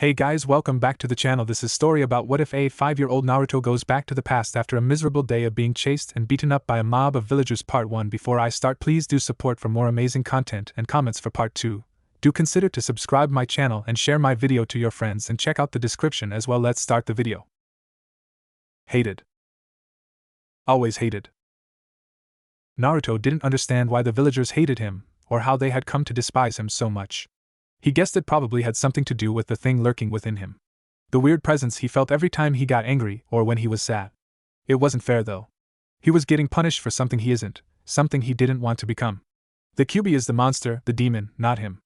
Hey guys, welcome back to the channel. This is story about what if a 5-year-old Naruto goes back to the past after a miserable day of being chased and beaten up by a mob of villagers. Part 1. Before I start, please do support for more amazing content and comments for part 2. Do consider to subscribe my channel and share my video to your friends and check out the description as well. Let's start the video. Hated. Always hated. Naruto didn't understand why the villagers hated him, or how they had come to despise him so much. He guessed it probably had something to do with the thing lurking within him. The weird presence he felt every time he got angry or when he was sad. It wasn't fair though. He was getting punished for something he isn't, something he didn't want to become. The Kyuubi is the monster, the demon, not him.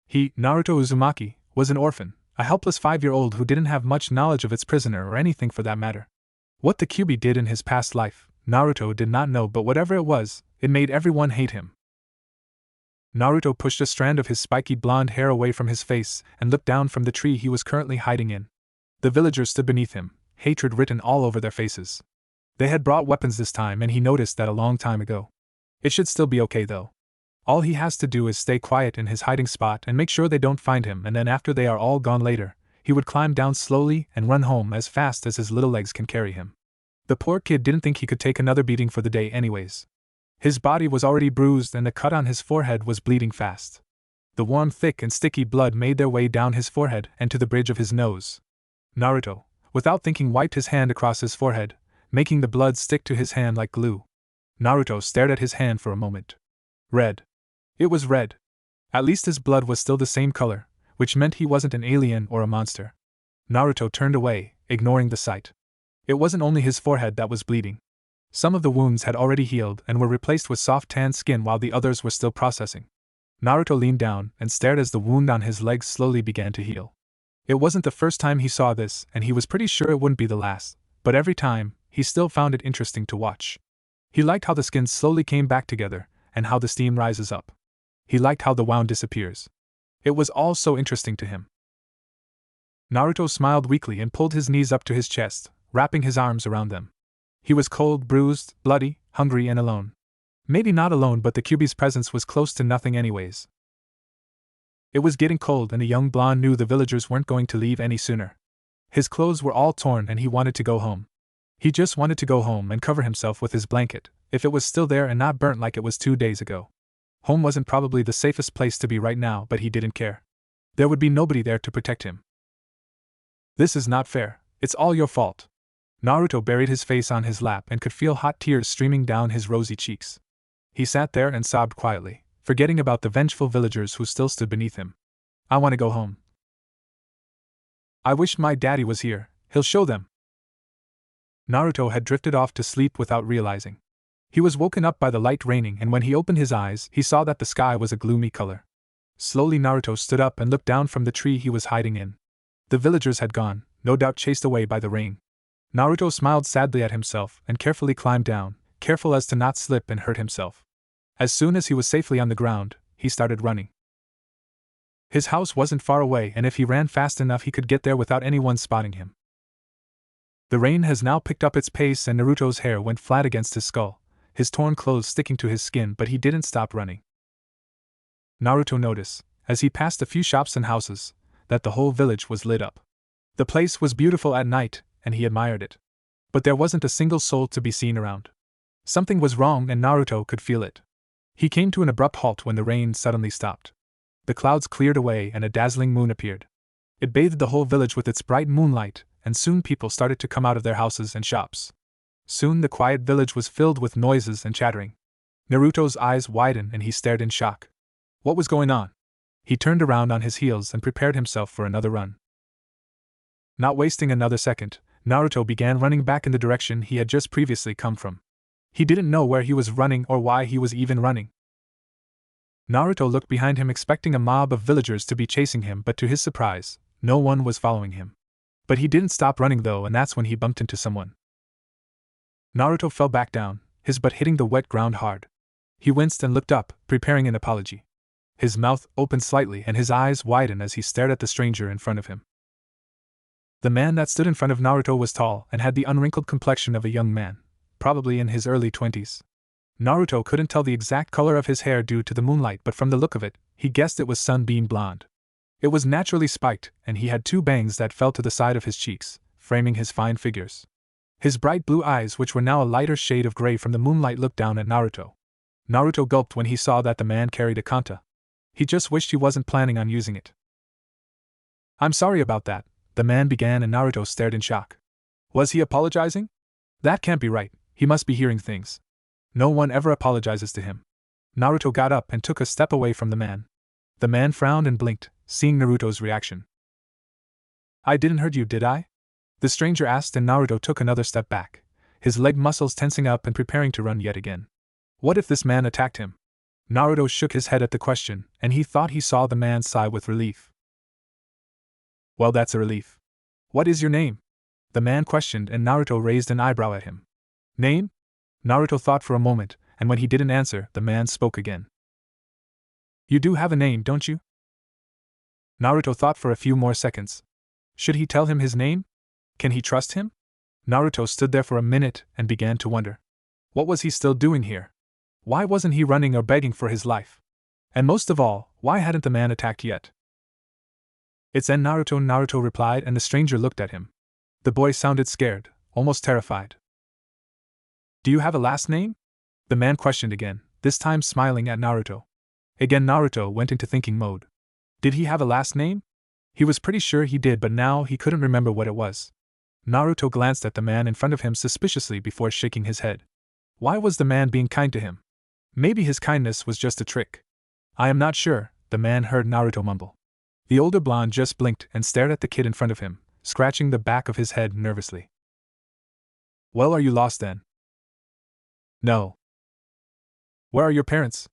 He, Naruto Uzumaki, was an orphan, a helpless 5-year-old who didn't have much knowledge of its prisoner or anything for that matter. What the Kyuubi did in his past life, Naruto did not know, but whatever it was, it made everyone hate him. Naruto pushed a strand of his spiky blonde hair away from his face and looked down from the tree he was currently hiding in. The villagers stood beneath him, hatred written all over their faces. They had brought weapons this time, and he noticed that a long time ago. It should still be okay though. All he has to do is stay quiet in his hiding spot and make sure they don't find him, and then after they are all gone later, he would climb down slowly and run home as fast as his little legs can carry him. The poor kid didn't think he could take another beating for the day anyways. His body was already bruised and the cut on his forehead was bleeding fast. The warm, thick and sticky blood made their way down his forehead and to the bridge of his nose. Naruto, without thinking, wiped his hand across his forehead, making the blood stick to his hand like glue. Naruto stared at his hand for a moment. Red. It was red. At least his blood was still the same color, which meant he wasn't an alien or a monster. Naruto turned away, ignoring the sight. It wasn't only his forehead that was bleeding. Some of the wounds had already healed and were replaced with soft tan skin while the others were still processing. Naruto leaned down and stared as the wound on his leg slowly began to heal. It wasn't the first time he saw this, and he was pretty sure it wouldn't be the last, but every time, he still found it interesting to watch. He liked how the skin slowly came back together, and how the steam rises up. He liked how the wound disappears. It was all so interesting to him. Naruto smiled weakly and pulled his knees up to his chest, wrapping his arms around them. He was cold, bruised, bloody, hungry, and alone. Maybe not alone, but the Kyuubi's presence was close to nothing anyways. It was getting cold, and the young blonde knew the villagers weren't going to leave any sooner. His clothes were all torn and he wanted to go home. He just wanted to go home and cover himself with his blanket, if it was still there and not burnt like it was 2 days ago. Home wasn't probably the safest place to be right now, but he didn't care. There would be nobody there to protect him. This is not fair. It's all your fault. Naruto buried his face on his lap and could feel hot tears streaming down his rosy cheeks. He sat there and sobbed quietly, forgetting about the vengeful villagers who still stood beneath him. I want to go home. I wish my daddy was here, he'll show them. Naruto had drifted off to sleep without realizing. He was woken up by the light raining, and when he opened his eyes, he saw that the sky was a gloomy color. Slowly Naruto stood up and looked down from the tree he was hiding in. The villagers had gone, no doubt chased away by the rain. Naruto smiled sadly at himself and carefully climbed down, careful as to not slip and hurt himself. As soon as he was safely on the ground, he started running. His house wasn't far away, and if he ran fast enough he could get there without anyone spotting him. The rain has now picked up its pace and Naruto's hair went flat against his skull, his torn clothes sticking to his skin, but he didn't stop running. Naruto noticed, as he passed a few shops and houses, that the whole village was lit up. The place was beautiful at night, and he admired it. But there wasn't a single soul to be seen around. Something was wrong, and Naruto could feel it. He came to an abrupt halt when the rain suddenly stopped. The clouds cleared away and a dazzling moon appeared. It bathed the whole village with its bright moonlight, and soon people started to come out of their houses and shops. Soon the quiet village was filled with noises and chattering. Naruto's eyes widened and he stared in shock. What was going on? He turned around on his heels and prepared himself for another run. Not wasting another second, Naruto began running back in the direction he had just previously come from. He didn't know where he was running or why he was even running. Naruto looked behind him expecting a mob of villagers to be chasing him, but to his surprise, no one was following him. But he didn't stop running though, and that's when he bumped into someone. Naruto fell back down, his butt hitting the wet ground hard. He winced and looked up, preparing an apology. His mouth opened slightly and his eyes widened as he stared at the stranger in front of him. The man that stood in front of Naruto was tall and had the unwrinkled complexion of a young man, probably in his early 20s. Naruto couldn't tell the exact color of his hair due to the moonlight, but from the look of it, he guessed it was sunbeam blonde. It was naturally spiked, and he had 2 bangs that fell to the side of his cheeks, framing his fine figures. His bright blue eyes, which were now a lighter shade of gray from the moonlight, looked down at Naruto. Naruto gulped when he saw that the man carried a kanta. He just wished he wasn't planning on using it. "I'm sorry about that," the man began, and Naruto stared in shock. Was he apologizing? That can't be right, he must be hearing things. No one ever apologizes to him. Naruto got up and took a step away from the man. The man frowned and blinked, seeing Naruto's reaction. "I didn't hurt you, did I?" the stranger asked, and Naruto took another step back, his leg muscles tensing up and preparing to run yet again. What if this man attacked him? Naruto shook his head at the question, and he thought he saw the man sigh with relief. "Well, that's a relief. What is your name?" the man questioned, and Naruto raised an eyebrow at him. "Name?" Naruto thought for a moment, and when he didn't answer, the man spoke again. "You do have a name, don't you?" Naruto thought for a few more seconds. Should he tell him his name? Can he trust him? Naruto stood there for a minute and began to wonder. What was he still doing here? Why wasn't he running or begging for his life? And most of all, why hadn't the man attacked yet? "It's Naruto," Naruto replied, and the stranger looked at him. The boy sounded scared, almost terrified. "Do you have a last name?" the man questioned again, this time smiling at Naruto. Again Naruto went into thinking mode. Did he have a last name? He was pretty sure he did, but now he couldn't remember what it was. Naruto glanced at the man in front of him suspiciously before shaking his head. Why was the man being kind to him? Maybe his kindness was just a trick. "I am not sure," the man heard Naruto mumble. The older blonde just blinked and stared at the kid in front of him, scratching the back of his head nervously. "Well, are you lost then?" "No." "Where are your parents?"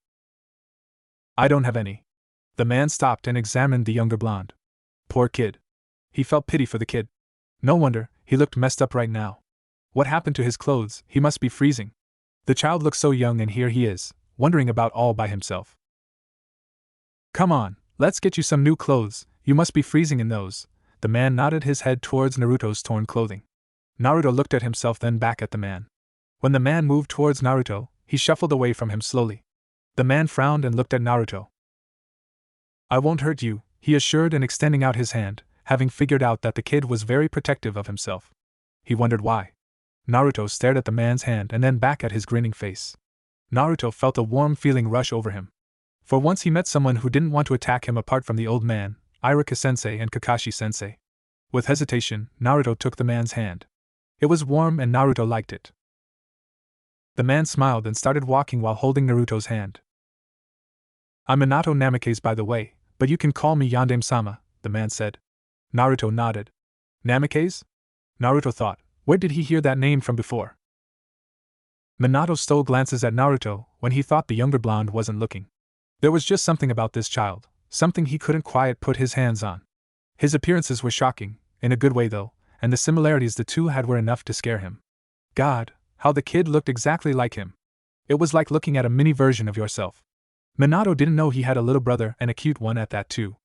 "I don't have any." The man stopped and examined the younger blonde. Poor kid. He felt pity for the kid. No wonder, he looked messed up right now. What happened to his clothes? He must be freezing. The child looks so young, and here he is, wondering about all by himself. "Come on, let's get you some new clothes, you must be freezing in those." The man nodded his head towards Naruto's torn clothing. Naruto looked at himself, then back at the man. When the man moved towards Naruto, he shuffled away from him slowly. The man frowned and looked at Naruto. "I won't hurt you," he assured, and extending out his hand, having figured out that the kid was very protective of himself. He wondered why. Naruto stared at the man's hand and then back at his grinning face. Naruto felt a warm feeling rush over him. For once he met someone who didn't want to attack him apart from the old man, Iruka-sensei and Kakashi-sensei. With hesitation, Naruto took the man's hand. It was warm and Naruto liked it. The man smiled and started walking while holding Naruto's hand. "I'm Minato Namikaze, by the way, but you can call me Yandeme-sama," the man said. Naruto nodded. Namikaze? Naruto thought, where did he hear that name from before? Minato stole glances at Naruto when he thought the younger blonde wasn't looking. There was just something about this child, something he couldn't quite put his hands on. His appearances were shocking, in a good way though, and the similarities the two had were enough to scare him. God, how the kid looked exactly like him. It was like looking at a mini version of yourself. Minato didn't know he had a little brother, and a cute one at that too.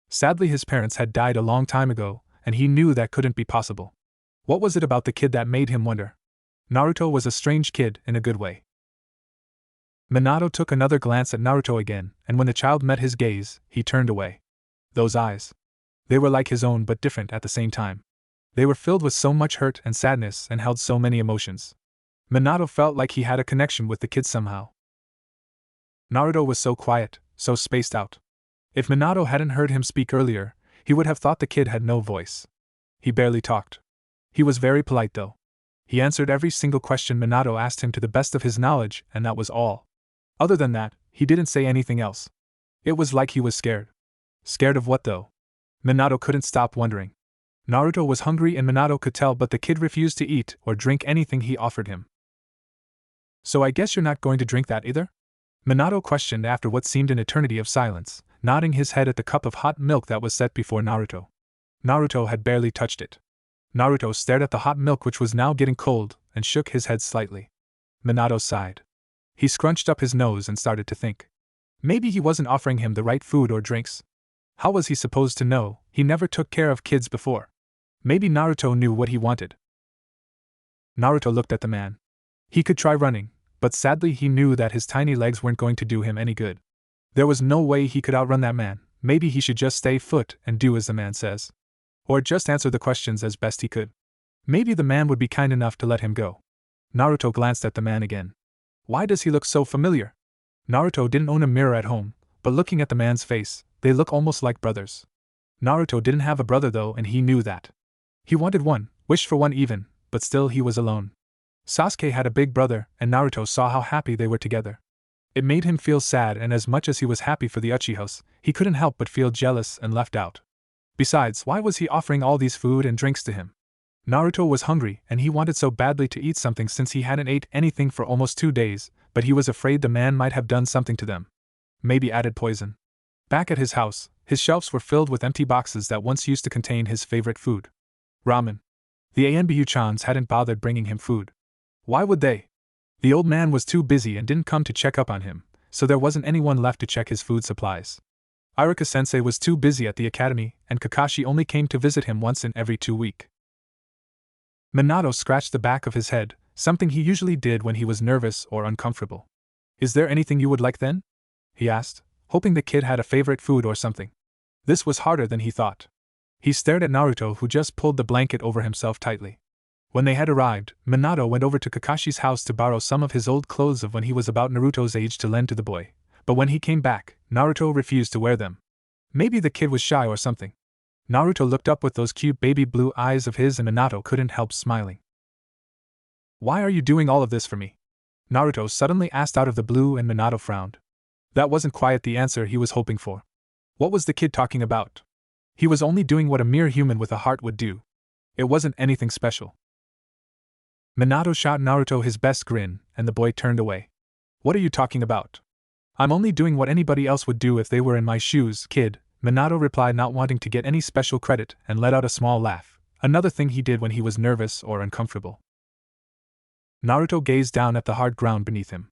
Sadly, his parents had died a long time ago, and he knew that couldn't be possible. What was it about the kid that made him wonder? Naruto was a strange kid in a good way. Minato took another glance at Naruto again, and when the child met his gaze, he turned away. Those eyes. They were like his own but different at the same time. They were filled with so much hurt and sadness and held so many emotions. Minato felt like he had a connection with the kid somehow. Naruto was so quiet, so spaced out. If Minato hadn't heard him speak earlier, he would have thought the kid had no voice. He barely talked. He was very polite though. He answered every single question Minato asked him to the best of his knowledge, and that was all. Other than that, he didn't say anything else. It was like he was scared. Scared of what though? Minato couldn't stop wondering. Naruto was hungry and Minato could tell, but the kid refused to eat or drink anything he offered him. So I guess you're not going to drink that either? Minato questioned after what seemed an eternity of silence, nodding his head at the cup of hot milk that was set before Naruto. Naruto had barely touched it. Naruto stared at the hot milk, which was now getting cold, and shook his head slightly. Minato sighed. He scrunched up his nose and started to think. Maybe he wasn't offering him the right food or drinks. How was he supposed to know? He never took care of kids before. Maybe Naruto knew what he wanted. Naruto looked at the man. He could try running, but sadly he knew that his tiny legs weren't going to do him any good. There was no way he could outrun that man, maybe he should just stay put and do as the man says. Or just answer the questions as best he could. Maybe the man would be kind enough to let him go. Naruto glanced at the man again. Why does he look so familiar? Naruto didn't own a mirror at home, but looking at the man's face, they look almost like brothers. Naruto didn't have a brother though, and he knew that. He wanted one, wished for one even, but still he was alone. Sasuke had a big brother, and Naruto saw how happy they were together. It made him feel sad, and as much as he was happy for the Uchihas, he couldn't help but feel jealous and left out. Besides, why was he offering all these food and drinks to him? Naruto was hungry, and he wanted so badly to eat something since he hadn't ate anything for almost 2 days, but he was afraid the man might have done something to them. Maybe added poison. Back at his house, his shelves were filled with empty boxes that once used to contain his favorite food. Ramen. The Anbu-chans hadn't bothered bringing him food. Why would they? The old man was too busy and didn't come to check up on him, so there wasn't anyone left to check his food supplies. Iruka-sensei was too busy at the academy, and Kakashi only came to visit him once in every 2 weeks. Minato scratched the back of his head, something he usually did when he was nervous or uncomfortable. Is there anything you would like then? He asked, hoping the kid had a favorite food or something. This was harder than he thought. He stared at Naruto, who just pulled the blanket over himself tightly. When they had arrived, Minato went over to Kakashi's house to borrow some of his old clothes of when he was about Naruto's age to lend to the boy, but when he came back, Naruto refused to wear them. Maybe the kid was shy or something. Naruto looked up with those cute baby blue eyes of his, and Minato couldn't help smiling. Why are you doing all of this for me? Naruto suddenly asked out of the blue, and Minato frowned. That wasn't quite the answer he was hoping for. What was the kid talking about? He was only doing what a mere human with a heart would do. It wasn't anything special. Minato shot Naruto his best grin, and the boy turned away. What are you talking about? I'm only doing what anybody else would do if they were in my shoes, kid, Minato replied, not wanting to get any special credit, and let out a small laugh, another thing he did when he was nervous or uncomfortable. Naruto gazed down at the hard ground beneath him.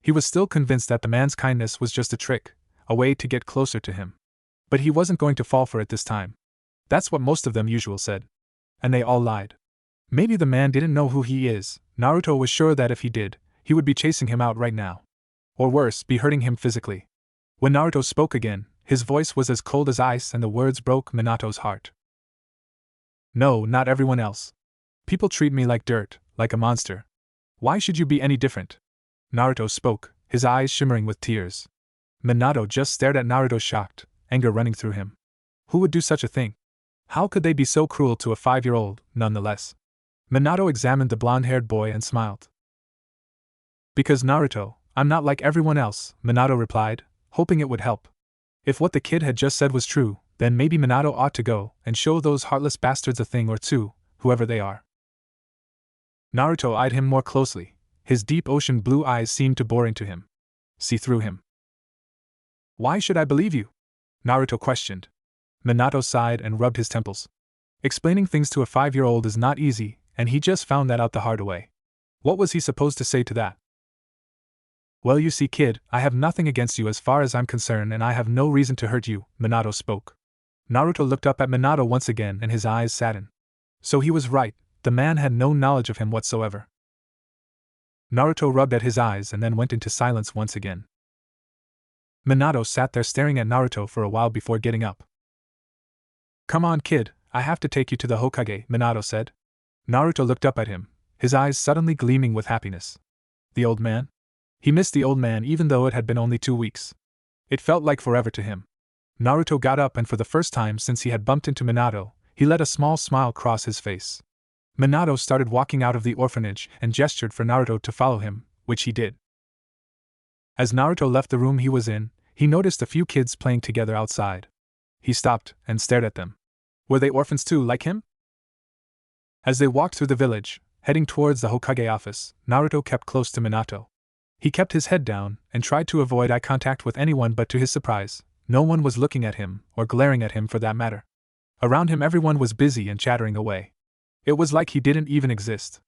He was still convinced that the man's kindness was just a trick, a way to get closer to him. But he wasn't going to fall for it this time. That's what most of them usually said. And they all lied. Maybe the man didn't know who he is. Naruto was sure that if he did, he would be chasing him out right now. Or worse, be hurting him physically. When Naruto spoke again, his voice was as cold as ice, and the words broke Minato's heart. No, not everyone else. People treat me like dirt, like a monster. Why should you be any different? Naruto spoke, his eyes shimmering with tears. Minato just stared at Naruto, shocked, anger running through him. Who would do such a thing? How could they be so cruel to a 5-year-old, nonetheless? Minato examined the blonde-haired boy and smiled. Because Naruto, I'm not like everyone else, Minato replied, hoping it would help. If what the kid had just said was true, then maybe Minato ought to go and show those heartless bastards a thing or two, whoever they are. Naruto eyed him more closely. His deep ocean blue eyes seemed to bore into him. See through him. Why should I believe you? Naruto questioned. Minato sighed and rubbed his temples. Explaining things to a 5-year-old is not easy, and he just found that out the hard way. What was he supposed to say to that? Well, you see, kid, I have nothing against you as far as I'm concerned, and I have no reason to hurt you, Minato spoke. Naruto looked up at Minato once again, and his eyes saddened. So he was right, the man had no knowledge of him whatsoever. Naruto rubbed at his eyes and then went into silence once again. Minato sat there staring at Naruto for a while before getting up. Come on, kid, I have to take you to the Hokage, Minato said. Naruto looked up at him, his eyes suddenly gleaming with happiness. The old man? He missed the old man even though it had been only 2 weeks. It felt like forever to him. Naruto got up, and for the first time since he had bumped into Minato, he let a small smile cross his face. Minato started walking out of the orphanage and gestured for Naruto to follow him, which he did. As Naruto left the room he was in, he noticed a few kids playing together outside. He stopped and stared at them. Were they orphans too, like him? As they walked through the village, heading towards the Hokage office, Naruto kept close to Minato. He kept his head down and tried to avoid eye contact with anyone, but to his surprise, no one was looking at him, or glaring at him for that matter. Around him everyone was busy and chattering away. It was like he didn't even exist.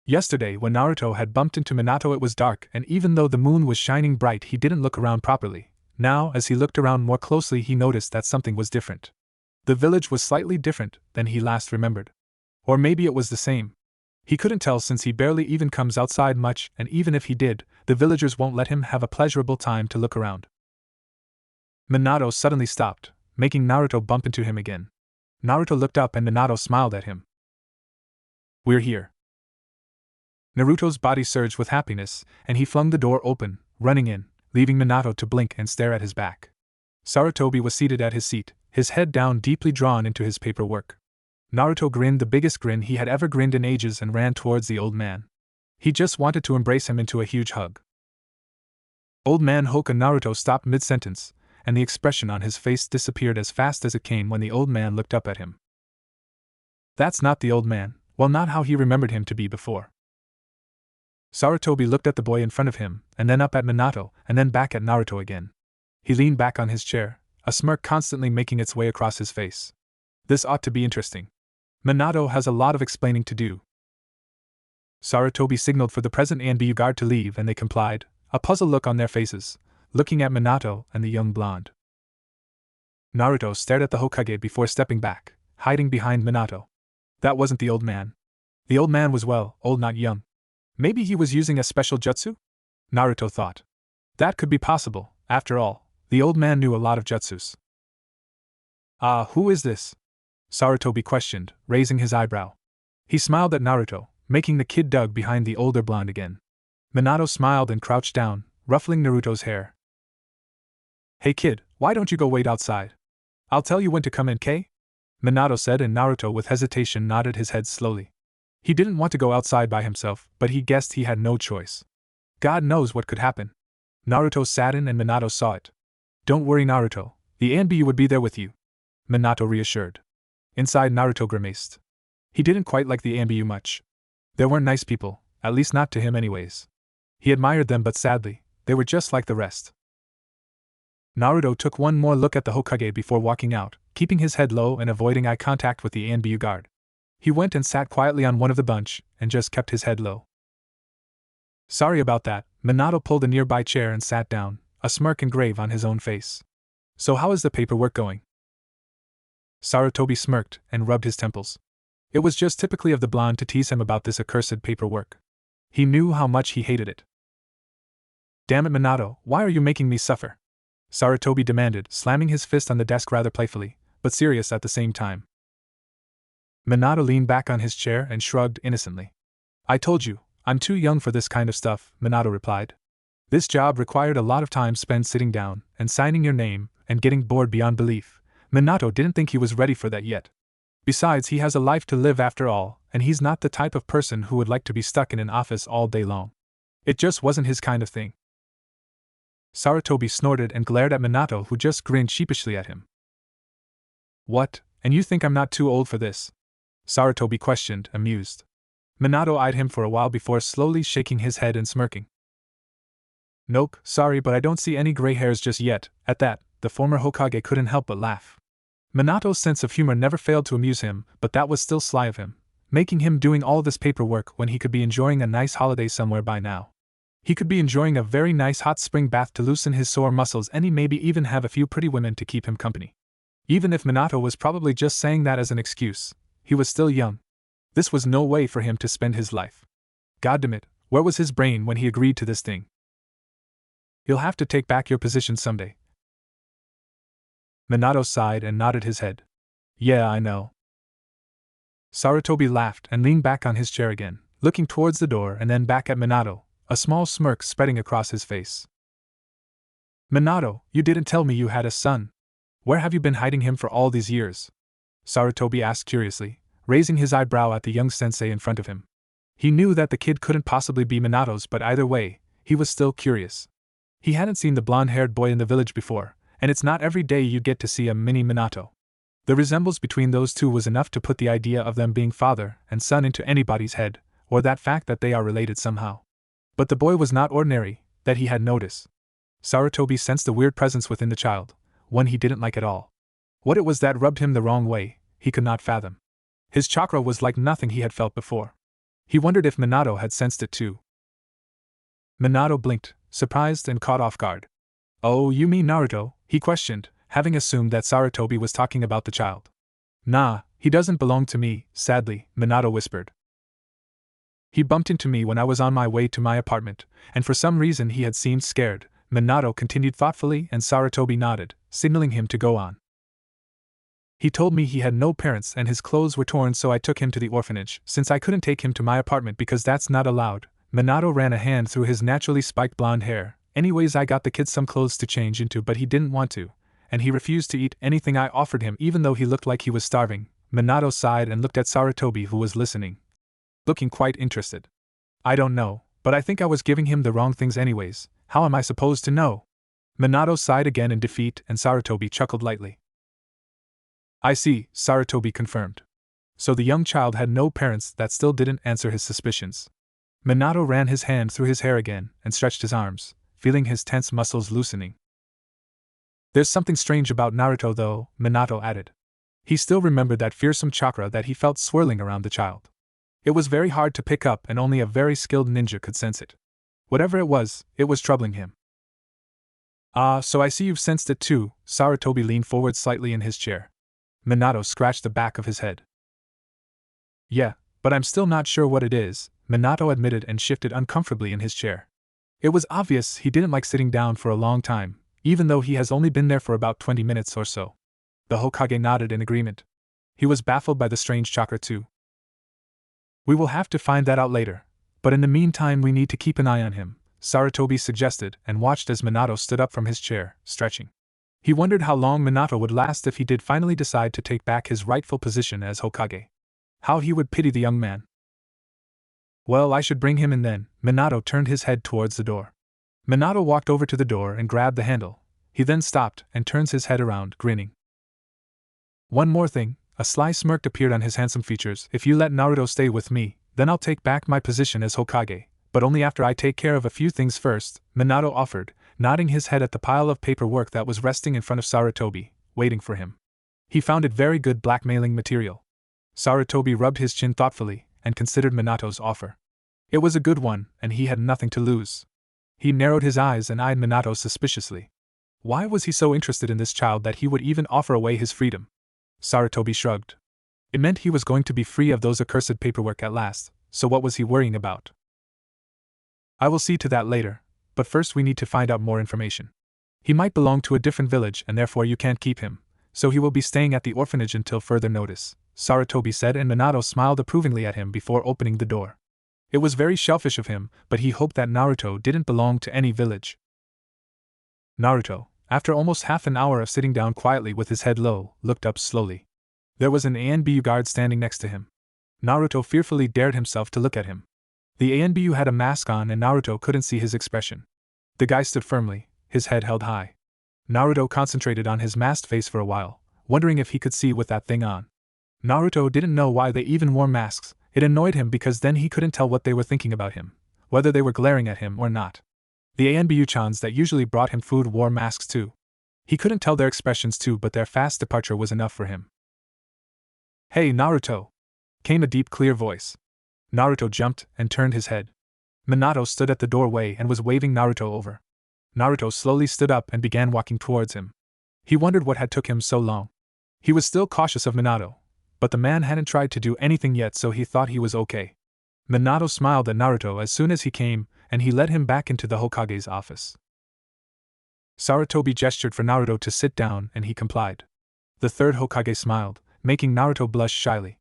Yesterday, when Naruto had bumped into Minato, it was dark, and even though the moon was shining bright, he didn't look around properly. Now, as he looked around more closely, he noticed that something was different. The village was slightly different than he last remembered. Or maybe it was the same. He couldn't tell since he barely even comes outside much, and even if he did, the villagers won't let him have a pleasurable time to look around. Minato suddenly stopped, making Naruto bump into him again. Naruto looked up and Minato smiled at him. "We're here." Naruto's body surged with happiness, and he flung the door open, running in, leaving Minato to blink and stare at his back. Sarutobi was seated at his seat, his head down, deeply drawn into his paperwork. Naruto grinned the biggest grin he had ever grinned in ages and ran towards the old man. He just wanted to embrace him into a huge hug. Old man Hoka Naruto stopped mid-sentence, and the expression on his face disappeared as fast as it came when the old man looked up at him. That's not the old man, well, not how he remembered him to be before. Sarutobi looked at the boy in front of him, and then up at Minato, and then back at Naruto again. He leaned back on his chair, a smirk constantly making its way across his face. This ought to be interesting. Minato has a lot of explaining to do. Sarutobi signaled for the present ANBU guard to leave and they complied, a puzzled look on their faces, looking at Minato and the young blonde. Naruto stared at the Hokage before stepping back, hiding behind Minato. That wasn't the old man. The old man was, well, old, not young. Maybe he was using a special jutsu? Naruto thought. That could be possible, after all, the old man knew a lot of jutsus. Who is this? Sarutobi questioned, raising his eyebrow. He smiled at Naruto, making the kid dug behind the older blonde again. Minato smiled and crouched down, ruffling Naruto's hair. Hey kid, why don't you go wait outside? I'll tell you when to come in, K? Minato said, and Naruto with hesitation nodded his head slowly. He didn't want to go outside by himself, but he guessed he had no choice. God knows what could happen. Naruto saddened and Minato saw it. Don't worry, Naruto, the ANBU would be there with you, Minato reassured. Inside, Naruto grimaced. He didn't quite like the ANBU much. They weren't nice people, at least not to him anyways. He admired them, but sadly, they were just like the rest. Naruto took one more look at the Hokage before walking out, keeping his head low and avoiding eye contact with the ANBU guard. He went and sat quietly on one of the bunch, and just kept his head low. Sorry about that, Minato pulled a nearby chair and sat down, a smirk engraved on his own face. So how is the paperwork going? Sarutobi smirked and rubbed his temples. It was just typically of the blonde to tease him about this accursed paperwork. He knew how much he hated it. Damn it, Minato, why are you making me suffer? Sarutobi demanded, slamming his fist on the desk rather playfully, but serious at the same time. Minato leaned back on his chair and shrugged innocently. I told you, I'm too young for this kind of stuff, Minato replied. This job required a lot of time spent sitting down and signing your name and getting bored beyond belief. Minato didn't think he was ready for that yet. Besides, he has a life to live after all, and he's not the type of person who would like to be stuck in an office all day long. It just wasn't his kind of thing. Sarutobi snorted and glared at Minato, who just grinned sheepishly at him. What, and you think I'm not too old for this? Sarutobi questioned, amused. Minato eyed him for a while before slowly shaking his head and smirking. Nope, sorry, but I don't see any gray hairs just yet. At that, the former Hokage couldn't help but laugh. Minato's sense of humor never failed to amuse him, but that was still sly of him, making him doing all this paperwork when he could be enjoying a nice holiday somewhere by now. He could be enjoying a very nice hot spring bath to loosen his sore muscles, and he maybe even have a few pretty women to keep him company. Even if Minato was probably just saying that as an excuse, he was still young. This was no way for him to spend his life. Goddamn, where was his brain when he agreed to this thing? You'll have to take back your position someday. Minato sighed and nodded his head. Yeah, I know. Sarutobi laughed and leaned back on his chair again, looking towards the door and then back at Minato, a small smirk spreading across his face. Minato, you didn't tell me you had a son. Where have you been hiding him for all these years? Sarutobi asked curiously, raising his eyebrow at the young sensei in front of him. He knew that the kid couldn't possibly be Minato's, but either way, he was still curious. He hadn't seen the blonde-haired boy in the village before, and it's not every day you'd get to see a mini Minato. The resemblance between those two was enough to put the idea of them being father and son into anybody's head, or that fact that they are related somehow. But the boy was not ordinary, that he had noticed. Sarutobi sensed a weird presence within the child, one he didn't like at all. What it was that rubbed him the wrong way, he could not fathom. His chakra was like nothing he had felt before. He wondered if Minato had sensed it too. Minato blinked, surprised and caught off guard. Oh, you mean Naruto? He questioned, having assumed that Sarutobi was talking about the child. Nah, he doesn't belong to me, sadly, Minato whispered. He bumped into me when I was on my way to my apartment, and for some reason he had seemed scared, Minato continued thoughtfully, and Sarutobi nodded, signaling him to go on. He told me he had no parents and his clothes were torn, so I took him to the orphanage, since I couldn't take him to my apartment because that's not allowed. Minato ran a hand through his naturally spiked blonde hair. Anyways, I got the kid some clothes to change into, but he didn't want to, and he refused to eat anything I offered him even though he looked like he was starving. Minato sighed and looked at Sarutobi, who was listening, looking quite interested. I don't know, but I think I was giving him the wrong things anyways. How am I supposed to know? Minato sighed again in defeat, and Sarutobi chuckled lightly. I see, Sarutobi confirmed. So the young child had no parents. That still didn't answer his suspicions. Minato ran his hand through his hair again and stretched his arms, feeling his tense muscles loosening. There's something strange about Naruto though, Minato added. He still remembered that fearsome chakra that he felt swirling around the child. It was very hard to pick up and only a very skilled ninja could sense it. Whatever it was troubling him. Ah, so I see you've sensed it too. Sarutobi leaned forward slightly in his chair. Minato scratched the back of his head. Yeah, but I'm still not sure what it is, Minato admitted and shifted uncomfortably in his chair. It was obvious he didn't like sitting down for a long time, even though he has only been there for about 20 minutes or so. The Hokage nodded in agreement. He was baffled by the strange chakra too. We will have to find that out later, but in the meantime we need to keep an eye on him, Sarutobi suggested, and watched as Minato stood up from his chair, stretching. He wondered how long Minato would last if he did finally decide to take back his rightful position as Hokage. How he would pity the young man. Well, I should bring him in then. Minato turned his head towards the door. Minato walked over to the door and grabbed the handle. He then stopped and turns his head around, grinning. One more thing, a sly smirk appeared on his handsome features. If you let Naruto stay with me, then I'll take back my position as Hokage, but only after I take care of a few things first, Minato offered, nodding his head at the pile of paperwork that was resting in front of Sarutobi, waiting for him. He found it very good blackmailing material. Sarutobi rubbed his chin thoughtfully and considered Minato's offer. It was a good one, and he had nothing to lose. He narrowed his eyes and eyed Minato suspiciously. Why was he so interested in this child that he would even offer away his freedom? Sarutobi shrugged. It meant he was going to be free of those accursed paperwork at last, so what was he worrying about? I will see to that later, but first we need to find out more information. He might belong to a different village and therefore you can't keep him, so he will be staying at the orphanage until further notice, Sarutobi said, and Minato smiled approvingly at him before opening the door. It was very selfish of him, but he hoped that Naruto didn't belong to any village. Naruto, after almost half an hour of sitting down quietly with his head low, looked up slowly. There was an ANBU guard standing next to him. Naruto fearfully dared himself to look at him. The ANBU had a mask on and Naruto couldn't see his expression. The guy stood firmly, his head held high. Naruto concentrated on his masked face for a while, wondering if he could see with that thing on. Naruto didn't know why they even wore masks. It annoyed him because then he couldn't tell what they were thinking about him, whether they were glaring at him or not. The ANBU-chans that usually brought him food wore masks too. He couldn't tell their expressions too, but their fast departure was enough for him. Hey Naruto! Came a deep clear voice. Naruto jumped and turned his head. Minato stood at the doorway and was waving Naruto over. Naruto slowly stood up and began walking towards him. He wondered what had took him so long. He was still cautious of Minato, but the man hadn't tried to do anything yet, so he thought he was okay. Minato smiled at Naruto as soon as he came, and he led him back into the Hokage's office. Sarutobi gestured for Naruto to sit down and he complied. The third Hokage smiled, making Naruto blush shyly.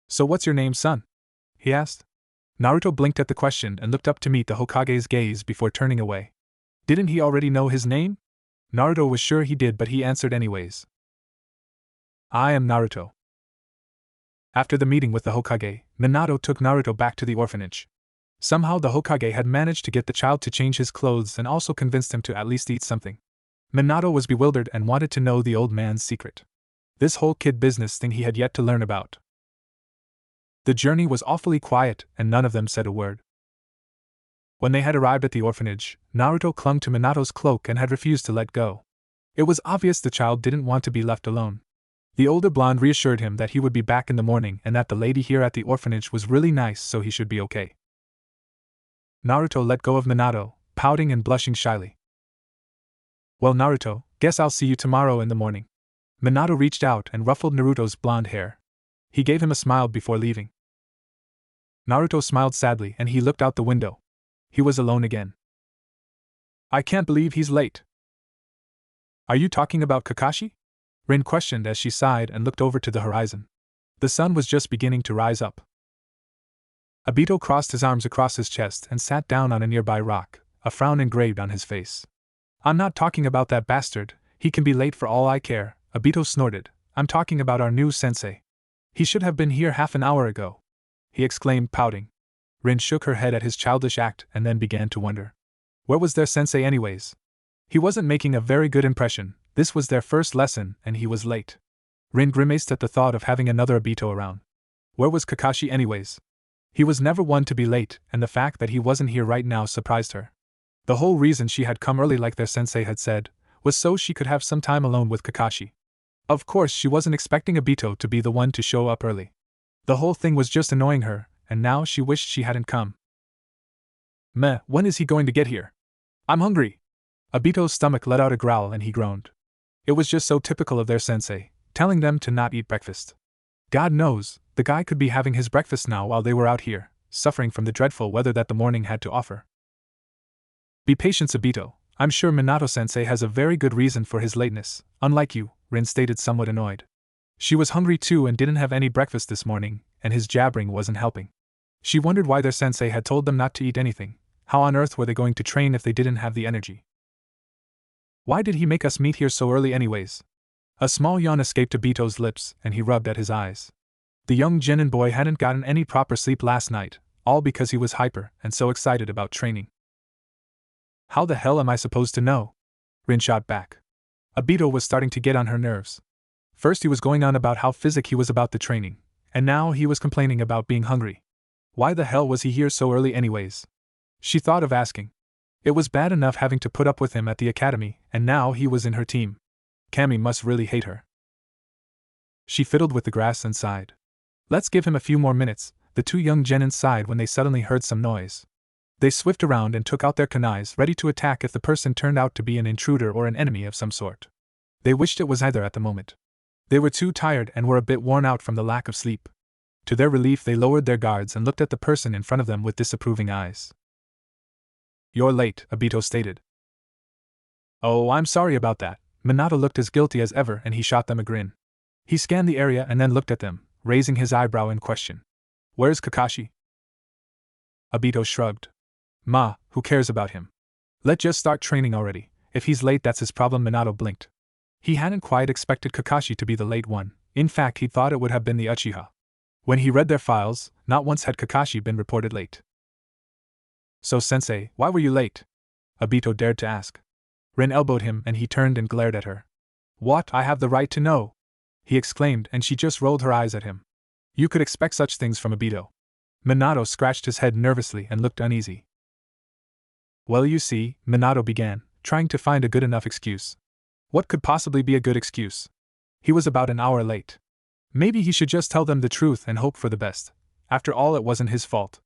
So what's your name, son? He asked. Naruto blinked at the question and looked up to meet the Hokage's gaze before turning away. Didn't he already know his name? Naruto was sure he did, but he answered anyways. I am Naruto. After the meeting with the Hokage, Minato took Naruto back to the orphanage. Somehow the Hokage had managed to get the child to change his clothes and also convinced him to at least eat something. Minato was bewildered and wanted to know the old man's secret. This whole kid business thing he had yet to learn about. The journey was awfully quiet and none of them said a word. When they had arrived at the orphanage, Naruto clung to Minato's cloak and had refused to let go. It was obvious the child didn't want to be left alone. The older blonde reassured him that he would be back in the morning and that the lady here at the orphanage was really nice, so he should be okay. Naruto let go of Minato, pouting and blushing shyly. Well Naruto, guess I'll see you tomorrow in the morning. Minato reached out and ruffled Naruto's blonde hair. He gave him a smile before leaving. Naruto smiled sadly and he looked out the window. He was alone again. I can't believe he's late. Are you talking about Kakashi? Rin questioned as she sighed and looked over to the horizon. The sun was just beginning to rise up. Obito crossed his arms across his chest and sat down on a nearby rock, a frown engraved on his face. I'm not talking about that bastard, he can be late for all I care, Obito snorted. I'm talking about our new sensei. He should have been here half an hour ago, he exclaimed, pouting. Rin shook her head at his childish act and then began to wonder. Where was their sensei anyways? He wasn't making a very good impression. This was their first lesson and he was late. Rin grimaced at the thought of having another Obito around. Where was Kakashi anyways? He was never one to be late, and the fact that he wasn't here right now surprised her. The whole reason she had come early, like their sensei had said, was so she could have some time alone with Kakashi. Of course, she wasn't expecting Obito to be the one to show up early. The whole thing was just annoying her, and now she wished she hadn't come. Meh, when is he going to get here? I'm hungry. Obito's stomach let out a growl and he groaned. It was just so typical of their sensei, telling them to not eat breakfast. God knows, the guy could be having his breakfast now while they were out here, suffering from the dreadful weather that the morning had to offer. Be patient, Obito. I'm sure Minato-sensei has a very good reason for his lateness, unlike you, Rin stated, somewhat annoyed. She was hungry too and didn't have any breakfast this morning, and his jabbering wasn't helping. She wondered why their sensei had told them not to eat anything. How on earth were they going to train if they didn't have the energy? Why did he make us meet here so early anyways? A small yawn escaped Obito's lips, and he rubbed at his eyes. The young genin boy hadn't gotten any proper sleep last night, all because he was hyper and so excited about training. How the hell am I supposed to know? Rin shot back. Obito was starting to get on her nerves. First he was going on about how physic he was about the training, and now he was complaining about being hungry. Why the hell was he here so early anyways? She thought of asking. It was bad enough having to put up with him at the academy, and now he was in her team. Cammy must really hate her. She fiddled with the grass and sighed. Let's give him a few more minutes, the two young genins sighed when they suddenly heard some noise. They swiftly around and took out their kunais, ready to attack if the person turned out to be an intruder or an enemy of some sort. They wished it was either at the moment. They were too tired and were a bit worn out from the lack of sleep. To their relief, they lowered their guards and looked at the person in front of them with disapproving eyes. You're late, Obito stated. Oh, I'm sorry about that. Minato looked as guilty as ever and he shot them a grin. He scanned the area and then looked at them, raising his eyebrow in question. Where's Kakashi? Obito shrugged. Ma, who cares about him? Let's just start training already. If he's late, that's his problem. Minato blinked. He hadn't quite expected Kakashi to be the late one. In fact, he thought it would have been the Uchiha. When he read their files, not once had Kakashi been reported late. So, sensei, why were you late? Obito dared to ask. Rin elbowed him and he turned and glared at her. What? I have the right to know, he exclaimed, and she just rolled her eyes at him. You could expect such things from Obito. Minato scratched his head nervously and looked uneasy. Well, you see, Minato began, trying to find a good enough excuse. What could possibly be a good excuse? He was about an hour late. Maybe he should just tell them the truth and hope for the best. After all, it wasn't his fault.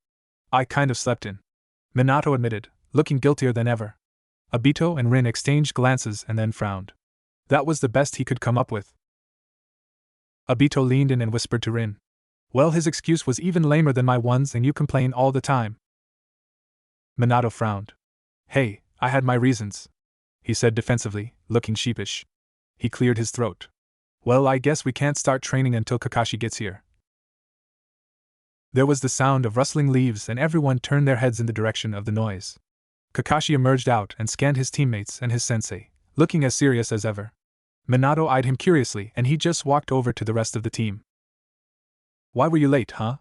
I kind of slept in, Minato admitted, looking guiltier than ever. Obito and Rin exchanged glances and then frowned. That was the best he could come up with. Obito leaned in and whispered to Rin. Well, his excuse was even lamer than my ones, and you complain all the time. Minato frowned. Hey, I had my reasons, he said defensively, looking sheepish. He cleared his throat. Well, I guess we can't start training until Kakashi gets here. There was the sound of rustling leaves and everyone turned their heads in the direction of the noise. Kakashi emerged out and scanned his teammates and his sensei, looking as serious as ever. Minato eyed him curiously and he just walked over to the rest of the team. Why were you late, huh?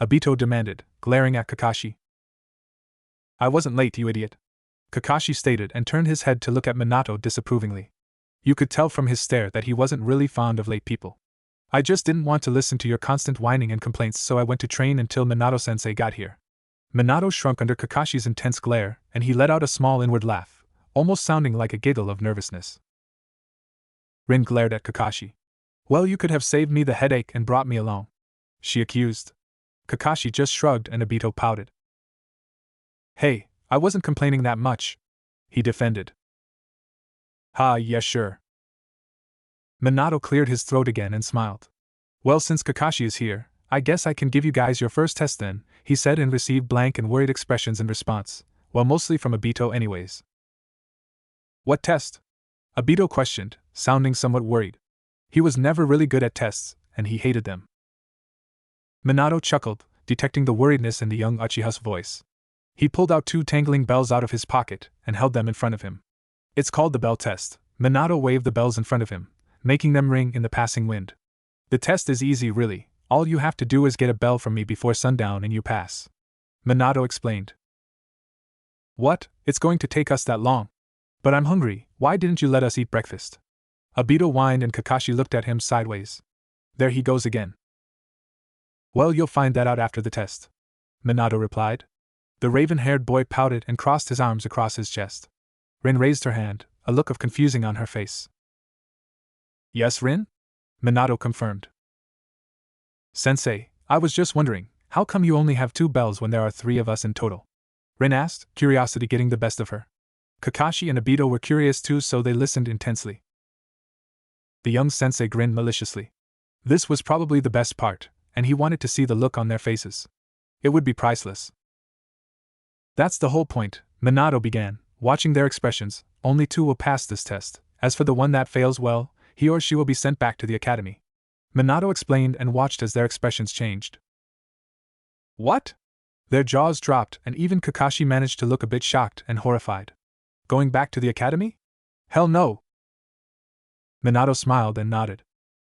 Obito demanded, glaring at Kakashi. I wasn't late, you idiot, Kakashi stated and turned his head to look at Minato disapprovingly. You could tell from his stare that he wasn't really fond of late people. I just didn't want to listen to your constant whining and complaints, so I went to train until Minato-sensei got here. Minato shrunk under Kakashi's intense glare, and he let out a small inward laugh, almost sounding like a giggle of nervousness. Rin glared at Kakashi. Well, you could have saved me the headache and brought me along, she accused. Kakashi just shrugged and Obito pouted. Hey, I wasn't complaining that much, he defended. Yeah, sure. Minato cleared his throat again and smiled. Well, since Kakashi is here, I guess I can give you guys your first test then, he said, and received blank and worried expressions in response, well, mostly from Obito anyways. What test? Obito questioned, sounding somewhat worried. He was never really good at tests, and he hated them. Minato chuckled, detecting the worriedness in the young Uchiha's voice. He pulled out 2 tangling bells out of his pocket and held them in front of him. It's called the bell test. Minato waved the bells in front of him, making them ring in the passing wind. The test is easy, really. All you have to do is get a bell from me before sundown and you pass. Minato explained. What? It's going to take us that long? But I'm hungry, why didn't you let us eat breakfast? Obito whined and Kakashi looked at him sideways. There he goes again. Well, you'll find that out after the test, Minato replied. The raven-haired boy pouted and crossed his arms across his chest. Rin raised her hand, a look of confusing on her face. Yes, Rin? Minato confirmed. Sensei, I was just wondering, how come you only have 2 bells when there are 3 of us in total? Rin asked, curiosity getting the best of her. Kakashi and Obito were curious too, so they listened intensely. The young sensei grinned maliciously. This was probably the best part, and he wanted to see the look on their faces. It would be priceless. That's the whole point, Minato began, watching their expressions. Only 2 will pass this test. As for the one that fails, well, he or she will be sent back to the academy. Minato explained and watched as their expressions changed. What? Their jaws dropped, and even Kakashi managed to look a bit shocked and horrified. Going back to the academy? Hell no! Minato smiled and nodded.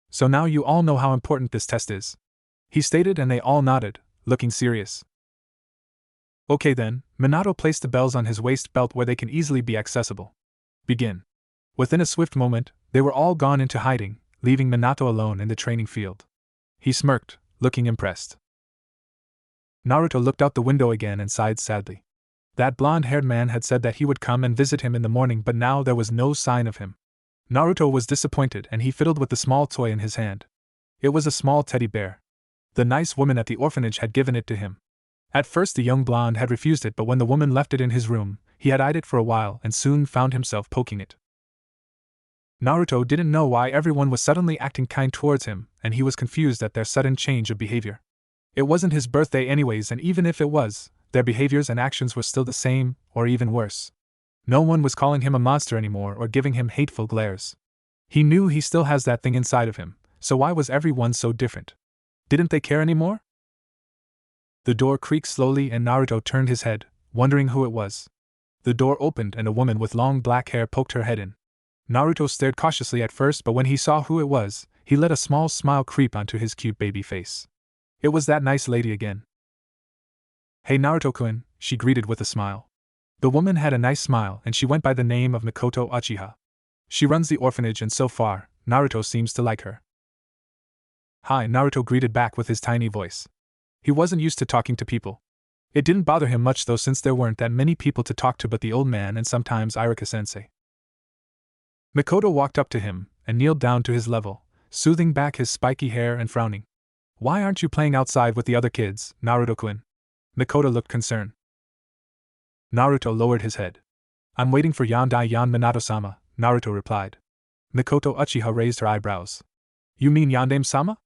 So now you all know how important this test is, he stated, and they all nodded, looking serious. Okay then, Minato placed the bells on his waist belt where they can easily be accessible. Begin. Within a swift moment, they were all gone into hiding, leaving Minato alone in the training field. He smirked, looking impressed. Naruto looked out the window again and sighed sadly. That blonde-haired man had said that he would come and visit him in the morning, but now there was no sign of him. Naruto was disappointed and he fiddled with the small toy in his hand. It was a small teddy bear. The nice woman at the orphanage had given it to him. At first the young blonde had refused it, but when the woman left it in his room, he had eyed it for a while and soon found himself poking it. Naruto didn't know why everyone was suddenly acting kind towards him, and he was confused at their sudden change of behavior. It wasn't his birthday anyways, and even if it was, their behaviors and actions were still the same, or even worse. No one was calling him a monster anymore or giving him hateful glares. He knew he still has that thing inside of him, so why was everyone so different? Didn't they care anymore? The door creaked slowly and Naruto turned his head, wondering who it was. The door opened and a woman with long black hair poked her head in. Naruto stared cautiously at first, but when he saw who it was, he let a small smile creep onto his cute baby face. It was that nice lady again. Hey Naruto-kun, she greeted with a smile. The woman had a nice smile and she went by the name of Mikoto Uchiha. She runs the orphanage and so far, Naruto seems to like her. Hi, Naruto greeted back with his tiny voice. He wasn't used to talking to people. It didn't bother him much though, since there weren't that many people to talk to but the old man and sometimes Iruka-sensei. Mikoto walked up to him and kneeled down to his level, smoothing back his spiky hair and frowning. Why aren't you playing outside with the other kids, Naruto-kun? Mikoto looked concerned. Naruto lowered his head. I'm waiting for Yandai Yan Minato-sama, Naruto replied. Mikoto Uchiha raised her eyebrows. You mean Yandame-sama?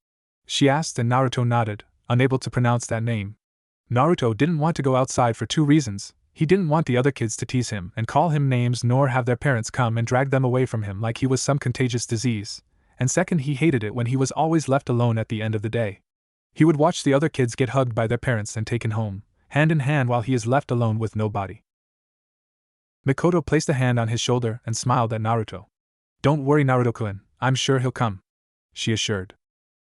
She asked and Naruto nodded, unable to pronounce that name. Naruto didn't want to go outside for 2 reasons. He didn't want the other kids to tease him and call him names, nor have their parents come and drag them away from him like he was some contagious disease. And second, he hated it when he was always left alone at the end of the day. He would watch the other kids get hugged by their parents and taken home, hand in hand, while he is left alone with nobody. Mikoto placed a hand on his shoulder and smiled at Naruto. Don't worry, Naruto-kun, I'm sure he'll come, she assured.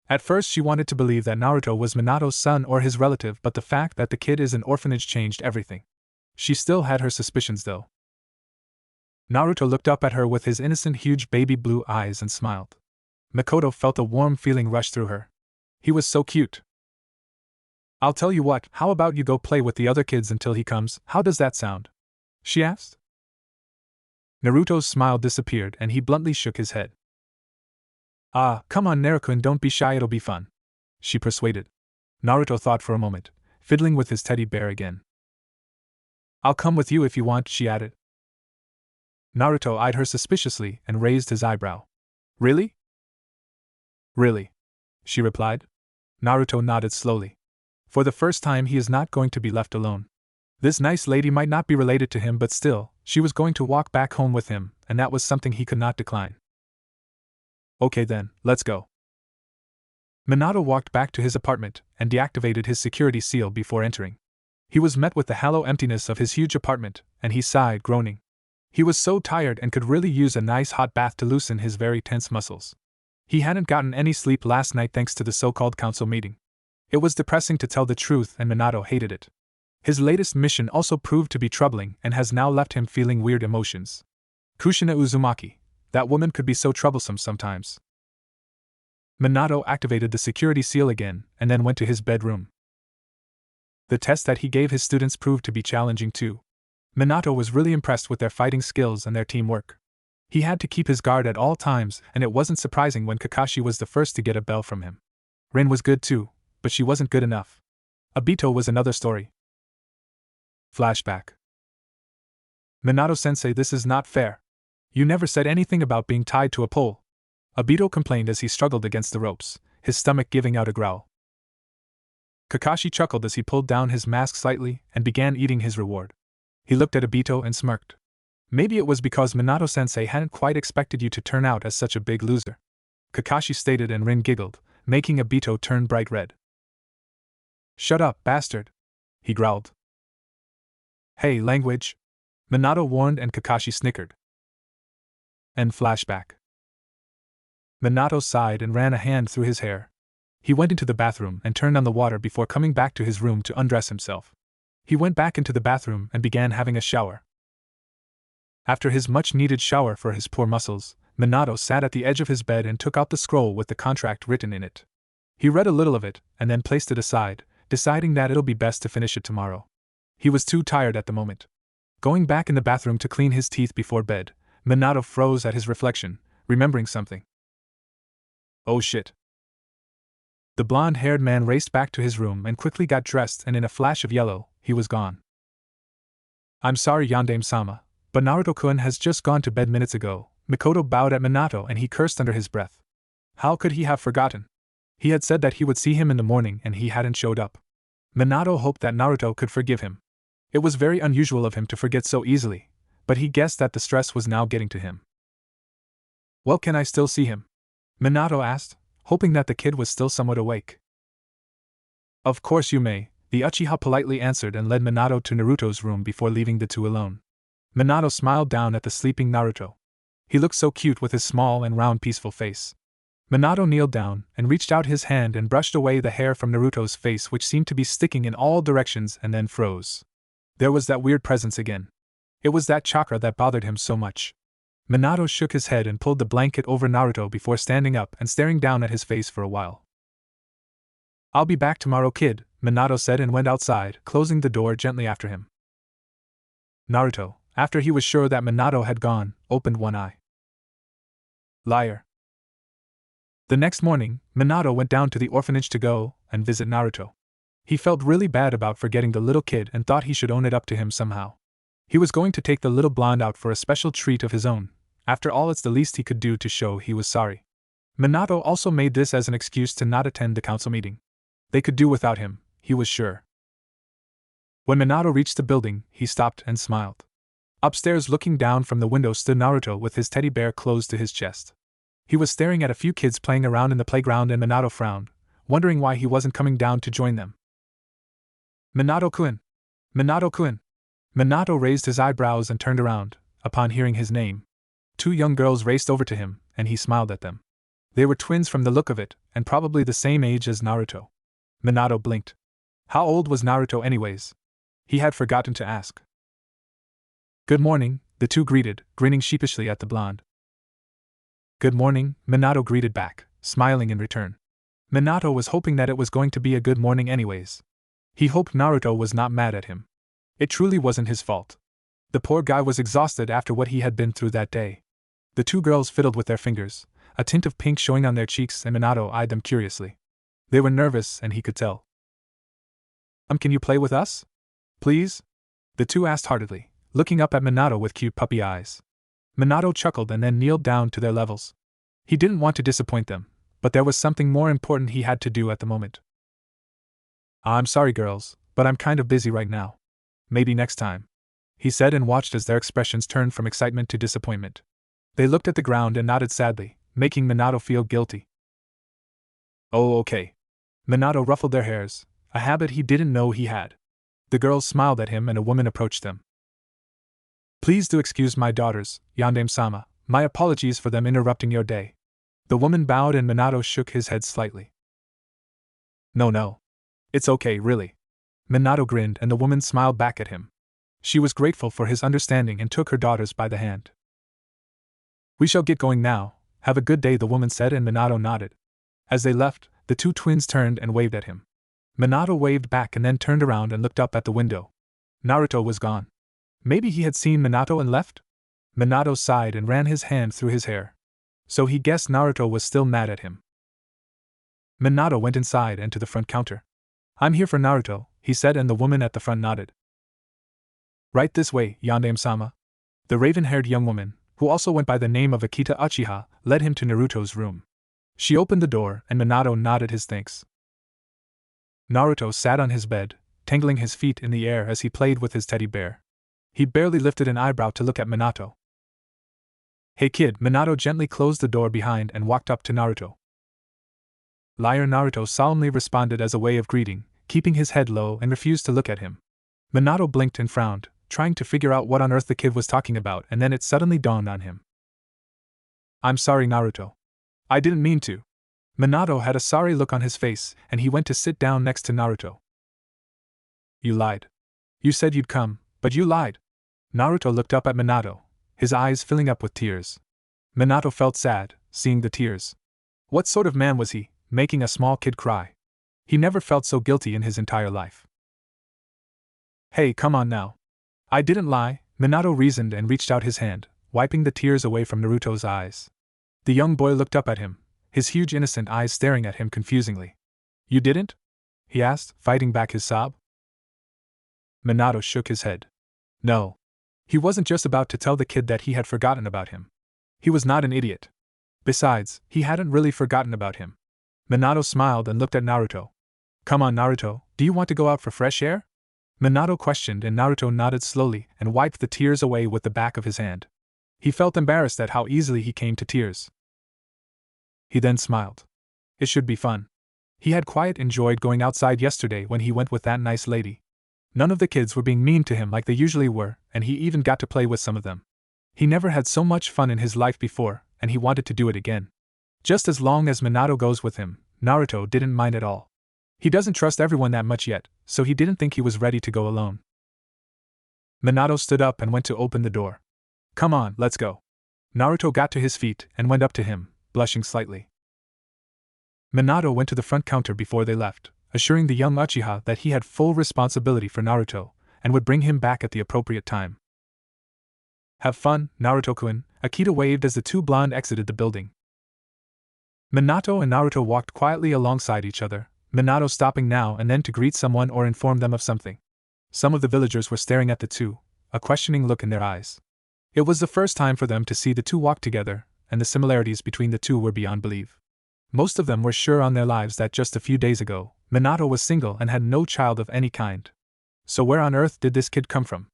At first she wanted to believe that Naruto was Minato's son or his relative, but the fact that the kid is an orphanage changed everything. She still had her suspicions though. Naruto looked up at her with his innocent huge baby blue eyes and smiled. Mikoto felt a warm feeling rush through her. He was so cute. I'll tell you what, how about you go play with the other kids until he comes? How does that sound? She asked. Naruto's smile disappeared and he bluntly shook his head. Ah, come on Naruto, and don't be shy, it'll be fun, she persuaded. Naruto thought for a moment, fiddling with his teddy bear again. I'll come with you if you want, she added. Naruto eyed her suspiciously and raised his eyebrow. Really? Really, she replied. Naruto nodded slowly. For the first time he is not going to be left alone. This nice lady might not be related to him, but still, she was going to walk back home with him, and that was something he could not decline. Okay then, let's go. Minato walked back to his apartment and deactivated his security seal before entering. He was met with the hollow emptiness of his huge apartment, and he sighed, groaning. He was so tired and could really use a nice hot bath to loosen his very tense muscles. He hadn't gotten any sleep last night thanks to the so-called council meeting. It was depressing to tell the truth, and Minato hated it. His latest mission also proved to be troubling and has now left him feeling weird emotions. Kushina Uzumaki, that woman could be so troublesome sometimes. Minato activated the security seal again and then went to his bedroom. The test that he gave his students proved to be challenging too. Minato was really impressed with their fighting skills and their teamwork. He had to keep his guard at all times, and it wasn't surprising when Kakashi was the first to get a bell from him. Rin was good too, but she wasn't good enough. Obito was another story. Flashback. Minato-sensei, this is not fair. You never said anything about being tied to a pole. Obito complained as he struggled against the ropes, his stomach giving out a growl. Kakashi chuckled as he pulled down his mask slightly and began eating his reward. He looked at Obito and smirked. Maybe it was because Minato-sensei hadn't quite expected you to turn out as such a big loser. Kakashi stated, and Rin giggled, making Obito turn bright red. Shut up, bastard! He growled. Hey, language! Minato warned, and Kakashi snickered. End flashback. Minato sighed and ran a hand through his hair. He went into the bathroom and turned on the water before coming back to his room to undress himself. He went back into the bathroom and began having a shower. After his much-needed shower for his poor muscles, Minato sat at the edge of his bed and took out the scroll with the contract written in it. He read a little of it and then placed it aside, deciding that it'll be best to finish it tomorrow. He was too tired at the moment. Going back in the bathroom to clean his teeth before bed, Minato froze at his reflection, remembering something. Oh shit. The blonde-haired man raced back to his room and quickly got dressed, and in a flash of yellow, he was gone. I'm sorry, Yandame-sama, but Naruto-kun has just gone to bed minutes ago. Mikoto bowed at Minato and he cursed under his breath. How could he have forgotten? He had said that he would see him in the morning and he hadn't showed up. Minato hoped that Naruto could forgive him. It was very unusual of him to forget so easily, but he guessed that the stress was now getting to him. Well, can I still see him? Minato asked, hoping that the kid was still somewhat awake. Of course you may, the Uchiha politely answered and led Minato to Naruto's room before leaving the two alone. Minato smiled down at the sleeping Naruto. He looked so cute with his small and round peaceful face. Minato kneeled down and reached out his hand and brushed away the hair from Naruto's face, which seemed to be sticking in all directions, and then froze. There was that weird presence again. It was that chakra that bothered him so much. Minato shook his head and pulled the blanket over Naruto before standing up and staring down at his face for a while. I'll be back tomorrow, kid, Minato said and went outside, closing the door gently after him. Naruto, after he was sure that Minato had gone, opened one eye. Liar. The next morning, Minato went down to the orphanage to go and visit Naruto. He felt really bad about forgetting the little kid and thought he should own it up to him somehow. He was going to take the little blonde out for a special treat of his own. After all, it's the least he could do to show he was sorry. Minato also made this as an excuse to not attend the council meeting. They could do without him, he was sure. When Minato reached the building, he stopped and smiled. Upstairs, looking down from the window, stood Naruto with his teddy bear close to his chest. He was staring at a few kids playing around in the playground, and Minato frowned, wondering why he wasn't coming down to join them. Minato-kun! Minato-kun! Minato raised his eyebrows and turned around. Upon hearing his name, two young girls raced over to him, and he smiled at them. They were twins from the look of it, and probably the same age as Naruto. Minato blinked. How old was Naruto anyways? He had forgotten to ask. Good morning, the two greeted, grinning sheepishly at the blonde. Good morning, Minato greeted back, smiling in return. Minato was hoping that it was going to be a good morning anyways. He hoped Naruto was not mad at him. It truly wasn't his fault. The poor guy was exhausted after what he had been through that day. The two girls fiddled with their fingers, a tint of pink showing on their cheeks, and Minato eyed them curiously. They were nervous, and he could tell. Can you play with us? Please? The two asked heartedly, looking up at Minato with cute puppy eyes. Minato chuckled and then kneeled down to their levels. He didn't want to disappoint them, but there was something more important he had to do at the moment. I'm sorry, girls, but I'm kind of busy right now. maybe next time, he said and watched as their expressions turned from excitement to disappointment. They looked at the ground and nodded sadly, making Minato feel guilty. Oh, okay. Minato ruffled their hairs, a habit he didn't know he had. The girls smiled at him and a woman approached them. Please do excuse my daughters, Yandame-sama. My apologies for them interrupting your day. The woman bowed and Minato shook his head slightly. No. It's okay, really. Minato grinned and the woman smiled back at him. She was grateful for his understanding and took her daughters by the hand. We shall get going now. Have a good day, the woman said, and Minato nodded. As they left, the two twins turned and waved at him. Minato waved back and then turned around and looked up at the window. Naruto was gone. Maybe he had seen Minato and left? Minato sighed and ran his hand through his hair. So he guessed Naruto was still mad at him. Minato went inside and to the front counter. I'm here for Naruto, he said, and the woman at the front nodded. Right this way, Yandame-sama. The raven-haired young woman, who also went by the name of Akita Uchiha, led him to Naruto's room. She opened the door and Minato nodded his thanks. Naruto sat on his bed, tangling his feet in the air as he played with his teddy bear. He barely lifted an eyebrow to look at Minato. Hey kid, Minato gently closed the door behind and walked up to Naruto. Liar, Naruto solemnly responded as a way of greeting, keeping his head low and refused to look at him. Minato blinked and frowned, trying to figure out what on earth the kid was talking about, and then it suddenly dawned on him. I'm sorry, Naruto. I didn't mean to. Minato had a sorry look on his face, and he went to sit down next to Naruto. You lied. You said you'd come, but you lied. Naruto looked up at Minato, his eyes filling up with tears. Minato felt sad, seeing the tears. What sort of man was he, making a small kid cry? He never felt so guilty in his entire life. Hey, come on now. I didn't lie, Minato reasoned and reached out his hand, wiping the tears away from Naruto's eyes. The young boy looked up at him, his huge innocent eyes staring at him confusingly. You didn't? He asked, fighting back his sob. Minato shook his head. No. He wasn't just about to tell the kid that he had forgotten about him. He was not an idiot. Besides, he hadn't really forgotten about him. Minato smiled and looked at Naruto. Come on, Naruto, do you want to go out for fresh air? Minato questioned and Naruto nodded slowly and wiped the tears away with the back of his hand. He felt embarrassed at how easily he came to tears. He then smiled. It should be fun. He had quite enjoyed going outside yesterday when he went with that nice lady. None of the kids were being mean to him like they usually were, and he even got to play with some of them. He never had so much fun in his life before, and he wanted to do it again. Just as long as Minato goes with him, Naruto didn't mind at all. He doesn't trust everyone that much yet, so he didn't think he was ready to go alone. Minato stood up and went to open the door. Come on, let's go. Naruto got to his feet and went up to him, blushing slightly. Minato went to the front counter before they left, assuring the young Uchiha that he had full responsibility for Naruto, and would bring him back at the appropriate time. Have fun, Naruto-kun, Akita waved as the two blonde exited the building. Minato and Naruto walked quietly alongside each other, Minato stopping now and then to greet someone or inform them of something. Some of the villagers were staring at the two, a questioning look in their eyes. It was the first time for them to see the two walk together, and the similarities between the two were beyond belief. Most of them were sure on their lives that just a few days ago, Minato was single and had no child of any kind. So where on earth did this kid come from?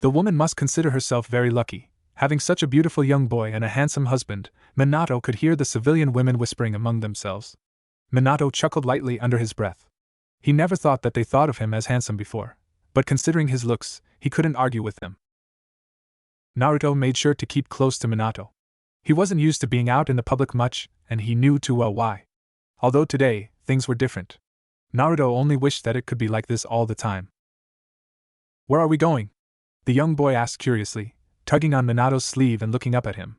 The woman must consider herself very lucky. Having such a beautiful young boy and a handsome husband, Minato could hear the civilian women whispering among themselves. Minato chuckled lightly under his breath. He never thought that they thought of him as handsome before, but considering his looks, he couldn't argue with them. Naruto made sure to keep close to Minato. He wasn't used to being out in the public much, and he knew too well why. Although today, things were different. Naruto only wished that it could be like this all the time. Where are we going? The young boy asked curiously, tugging on Minato's sleeve and looking up at him.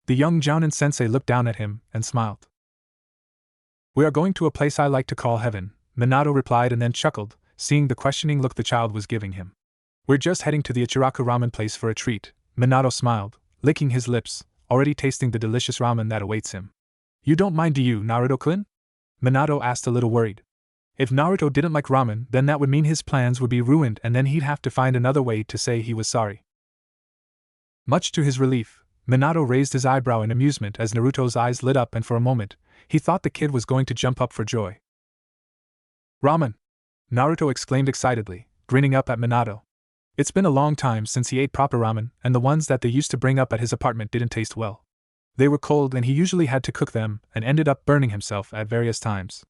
The young Jounin sensei looked down at him and smiled. We are going to a place I like to call heaven, Minato replied and then chuckled, seeing the questioning look the child was giving him. We're just heading to the Ichiraku ramen place for a treat, Minato smiled, licking his lips, already tasting the delicious ramen that awaits him. You don't mind, do you, Naruto-kun? Minato asked a little worried. If Naruto didn't like ramen, then that would mean his plans would be ruined and then he'd have to find another way to say he was sorry. Much to his relief, Minato raised his eyebrow in amusement as Naruto's eyes lit up and for a moment, he thought the kid was going to jump up for joy. Ramen! Naruto exclaimed excitedly, grinning up at Minato. It's been a long time since he ate proper ramen, and the ones that they used to bring up at his apartment didn't taste well. They were cold and he usually had to cook them, and ended up burning himself at various times.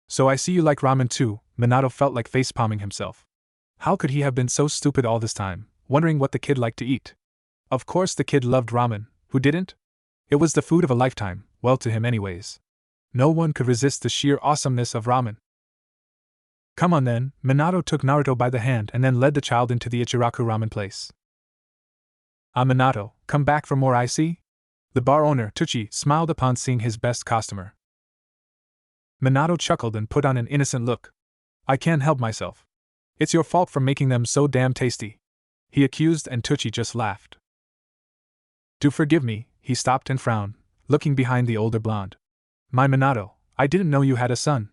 So I see you like ramen too. Minato felt like facepalming himself. How could he have been so stupid all this time, wondering what the kid liked to eat? Of course the kid loved ramen, who didn't? It was the food of a lifetime, well to him anyways. No one could resist the sheer awesomeness of ramen. Come on then, Minato took Naruto by the hand and then led the child into the Ichiraku ramen place. Ah Minato, come back for more I see? The bar owner, Tucci, smiled upon seeing his best customer. Minato chuckled and put on an innocent look. I can't help myself. It's your fault for making them so damn tasty, he accused, and Tucci just laughed. Do forgive me, he stopped and frowned, looking behind the older blonde. My Minato, I didn't know you had a son.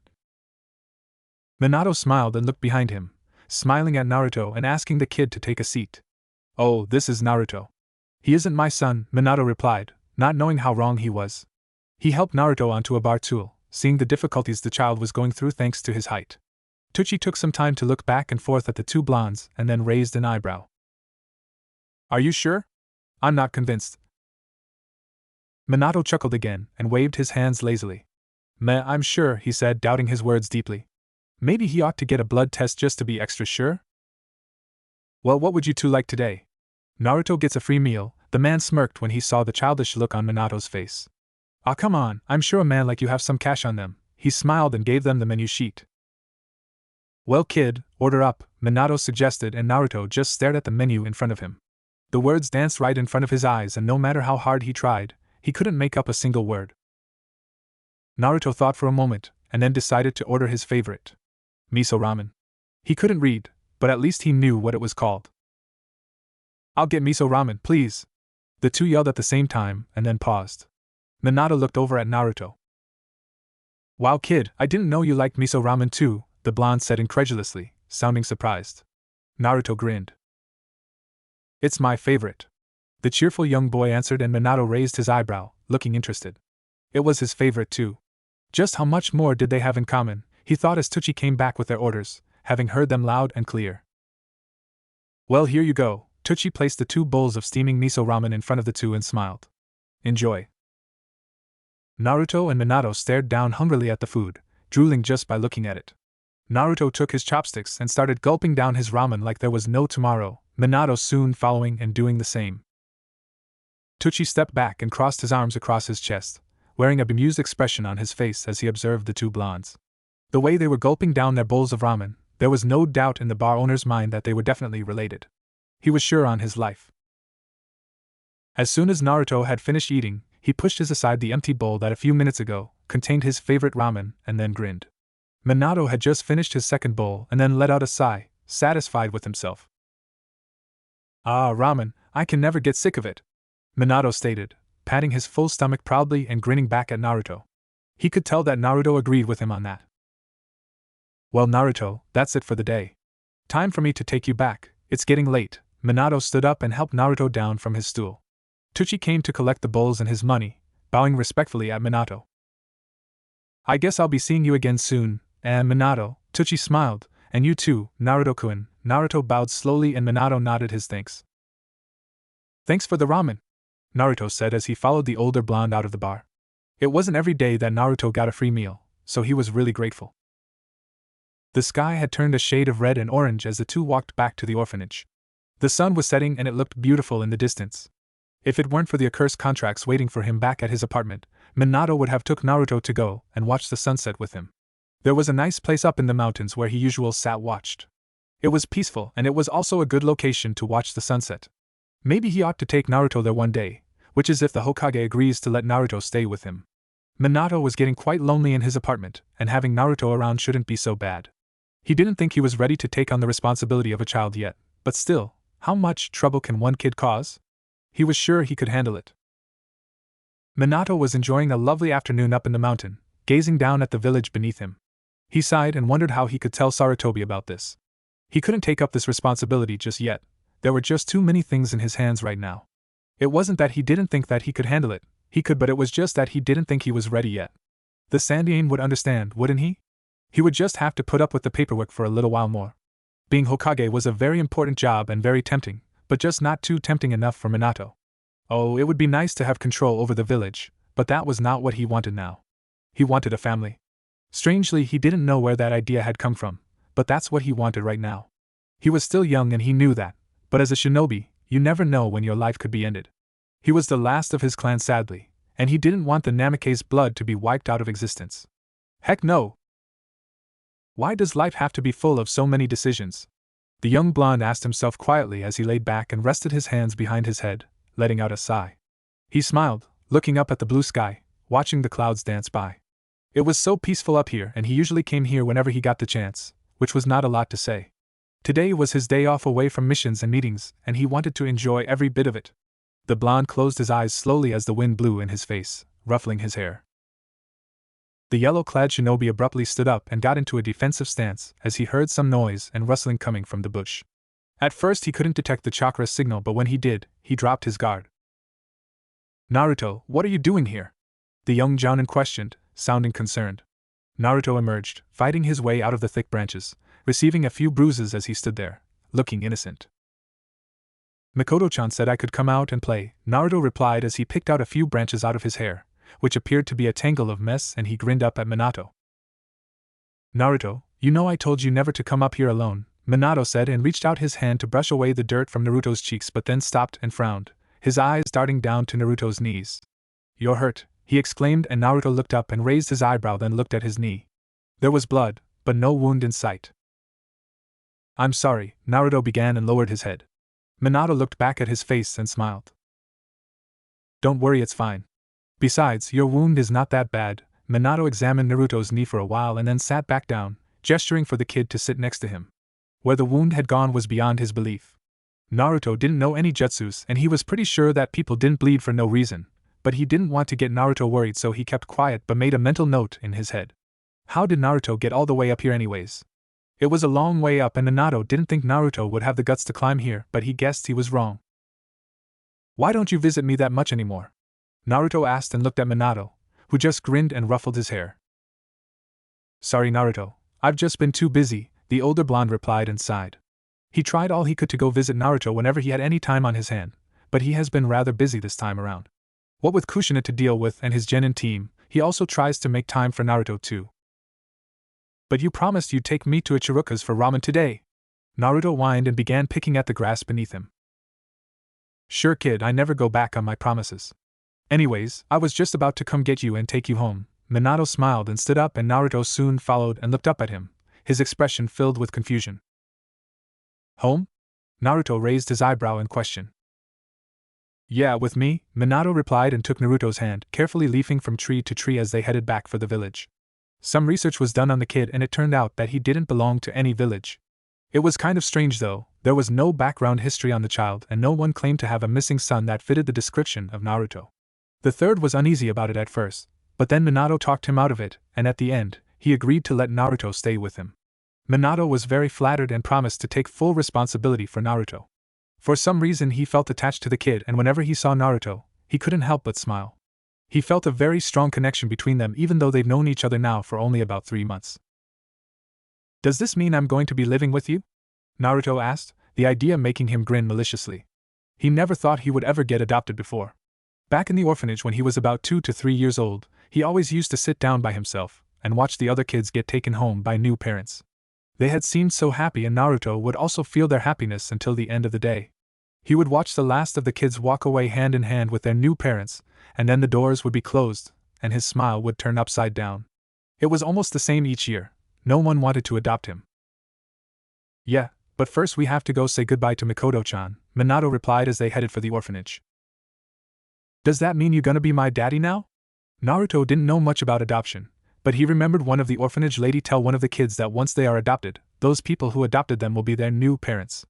Minato smiled and looked behind him, smiling at Naruto and asking the kid to take a seat. Oh, this is Naruto. He isn't my son, Minato replied, not knowing how wrong he was. He helped Naruto onto a bar stool, seeing the difficulties the child was going through thanks to his height. Tucci took some time to look back and forth at the two blondes and then raised an eyebrow. Are you sure? I'm not convinced. Minato chuckled again and waved his hands lazily. Meh, I'm sure, he said, doubting his words deeply. Maybe he ought to get a blood test just to be extra sure? Well, what would you two like today? Naruto gets a free meal, the man smirked when he saw the childish look on Minato's face. Ah, come on, I'm sure a man like you have some cash on them, he smiled and gave them the menu sheet. Well kid, order up, Minato suggested, and Naruto just stared at the menu in front of him. The words danced right in front of his eyes, and no matter how hard he tried, he couldn't make up a single word. Naruto thought for a moment, and then decided to order his favorite. Miso ramen. He couldn't read, but at least he knew what it was called. I'll get miso ramen, please. The two yelled at the same time, and then paused. Minato looked over at Naruto. Wow kid, I didn't know you liked miso ramen too, the blonde said incredulously, sounding surprised. Naruto grinned. It's my favorite. The cheerful young boy answered, and Minato raised his eyebrow, looking interested. It was his favorite too. Just how much more did they have in common, he thought as Tucci came back with their orders, having heard them loud and clear. Well, here you go. Tucci placed the 2 bowls of steaming miso ramen in front of the two and smiled. Enjoy. Naruto and Minato stared down hungrily at the food, drooling just by looking at it. Naruto took his chopsticks and started gulping down his ramen like there was no tomorrow, Minato soon following and doing the same. Tucci stepped back and crossed his arms across his chest, wearing a bemused expression on his face as he observed the two blondes. The way they were gulping down their bowls of ramen, there was no doubt in the bar owner's mind that they were definitely related. He was sure on his life. As soon as Naruto had finished eating, he pushed aside the empty bowl that a few minutes ago contained his favorite ramen and then grinned. Minato had just finished his second bowl and then let out a sigh, satisfied with himself. Ah, ramen, I can never get sick of it, Minato stated, patting his full stomach proudly and grinning back at Naruto. He could tell that Naruto agreed with him on that. Well Naruto, that's it for the day. Time for me to take you back, it's getting late. Minato stood up and helped Naruto down from his stool. Tucci came to collect the bowls and his money, bowing respectfully at Minato. I guess I'll be seeing you again soon, Minato, Tucci smiled, and you too, Naruto-kun. Naruto bowed slowly and Minato nodded his thanks. Thanks for the ramen, Naruto said as he followed the older blonde out of the bar. It wasn't every day that Naruto got a free meal, so he was really grateful. The sky had turned a shade of red and orange as the two walked back to the orphanage. The sun was setting and it looked beautiful in the distance. If it weren't for the accursed contracts waiting for him back at his apartment, Minato would have took Naruto to go and watch the sunset with him. There was a nice place up in the mountains where he usually watched. It was peaceful and it was also a good location to watch the sunset. Maybe he ought to take Naruto there one day, which is if the Hokage agrees to let Naruto stay with him. Minato was getting quite lonely in his apartment, and having Naruto around shouldn't be so bad. He didn't think he was ready to take on the responsibility of a child yet, but still, how much trouble can one kid cause? He was sure he could handle it. Minato was enjoying a lovely afternoon up in the mountain, gazing down at the village beneath him. He sighed and wondered how he could tell Sarutobi about this. He couldn't take up this responsibility just yet. There were just too many things in his hands right now. It wasn't that he didn't think that he could handle it, he could, but it was just that he didn't think he was ready yet. The Sandaime would understand, wouldn't he? He would just have to put up with the paperwork for a little while more. Being Hokage was a very important job and very tempting, but just not too tempting enough for Minato. Oh, it would be nice to have control over the village, but that was not what he wanted now. He wanted a family. Strangely, he didn't know where that idea had come from, but that's what he wanted right now. He was still young and he knew that, but as a shinobi, you never know when your life could be ended. He was the last of his clan sadly, and he didn't want the Namake's blood to be wiped out of existence. Heck no! Why does life have to be full of so many decisions? The young blonde asked himself quietly as he laid back and rested his hands behind his head, letting out a sigh. He smiled, looking up at the blue sky, watching the clouds dance by. It was so peaceful up here, and he usually came here whenever he got the chance, which was not a lot to say. Today was his day off away from missions and meetings, and he wanted to enjoy every bit of it. The blonde closed his eyes slowly as the wind blew in his face, ruffling his hair. The yellow-clad shinobi abruptly stood up and got into a defensive stance as he heard some noise and rustling coming from the bush. At first he couldn't detect the chakra signal, but when he did, he dropped his guard. Naruto, what are you doing here? The young Jounin questioned, sounding concerned. Naruto emerged, fighting his way out of the thick branches, receiving a few bruises as he stood there, looking innocent. Mikoto-chan said I could come out and play, Naruto replied as he picked out a few branches out of his hair, which appeared to be a tangle of mess, and he grinned up at Minato. Naruto, you know I told you never to come up here alone, Minato said and reached out his hand to brush away the dirt from Naruto's cheeks, but then stopped and frowned, his eyes darting down to Naruto's knees. You're hurt, he exclaimed, and Naruto looked up and raised his eyebrow, then looked at his knee. There was blood, but no wound in sight. I'm sorry, Naruto began and lowered his head. Minato looked back at his face and smiled. Don't worry, it's fine. Besides, your wound is not that bad. Minato examined Naruto's knee for a while and then sat back down, gesturing for the kid to sit next to him. Where the wound had gone was beyond his belief. Naruto didn't know any jutsus and he was pretty sure that people didn't bleed for no reason, but he didn't want to get Naruto worried, so he kept quiet but made a mental note in his head. How did Naruto get all the way up here anyways? It was a long way up and Minato didn't think Naruto would have the guts to climb here, but he guessed he was wrong. Why don't you visit me that much anymore? Naruto asked and looked at Minato, who just grinned and ruffled his hair. Sorry, Naruto, I've just been too busy, the older blonde replied and sighed. He tried all he could to go visit Naruto whenever he had any time on his hand, but he has been rather busy this time around. What with Kushina to deal with and his genin team, he also tries to make time for Naruto too. But you promised you'd take me to Ichiroku's for ramen today. Naruto whined and began picking at the grass beneath him. Sure kid, I never go back on my promises. Anyways, I was just about to come get you and take you home. Minato smiled and stood up, and Naruto soon followed and looked up at him, his expression filled with confusion. Home? Naruto raised his eyebrow in question. Yeah, with me, Minato replied and took Naruto's hand, carefully leafing from tree to tree as they headed back for the village. Some research was done on the kid and it turned out that he didn't belong to any village. It was kind of strange though, there was no background history on the child and no one claimed to have a missing son that fitted the description of Naruto. The third was uneasy about it at first, but then Minato talked him out of it, and at the end, he agreed to let Naruto stay with him. Minato was very flattered and promised to take full responsibility for Naruto. For some reason he felt attached to the kid, and whenever he saw Naruto, he couldn't help but smile. He felt a very strong connection between them even though they've known each other now for only about 3 months. Does this mean I'm going to be living with you? Naruto asked, the idea making him grin maliciously. He never thought he would ever get adopted before. Back in the orphanage when he was about 2 to 3 years old, he always used to sit down by himself and watch the other kids get taken home by new parents. They had seemed so happy, and Naruto would also feel their happiness until the end of the day. He would watch the last of the kids walk away hand in hand with their new parents, and then the doors would be closed, and his smile would turn upside down. It was almost the same each year. No one wanted to adopt him. Yeah, but first we have to go say goodbye to Mikoto-chan, Minato replied as they headed for the orphanage. Does that mean you're gonna be my daddy now? Naruto didn't know much about adoption, but he remembered one of the orphanage lady tell one of the kids that once they are adopted, those people who adopted them will be their new parents.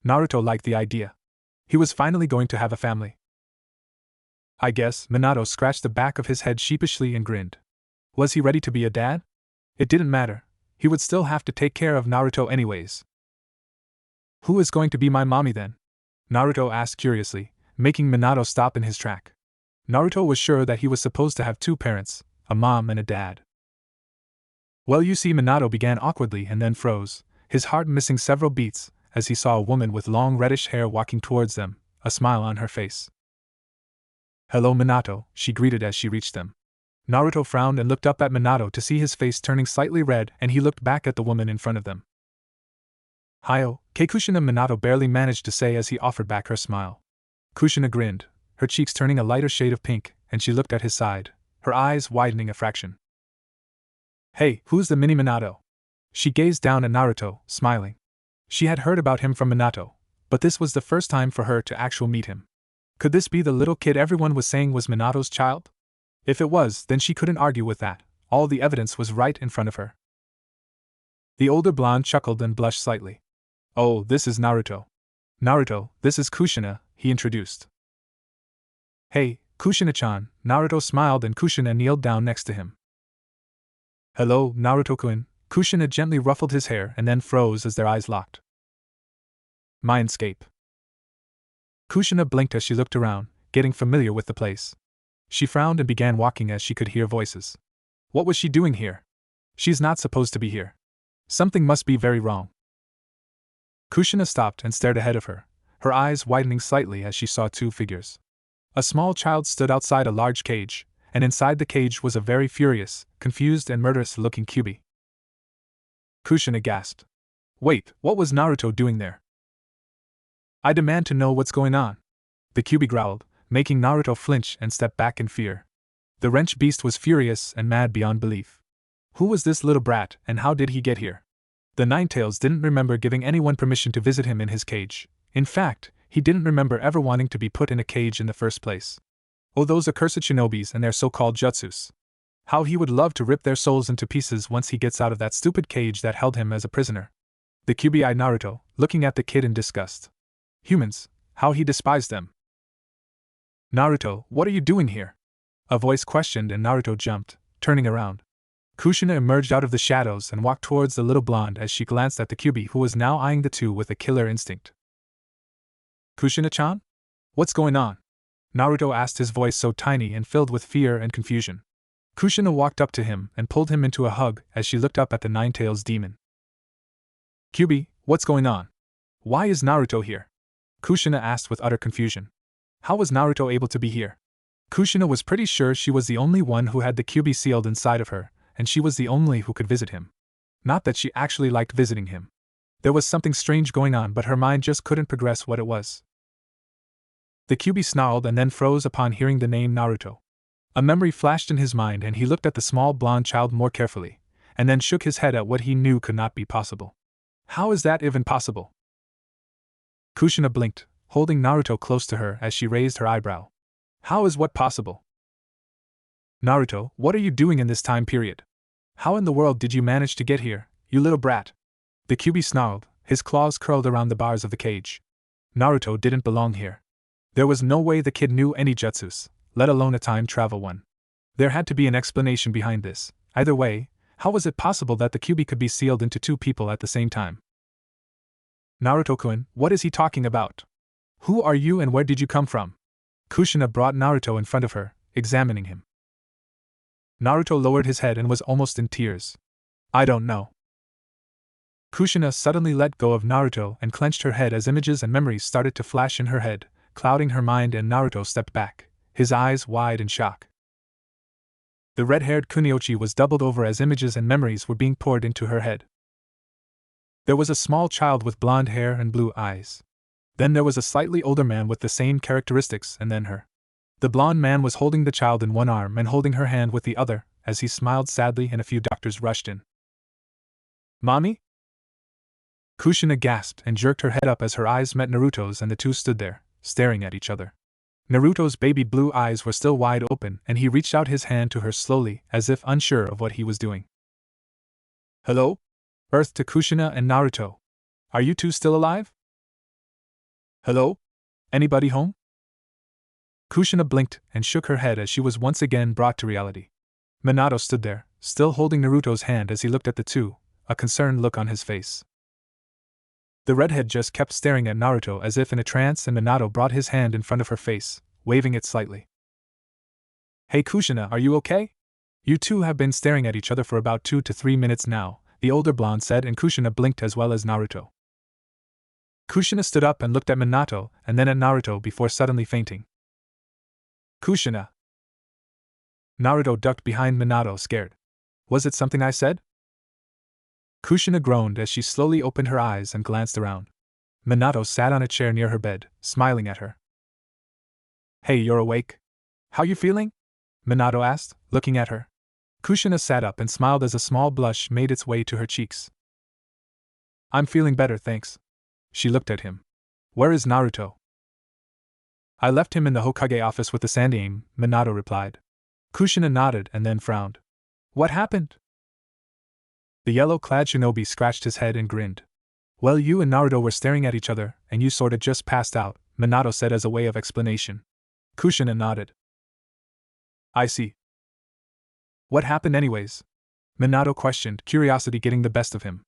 Naruto liked the idea. He was finally going to have a family. I guess, Minato scratched the back of his head sheepishly and grinned. Was he ready to be a dad? It didn't matter. He would still have to take care of Naruto anyways. Who is going to be my mommy then? Naruto asked curiously, making Minato stop in his track. Naruto was sure that he was supposed to have 2 parents, a mom and a dad. Well, you see, Minato began awkwardly and then froze, his heart missing several beats, as he saw a woman with long reddish hair walking towards them, a smile on her face. "Hello, Minato," she greeted as she reached them. Naruto frowned and looked up at Minato to see his face turning slightly red, and he looked back at the woman in front of them. "Hiyo, Kushina," Minato barely managed to say as he offered back her smile. Kushina grinned, her cheeks turning a lighter shade of pink, and she looked at his side, her eyes widening a fraction. "Hey, who's the mini Minato?" She gazed down at Naruto, smiling. She had heard about him from Minato, but this was the first time for her to actually meet him. Could this be the little kid everyone was saying was Minato's child? If it was, then she couldn't argue with that. All the evidence was right in front of her. The older blonde chuckled and blushed slightly. "Oh, this is Naruto. Naruto, this is Kushina," he introduced. "Hey, Kushina-chan," Naruto smiled and Kushina kneeled down next to him. "Hello, Naruto-kun." Kushina gently ruffled his hair and then froze as their eyes locked. Mindscape. Kushina blinked as she looked around, getting familiar with the place. She frowned and began walking as she could hear voices. What was she doing here? She's not supposed to be here. Something must be very wrong. Kushina stopped and stared ahead of her, her eyes widening slightly as she saw two figures. A small child stood outside a large cage, and inside the cage was a very furious, confused and murderous-looking Kyuubi. Kushina gasped. Wait, what was Naruto doing there? I demand to know what's going on. The Kyuubi growled, making Naruto flinch and step back in fear. The wrench beast was furious and mad beyond belief. Who was this little brat, and how did he get here? The Ninetales didn't remember giving anyone permission to visit him in his cage. In fact, he didn't remember ever wanting to be put in a cage in the first place. Oh, those accursed shinobis and their so-called jutsus. How he would love to rip their souls into pieces once he gets out of that stupid cage that held him as a prisoner. The Kyuubi eyed Naruto, looking at the kid in disgust. Humans, how he despised them. Naruto, what are you doing here? A voice questioned and Naruto jumped, turning around. Kushina emerged out of the shadows and walked towards the little blonde as she glanced at the Kyuubi who was now eyeing the two with a killer instinct. Kushina-chan? What's going on? Naruto asked, his voice so tiny and filled with fear and confusion. Kushina walked up to him and pulled him into a hug as she looked up at the Ninetales demon. Kyuubi, what's going on? Why is Naruto here? Kushina asked with utter confusion. How was Naruto able to be here? Kushina was pretty sure she was the only one who had the Kyuubi sealed inside of her, and she was the only who could visit him. Not that she actually liked visiting him. There was something strange going on, but her mind just couldn't progress what it was. The Kyuubi snarled and then froze upon hearing the name Naruto. A memory flashed in his mind and he looked at the small blonde child more carefully, and then shook his head at what he knew could not be possible. How is that even possible? Kushina blinked, holding Naruto close to her as she raised her eyebrow. How is what possible? Naruto, what are you doing in this time period? How in the world did you manage to get here, you little brat? The Kyuubi snarled, his claws curled around the bars of the cage. Naruto didn't belong here. There was no way the kid knew any jutsus, let alone a time travel one. There had to be an explanation behind this. Either way, how was it possible that the Kyuubi could be sealed into two people at the same time? Naruto-kun, what is he talking about? Who are you and where did you come from? Kushina brought Naruto in front of her, examining him. Naruto lowered his head and was almost in tears. I don't know. Kushina suddenly let go of Naruto and clenched her head as images and memories started to flash in her head, clouding her mind, and Naruto stepped back, his eyes wide in shock. The red-haired Kuniochi was doubled over as images and memories were being poured into her head. There was a small child with blonde hair and blue eyes. Then there was a slightly older man with the same characteristics, and then her. The blonde man was holding the child in one arm and holding her hand with the other, as he smiled sadly and a few doctors rushed in. Mommy? Kushina gasped and jerked her head up as her eyes met Naruto's, and the two stood there, staring at each other. Naruto's baby blue eyes were still wide open and he reached out his hand to her slowly, as if unsure of what he was doing. Hello? Earth to Kushina and Naruto. Are you two still alive? Hello? Anybody home? Kushina blinked and shook her head as she was once again brought to reality. Minato stood there, still holding Naruto's hand as he looked at the two, a concerned look on his face. The redhead just kept staring at Naruto as if in a trance, and Minato brought his hand in front of her face, waving it slightly. Hey Kushina, are you okay? You two have been staring at each other for about 2 to 3 minutes now, the older blonde said, and Kushina blinked as well as Naruto. Kushina stood up and looked at Minato and then at Naruto before suddenly fainting. Kushina! Naruto ducked behind Minato, scared. Was it something I said? Kushina groaned as she slowly opened her eyes and glanced around. Minato sat on a chair near her bed, smiling at her. Hey, you're awake? How you feeling? Minato asked, looking at her. Kushina sat up and smiled as a small blush made its way to her cheeks. I'm feeling better, thanks. She looked at him. Where is Naruto? I left him in the Hokage office with the Sandaime, Minato replied. Kushina nodded and then frowned. What happened? The yellow-clad shinobi scratched his head and grinned. Well, you and Naruto were staring at each other, and you sorta just passed out, Minato said as a way of explanation. Kushina nodded. I see. What happened anyways? Minato questioned, curiosity getting the best of him.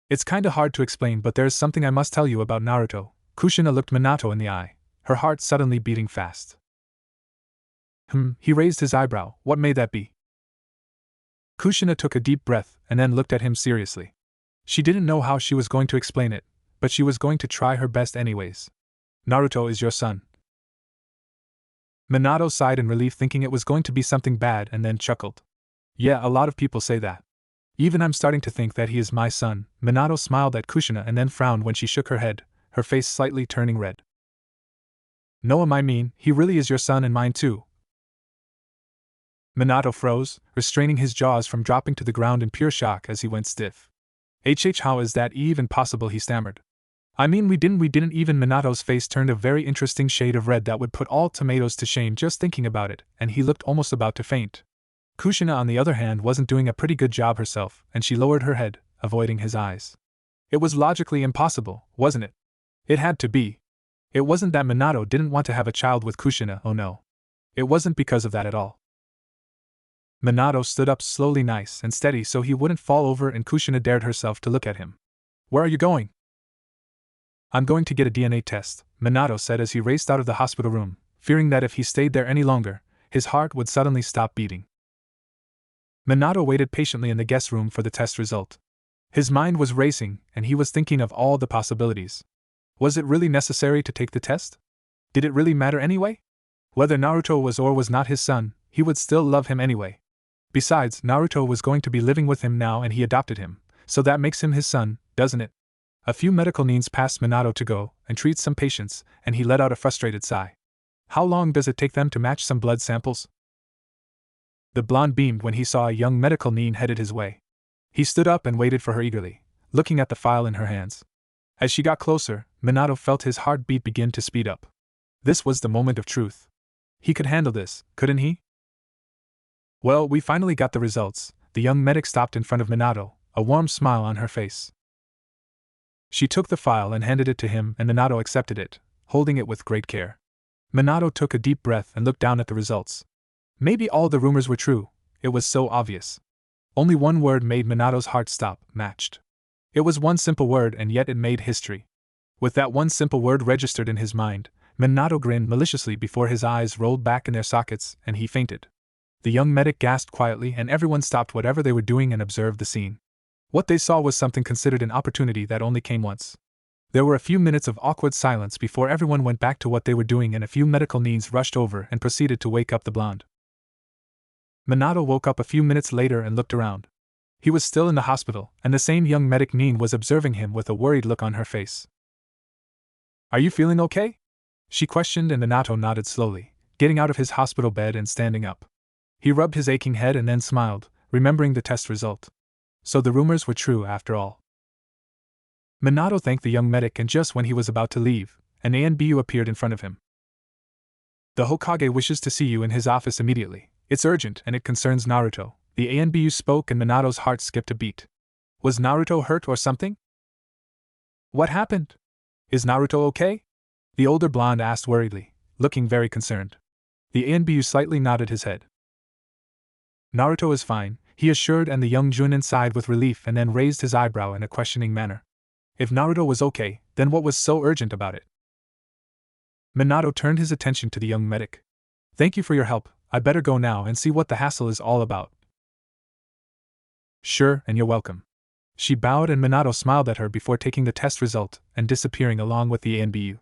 It's kinda hard to explain, but there's something I must tell you about Naruto. Kushina looked Minato in the eye, her heart suddenly beating fast. He raised his eyebrow. What may that be? Kushina took a deep breath and then looked at him seriously. She didn't know how she was going to explain it, but she was going to try her best anyways. Naruto is your son. Minato sighed in relief, thinking it was going to be something bad, and then chuckled. Yeah, a lot of people say that. Even I'm starting to think that he is my son. Minato smiled at Kushina and then frowned when she shook her head, her face slightly turning red. No, I mean, he really is your son and mine too. Minato froze, restraining his jaws from dropping to the ground in pure shock as he went stiff. How is that even possible, he stammered. I mean, we didn't even. Minato's face turned a very interesting shade of red that would put all tomatoes to shame just thinking about it, and he looked almost about to faint. Kushina, on the other hand, wasn't doing a pretty good job herself, and she lowered her head, avoiding his eyes. It was logically impossible, wasn't it? It had to be. It wasn't that Minato didn't want to have a child with Kushina, oh no. It wasn't because of that at all. Minato stood up slowly, nice and steady so he wouldn't fall over, and Kushina dared herself to look at him. Where are you going? I'm going to get a DNA test, Minato said as he raced out of the hospital room, fearing that if he stayed there any longer, his heart would suddenly stop beating. Minato waited patiently in the guest room for the test result. His mind was racing, and he was thinking of all the possibilities. Was it really necessary to take the test? Did it really matter anyway? Whether Naruto was or was not his son, he would still love him anyway. Besides, Naruto was going to be living with him now and he adopted him, so that makes him his son, doesn't it? A few medical needs passed Minato to go and treat some patients, and he let out a frustrated sigh. How long does it take them to match some blood samples? The blonde beamed when he saw a young medical need headed his way. He stood up and waited for her eagerly, looking at the file in her hands. As she got closer, Minato felt his heartbeat begin to speed up. This was the moment of truth. He could handle this, couldn't he? Well, we finally got the results. The young medic stopped in front of Minato, a warm smile on her face. She took the file and handed it to him, and Minato accepted it, holding it with great care. Minato took a deep breath and looked down at the results. Maybe all the rumors were true, it was so obvious. Only one word made Minato's heart stop, matched. It was one simple word, and yet it made history. With that one simple word registered in his mind, Minato grinned maliciously before his eyes rolled back in their sockets and he fainted. The young medic gasped quietly, and everyone stopped whatever they were doing and observed the scene. What they saw was something considered an opportunity that only came once. There were a few minutes of awkward silence before everyone went back to what they were doing, and a few medical needs rushed over and proceeded to wake up the blonde. Minato woke up a few minutes later and looked around. He was still in the hospital, and the same young medic Neen was observing him with a worried look on her face. Are you feeling okay? She questioned, and Minato nodded slowly, getting out of his hospital bed and standing up. He rubbed his aching head and then smiled, remembering the test result. So the rumors were true after all. Minato thanked the young medic, and just when he was about to leave, an ANBU appeared in front of him. The Hokage wishes to see you in his office immediately. It's urgent and it concerns Naruto. The ANBU spoke, and Minato's heart skipped a beat. Was Naruto hurt or something? What happened? Is Naruto okay? The older blonde asked worriedly, looking very concerned. The ANBU slightly nodded his head. Naruto is fine, he assured, and the young Junin sighed with relief and then raised his eyebrow in a questioning manner. If Naruto was okay, then what was so urgent about it? Minato turned his attention to the young medic. Thank you for your help, I better go now and see what the hassle is all about. Sure, and you're welcome. She bowed and Minato smiled at her before taking the test result and disappearing along with the ANBU.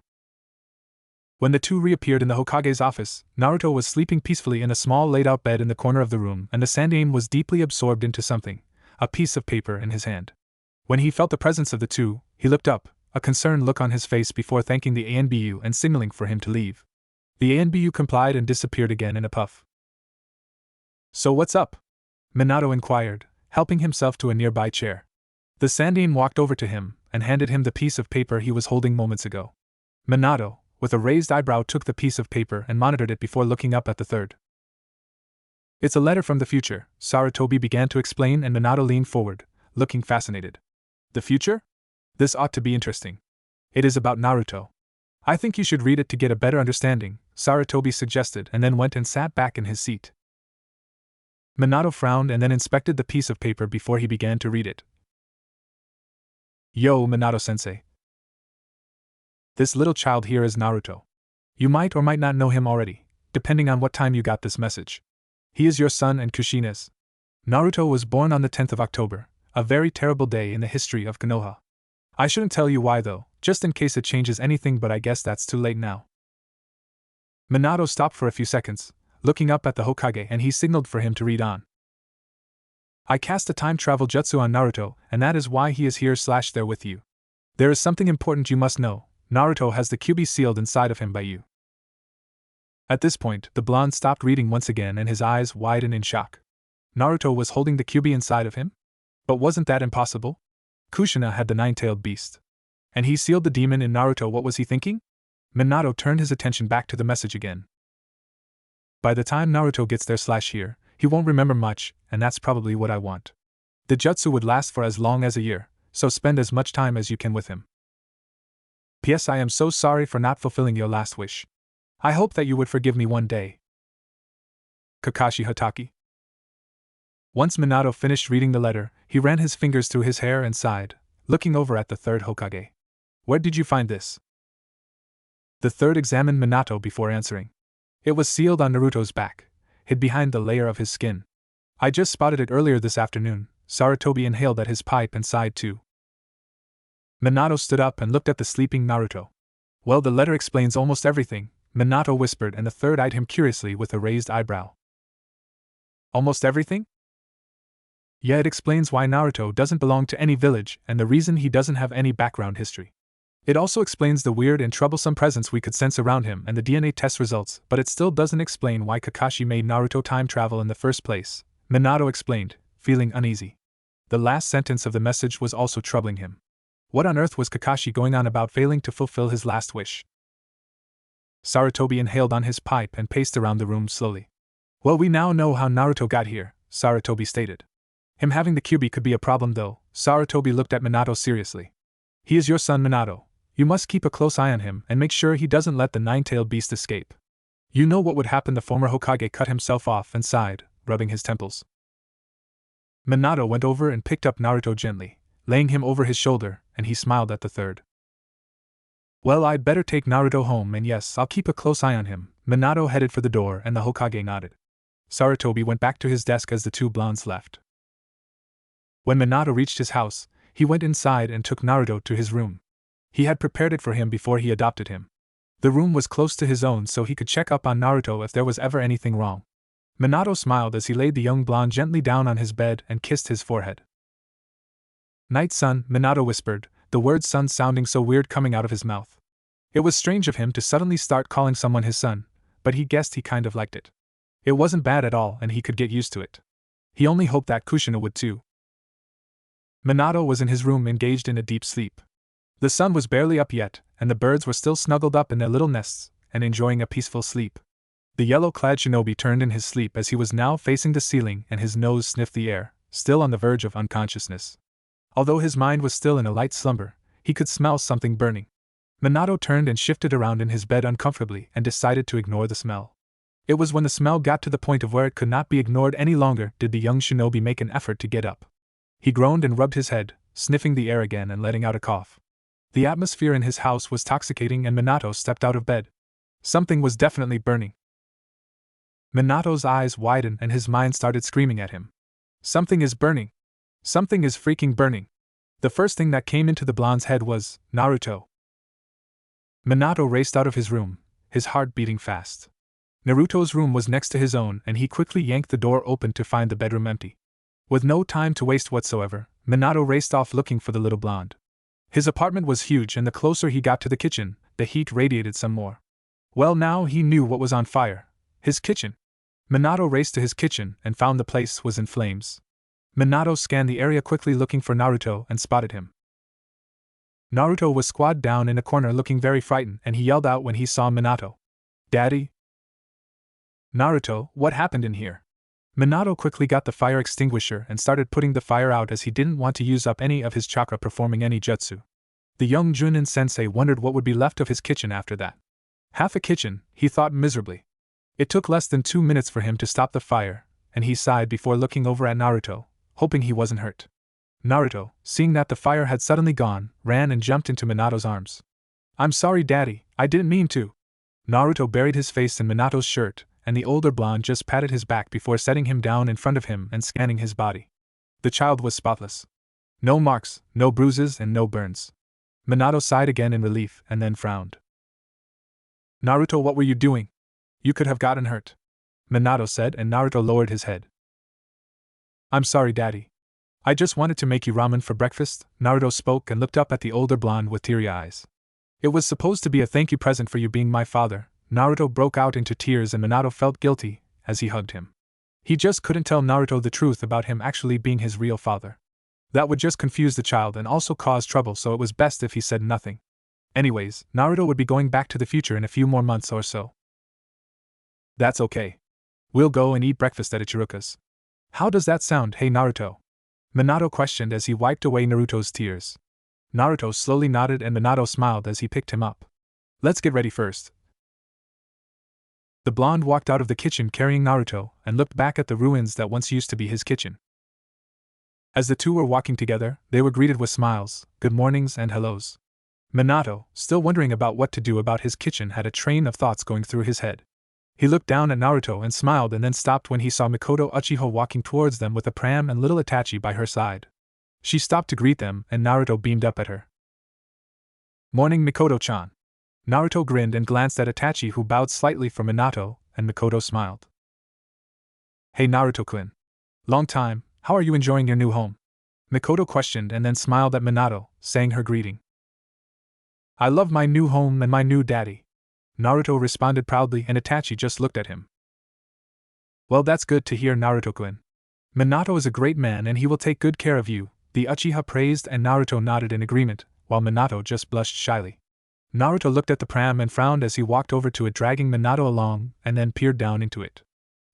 When the two reappeared in the Hokage's office, Naruto was sleeping peacefully in a small laid-out bed in the corner of the room, and the Sandaime was deeply absorbed into something, a piece of paper in his hand. When he felt the presence of the two, he looked up, a concerned look on his face before thanking the ANBU and signaling for him to leave. The ANBU complied and disappeared again in a puff. So what's up? Minato inquired, helping himself to a nearby chair. The Sandaime walked over to him and handed him the piece of paper he was holding moments ago. Minato, with a raised eyebrow, took the piece of paper and monitored it before looking up at the third. It's a letter from the future, Sarutobi began to explain, and Minato leaned forward, looking fascinated. The future? This ought to be interesting. It is about Naruto. I think you should read it to get a better understanding, Sarutobi suggested, and then went and sat back in his seat. Minato frowned and then inspected the piece of paper before he began to read it. Yo, Minato-sensei. This little child here is Naruto. You might or might not know him already, depending on what time you got this message. He is your son and Kushina's. Naruto was born on the 10th of October, a very terrible day in the history of Konoha. I shouldn't tell you why though, just in case it changes anything, but I guess that's too late now. Minato stopped for a few seconds, looking up at the Hokage, and he signaled for him to read on. I cast a time travel jutsu on Naruto, and that is why he is here/there with you. There is something important you must know. Naruto has the Kyuubi sealed inside of him by you. At this point, the blonde stopped reading once again and his eyes widened in shock. Naruto was holding the Kyuubi inside of him? But wasn't that impossible? Kushina had the nine-tailed beast. And he sealed the demon in Naruto. What was he thinking? Minato turned his attention back to the message again. By the time Naruto gets there/here, he won't remember much, and that's probably what I want. The jutsu would last for as long as a year, so spend as much time as you can with him. P.S. I am so sorry for not fulfilling your last wish. I hope that you would forgive me one day. Kakashi Hatake. Once Minato finished reading the letter, he ran his fingers through his hair and sighed, looking over at the third Hokage. Where did you find this? The third examined Minato before answering. It was sealed on Naruto's back, hid behind the layer of his skin. I just spotted it earlier this afternoon. Sarutobi inhaled at his pipe and sighed too. Minato stood up and looked at the sleeping Naruto. Well, the letter explains almost everything, Minato whispered, and the third eyed him curiously with a raised eyebrow. Almost everything? Yeah, it explains why Naruto doesn't belong to any village and the reason he doesn't have any background history. It also explains the weird and troublesome presence we could sense around him and the DNA test results, but it still doesn't explain why Kakashi made Naruto time travel in the first place, Minato explained, feeling uneasy. The last sentence of the message was also troubling him. What on earth was Kakashi going on about, failing to fulfill his last wish? Sarutobi inhaled on his pipe and paced around the room slowly. Well, we now know how Naruto got here, Sarutobi stated. Him having the Kyuubi could be a problem though. Sarutobi looked at Minato seriously. He is your son, Minato. You must keep a close eye on him and make sure he doesn't let the nine-tailed beast escape. You know what would happen. The former Hokage cut himself off and sighed, rubbing his temples. Minato went over and picked up Naruto gently, laying him over his shoulder, and he smiled at the third. Well, I'd better take Naruto home, and yes, I'll keep a close eye on him. Minato headed for the door and the Hokage nodded. Sarutobi went back to his desk as the two blondes left. When Minato reached his house, he went inside and took Naruto to his room. He had prepared it for him before he adopted him. The room was close to his own, so he could check up on Naruto if there was ever anything wrong. Minato smiled as he laid the young blonde gently down on his bed and kissed his forehead. Night, son, Minato whispered, the word son sounding so weird coming out of his mouth. It was strange of him to suddenly start calling someone his son, but he guessed he kind of liked it. It wasn't bad at all and he could get used to it. He only hoped that Kushina would too. Minato was in his room engaged in a deep sleep. The sun was barely up yet, and the birds were still snuggled up in their little nests and enjoying a peaceful sleep. The yellow-clad shinobi turned in his sleep as he was now facing the ceiling and his nose sniffed the air, still on the verge of unconsciousness. Although his mind was still in a light slumber, he could smell something burning. Minato turned and shifted around in his bed uncomfortably and decided to ignore the smell. It was when the smell got to the point of where it could not be ignored any longer did the young shinobi make an effort to get up. He groaned and rubbed his head, sniffing the air again and letting out a cough. The atmosphere in his house was toxicating and Minato stepped out of bed. Something was definitely burning. Minato's eyes widened and his mind started screaming at him. Something is burning. Something is freaking burning. The first thing that came into the blonde's head was, Naruto. Minato raced out of his room, his heart beating fast. Naruto's room was next to his own, and he quickly yanked the door open to find the bedroom empty. With no time to waste whatsoever, Minato raced off looking for the little blonde. His apartment was huge, and the closer he got to the kitchen, the heat radiated some more. Well, now he knew what was on fire. His kitchen. Minato raced to his kitchen and found the place was in flames. Minato scanned the area quickly looking for Naruto and spotted him. Naruto was squatted down in a corner looking very frightened, and he yelled out when he saw Minato. "Daddy?" "Naruto, what happened in here?" Minato quickly got the fire extinguisher and started putting the fire out as he didn't want to use up any of his chakra performing any jutsu. The young Junin sensei wondered what would be left of his kitchen after that. Half a kitchen, he thought miserably. It took less than 2 minutes for him to stop the fire, and he sighed before looking over at Naruto, hoping he wasn't hurt. Naruto, seeing that the fire had suddenly gone, ran and jumped into Minato's arms. "I'm sorry, Daddy, I didn't mean to." Naruto buried his face in Minato's shirt, and the older blonde just patted his back before setting him down in front of him and scanning his body. The child was spotless. No marks, no bruises, and no burns. Minato sighed again in relief and then frowned. "Naruto, what were you doing? You could have gotten hurt," Minato said, and Naruto lowered his head. "I'm sorry, Daddy. I just wanted to make you ramen for breakfast," Naruto spoke and looked up at the older blonde with teary eyes. "It was supposed to be a thank you present for you being my father." Naruto broke out into tears and Minato felt guilty as he hugged him. He just couldn't tell Naruto the truth about him actually being his real father. That would just confuse the child and also cause trouble, so it was best if he said nothing. Anyways, Naruto would be going back to the future in a few more months or so. "That's okay. We'll go and eat breakfast at Ichiruka's." "How does that sound, hey Naruto?" Minato questioned as he wiped away Naruto's tears. Naruto slowly nodded and Minato smiled as he picked him up. "Let's get ready first." The blonde walked out of the kitchen carrying Naruto and looked back at the ruins that once used to be his kitchen. As the two were walking together, they were greeted with smiles, good mornings, and hellos. Minato, still wondering about what to do about his kitchen, had a train of thoughts going through his head. He looked down at Naruto and smiled and then stopped when he saw Mikoto Uchiha walking towards them with a pram and little Itachi by her side. She stopped to greet them and Naruto beamed up at her. "Morning, Mikoto-chan." Naruto grinned and glanced at Itachi, who bowed slightly for Minato, and Mikoto smiled. "Hey Naruto-kun. Long time, how are you enjoying your new home?" Mikoto questioned and then smiled at Minato, saying her greeting. "I love my new home and my new daddy," Naruto responded proudly, and Itachi just looked at him. "Well, that's good to hear, Naruto-kun. Minato is a great man and he will take good care of you," the Uchiha praised, and Naruto nodded in agreement, while Minato just blushed shyly. Naruto looked at the pram and frowned as he walked over to it, dragging Minato along, and then peered down into it.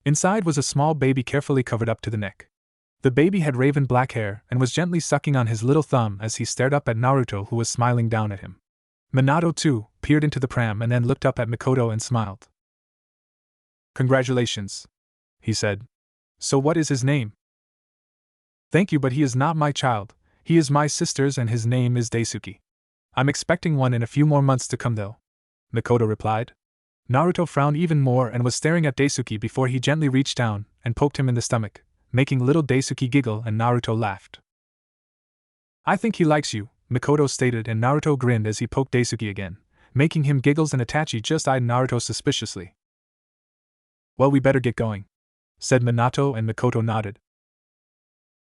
Inside was a small baby carefully covered up to the neck. The baby had raven black hair and was gently sucking on his little thumb as he stared up at Naruto, who was smiling down at him. Minato, too, peered into the pram and then looked up at Mikoto and smiled. "Congratulations," he said. "So what is his name?" "Thank you, but he is not my child. He is my sister's and his name is Daisuke. I'm expecting one in a few more months to come though," Mikoto replied. Naruto frowned even more and was staring at Daisuke before he gently reached down and poked him in the stomach, making little Daisuke giggle, and Naruto laughed. "I think he likes you," Mikoto stated, and Naruto grinned as he poked Daisuke again, making him giggles, and Itachi just eyed Naruto suspiciously. "Well, we better get going," said Minato, and Mikoto nodded.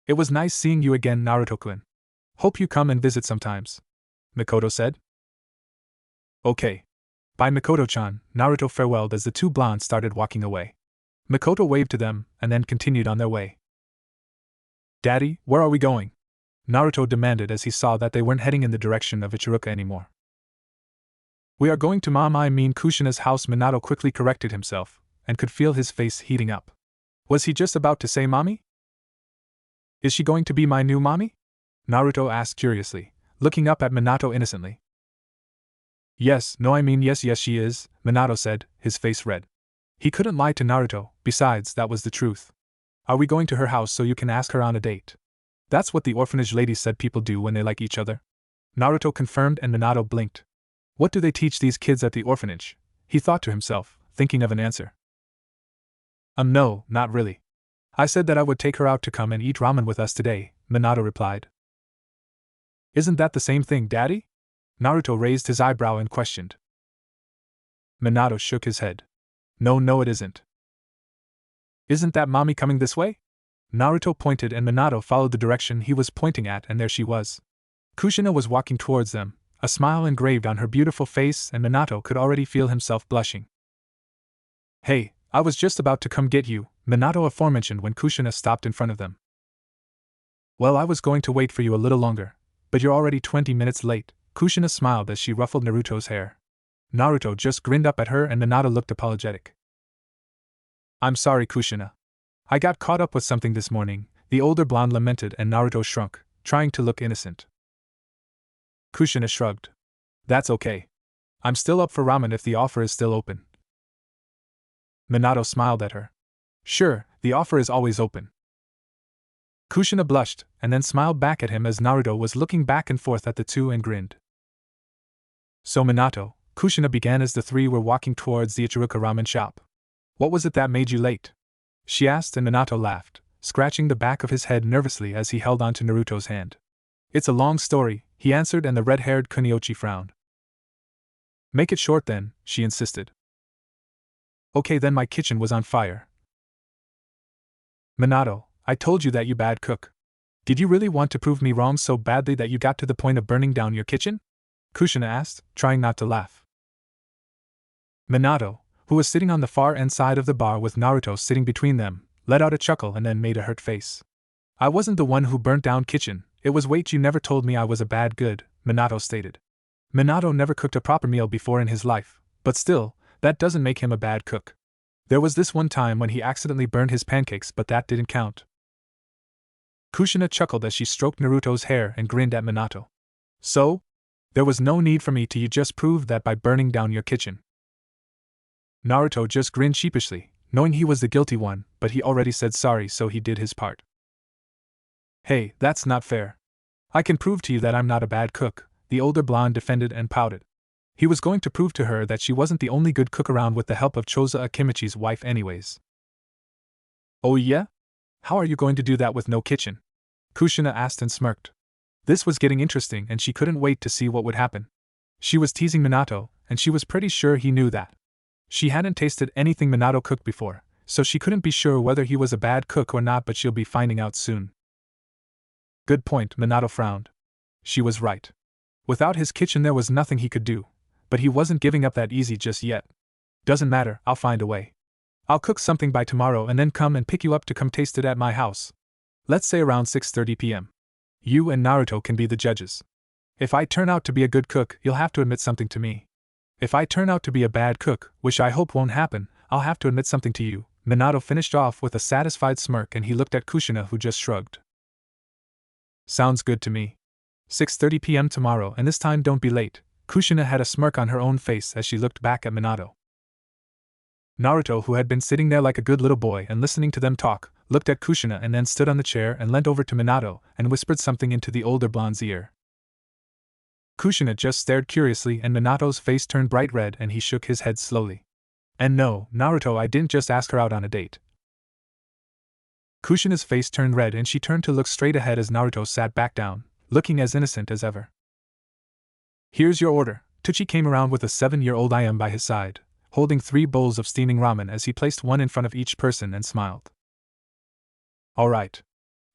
"It was nice seeing you again, Naruto-kun. Hope you come and visit sometimes," Mikoto said. "Okay. Bye, Mikoto-chan," Naruto farewelled as the two blondes started walking away. Mikoto waved to them and then continued on their way. "Daddy, where are we going?" Naruto demanded as he saw that they weren't heading in the direction of Ichiruka anymore. "We are going to Kushina's house," Minato quickly corrected himself, and could feel his face heating up. Was he just about to say mommy? "Is she going to be my new mommy?" Naruto asked curiously, looking up at Minato innocently. Yes, she is," Minato said, his face red. He couldn't lie to Naruto, besides, that was the truth. "Are we going to her house so you can ask her on a date?" "That's what the orphanage lady said people do when they like each other," Naruto confirmed, and Minato blinked. What do they teach these kids at the orphanage? He thought to himself, thinking of an answer. No, not really. I said that I would take her out to come and eat ramen with us today," Minato replied. Isn't that the same thing, Daddy? Naruto raised his eyebrow and questioned. Minato shook his head. No, it isn't. Isn't that Mommy coming this way? Naruto pointed and Minato followed the direction he was pointing at, and there she was. Kushina was walking towards them, a smile engraved on her beautiful face, and Minato could already feel himself blushing. Hey, I was just about to come get you, Minato aforementioned when Kushina stopped in front of them. Well, I was going to wait for you a little longer, but you're already 20 minutes late, Kushina smiled as she ruffled Naruto's hair. Naruto just grinned up at her and Minato looked apologetic. I'm sorry, Kushina. I got caught up with something this morning, the older blonde lamented, and Naruto shrunk, trying to look innocent. Kushina shrugged. That's okay. I'm still up for ramen if the offer is still open. Minato smiled at her. Sure, the offer is always open. Kushina blushed, and then smiled back at him as Naruto was looking back and forth at the two and grinned. So Minato, Kushina began as the three were walking towards the Ichiruka ramen shop. What was it that made you late? She asked, and Minato laughed, scratching the back of his head nervously as he held onto Naruto's hand. It's a long story, he answered, and the red-haired Kuniochi frowned. Make it short then, she insisted. Okay, then my kitchen was on fire. Minato, I told you that you bad cook. Did you really want to prove me wrong so badly that you got to the point of burning down your kitchen? Kushina asked, trying not to laugh. Minato, who was sitting on the far end side of the bar with Naruto sitting between them, let out a chuckle and then made a hurt face. I wasn't the one who burnt down kitchen, it was wait, you never told me I was a bad good, Minato stated. Minato never cooked a proper meal before in his life, but still, that doesn't make him a bad cook. There was this one time when he accidentally burned his pancakes, but that didn't count. Kushina chuckled as she stroked Naruto's hair and grinned at Minato. So? There was no need for me to, you just proved that by burning down your kitchen. Naruto just grinned sheepishly, knowing he was the guilty one, but he already said sorry, so he did his part. Hey, that's not fair. I can prove to you that I'm not a bad cook, the older blonde defended and pouted. He was going to prove to her that she wasn't the only good cook around with the help of Choza Akimichi's wife anyways. Oh yeah? How are you going to do that with no kitchen? Kushina asked and smirked. This was getting interesting and she couldn't wait to see what would happen. She was teasing Minato, and she was pretty sure he knew that. She hadn't tasted anything Minato cooked before, so she couldn't be sure whether he was a bad cook or not, but she'll be finding out soon. Good point, Minato frowned. She was right. Without his kitchen there was nothing he could do, but he wasn't giving up that easy just yet. Doesn't matter, I'll find a way. I'll cook something by tomorrow and then come and pick you up to come taste it at my house. Let's say around 6:30 p.m. You and Naruto can be the judges. If I turn out to be a good cook, you'll have to admit something to me. If I turn out to be a bad cook, which I hope won't happen, I'll have to admit something to you. Minato finished off with a satisfied smirk and he looked at Kushina, who just shrugged. Sounds good to me. 6:30 p.m. tomorrow, and this time don't be late. Kushina had a smirk on her own face as she looked back at Minato. Naruto, who had been sitting there like a good little boy and listening to them talk, looked at Kushina and then stood on the chair and leant over to Minato and whispered something into the older blonde's ear. Kushina just stared curiously and Minato's face turned bright red and he shook his head slowly. And no, Naruto, I didn't just ask her out on a date. Kushina's face turned red and she turned to look straight ahead as Naruto sat back down, looking as innocent as ever. Here's your order. Tsuchi came around with a 7-year-old IM by his side, holding 3 bowls of steaming ramen as he placed one in front of each person and smiled. Alright.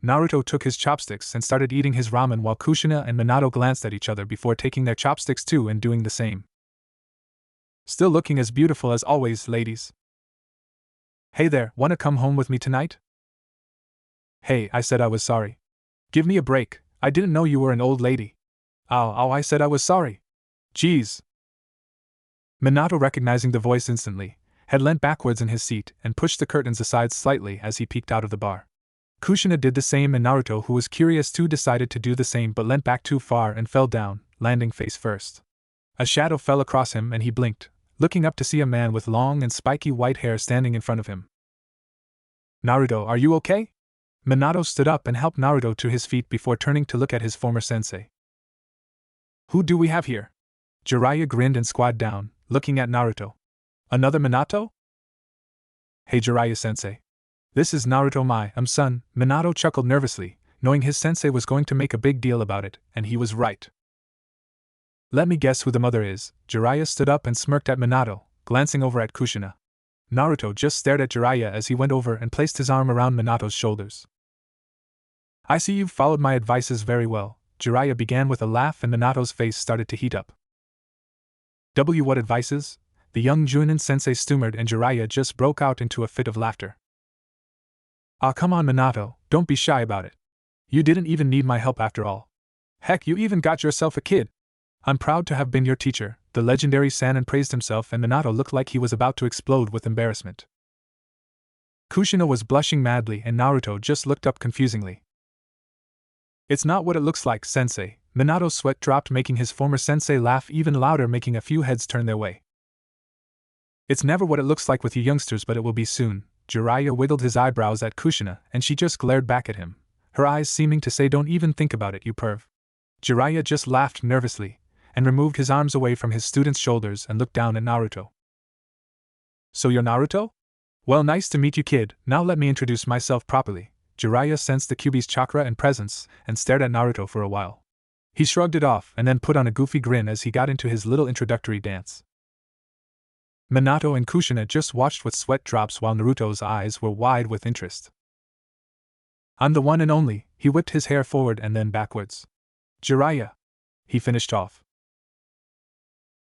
Naruto took his chopsticks and started eating his ramen while Kushina and Minato glanced at each other before taking their chopsticks too and doing the same. Still looking as beautiful as always, ladies. Hey there, wanna come home with me tonight? Hey, I said I was sorry. Give me a break, I didn't know you were an old lady. Ow, I said I was sorry. Jeez. Minato, recognizing the voice instantly, had leant backwards in his seat and pushed the curtains aside slightly as he peeked out of the bar. Kushina did the same and Naruto, who was curious too, decided to do the same but leant back too far and fell down, landing face first. A shadow fell across him and he blinked, looking up to see a man with long and spiky white hair standing in front of him. Naruto, are you okay? Minato stood up and helped Naruto to his feet before turning to look at his former sensei. Who do we have here? Jiraiya grinned and squatted down, looking at Naruto. Another Minato? Hey Jiraiya-sensei. This is Naruto my son, Minato chuckled nervously, knowing his sensei was going to make a big deal about it, and he was right. Let me guess who the mother is. Jiraiya stood up and smirked at Minato, glancing over at Kushina. Naruto just stared at Jiraiya as he went over and placed his arm around Minato's shoulders. I see you've followed my advices very well, Jiraiya began with a laugh, and Minato's face started to heat up. What advices? The young Junin sensei stammered, and Jiraiya just broke out into a fit of laughter. Ah, come on Minato, don't be shy about it. You didn't even need my help after all. Heck, you even got yourself a kid. I'm proud to have been your teacher, the legendary Sannin praised himself, and Minato looked like he was about to explode with embarrassment. Kushina was blushing madly, and Naruto just looked up confusingly. It's not what it looks like, sensei. Minato's sweat dropped, making his former sensei laugh even louder, making a few heads turn their way. It's never what it looks like with you youngsters, but it will be soon. Jiraiya wiggled his eyebrows at Kushina, and she just glared back at him, her eyes seeming to say, don't even think about it, you perv. Jiraiya just laughed nervously, and removed his arms away from his student's shoulders and looked down at Naruto. So you're Naruto? Well, nice to meet you, kid. Now let me introduce myself properly. Jiraiya sensed the Kyuubi's chakra and presence, and stared at Naruto for a while. He shrugged it off and then put on a goofy grin as he got into his little introductory dance. Minato and Kushina just watched with sweat drops while Naruto's eyes were wide with interest. I'm the one and only. He whipped his hair forward and then backwards. Jiraiya, he finished off.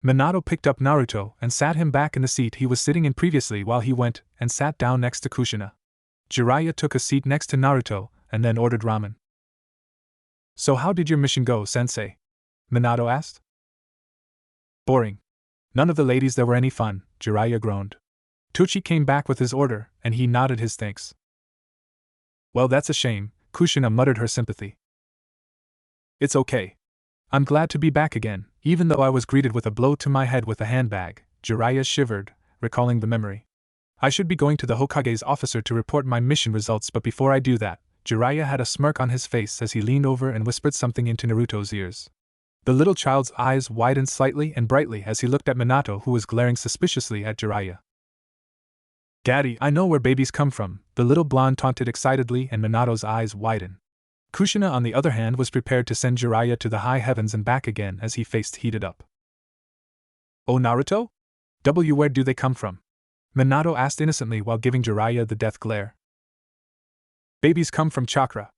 Minato picked up Naruto and sat him back in the seat he was sitting in previously while he went and sat down next to Kushina. Jiraiya took a seat next to Naruto and then ordered ramen. So how did your mission go, sensei? Minato asked. Boring. None of the ladies there were any fun, Jiraiya groaned. Tucci came back with his order, and he nodded his thanks. Well, that's a shame, Kushina muttered her sympathy. It's okay. I'm glad to be back again, even though I was greeted with a blow to my head with a handbag. Jiraiya shivered, recalling the memory. I should be going to the Hokage's officer to report my mission results, but before I do that, Jiraiya had a smirk on his face as he leaned over and whispered something into Naruto's ears. The little child's eyes widened slightly and brightly as he looked at Minato, who was glaring suspiciously at Jiraiya. Daddy, I know where babies come from, the little blonde taunted excitedly, and Minato's eyes widened. Kushina, on the other hand, was prepared to send Jiraiya to the high heavens and back again as he faced heated up. Oh, Naruto? Where do they come from? Minato asked innocently while giving Jiraiya the death glare. Babies come from chakra.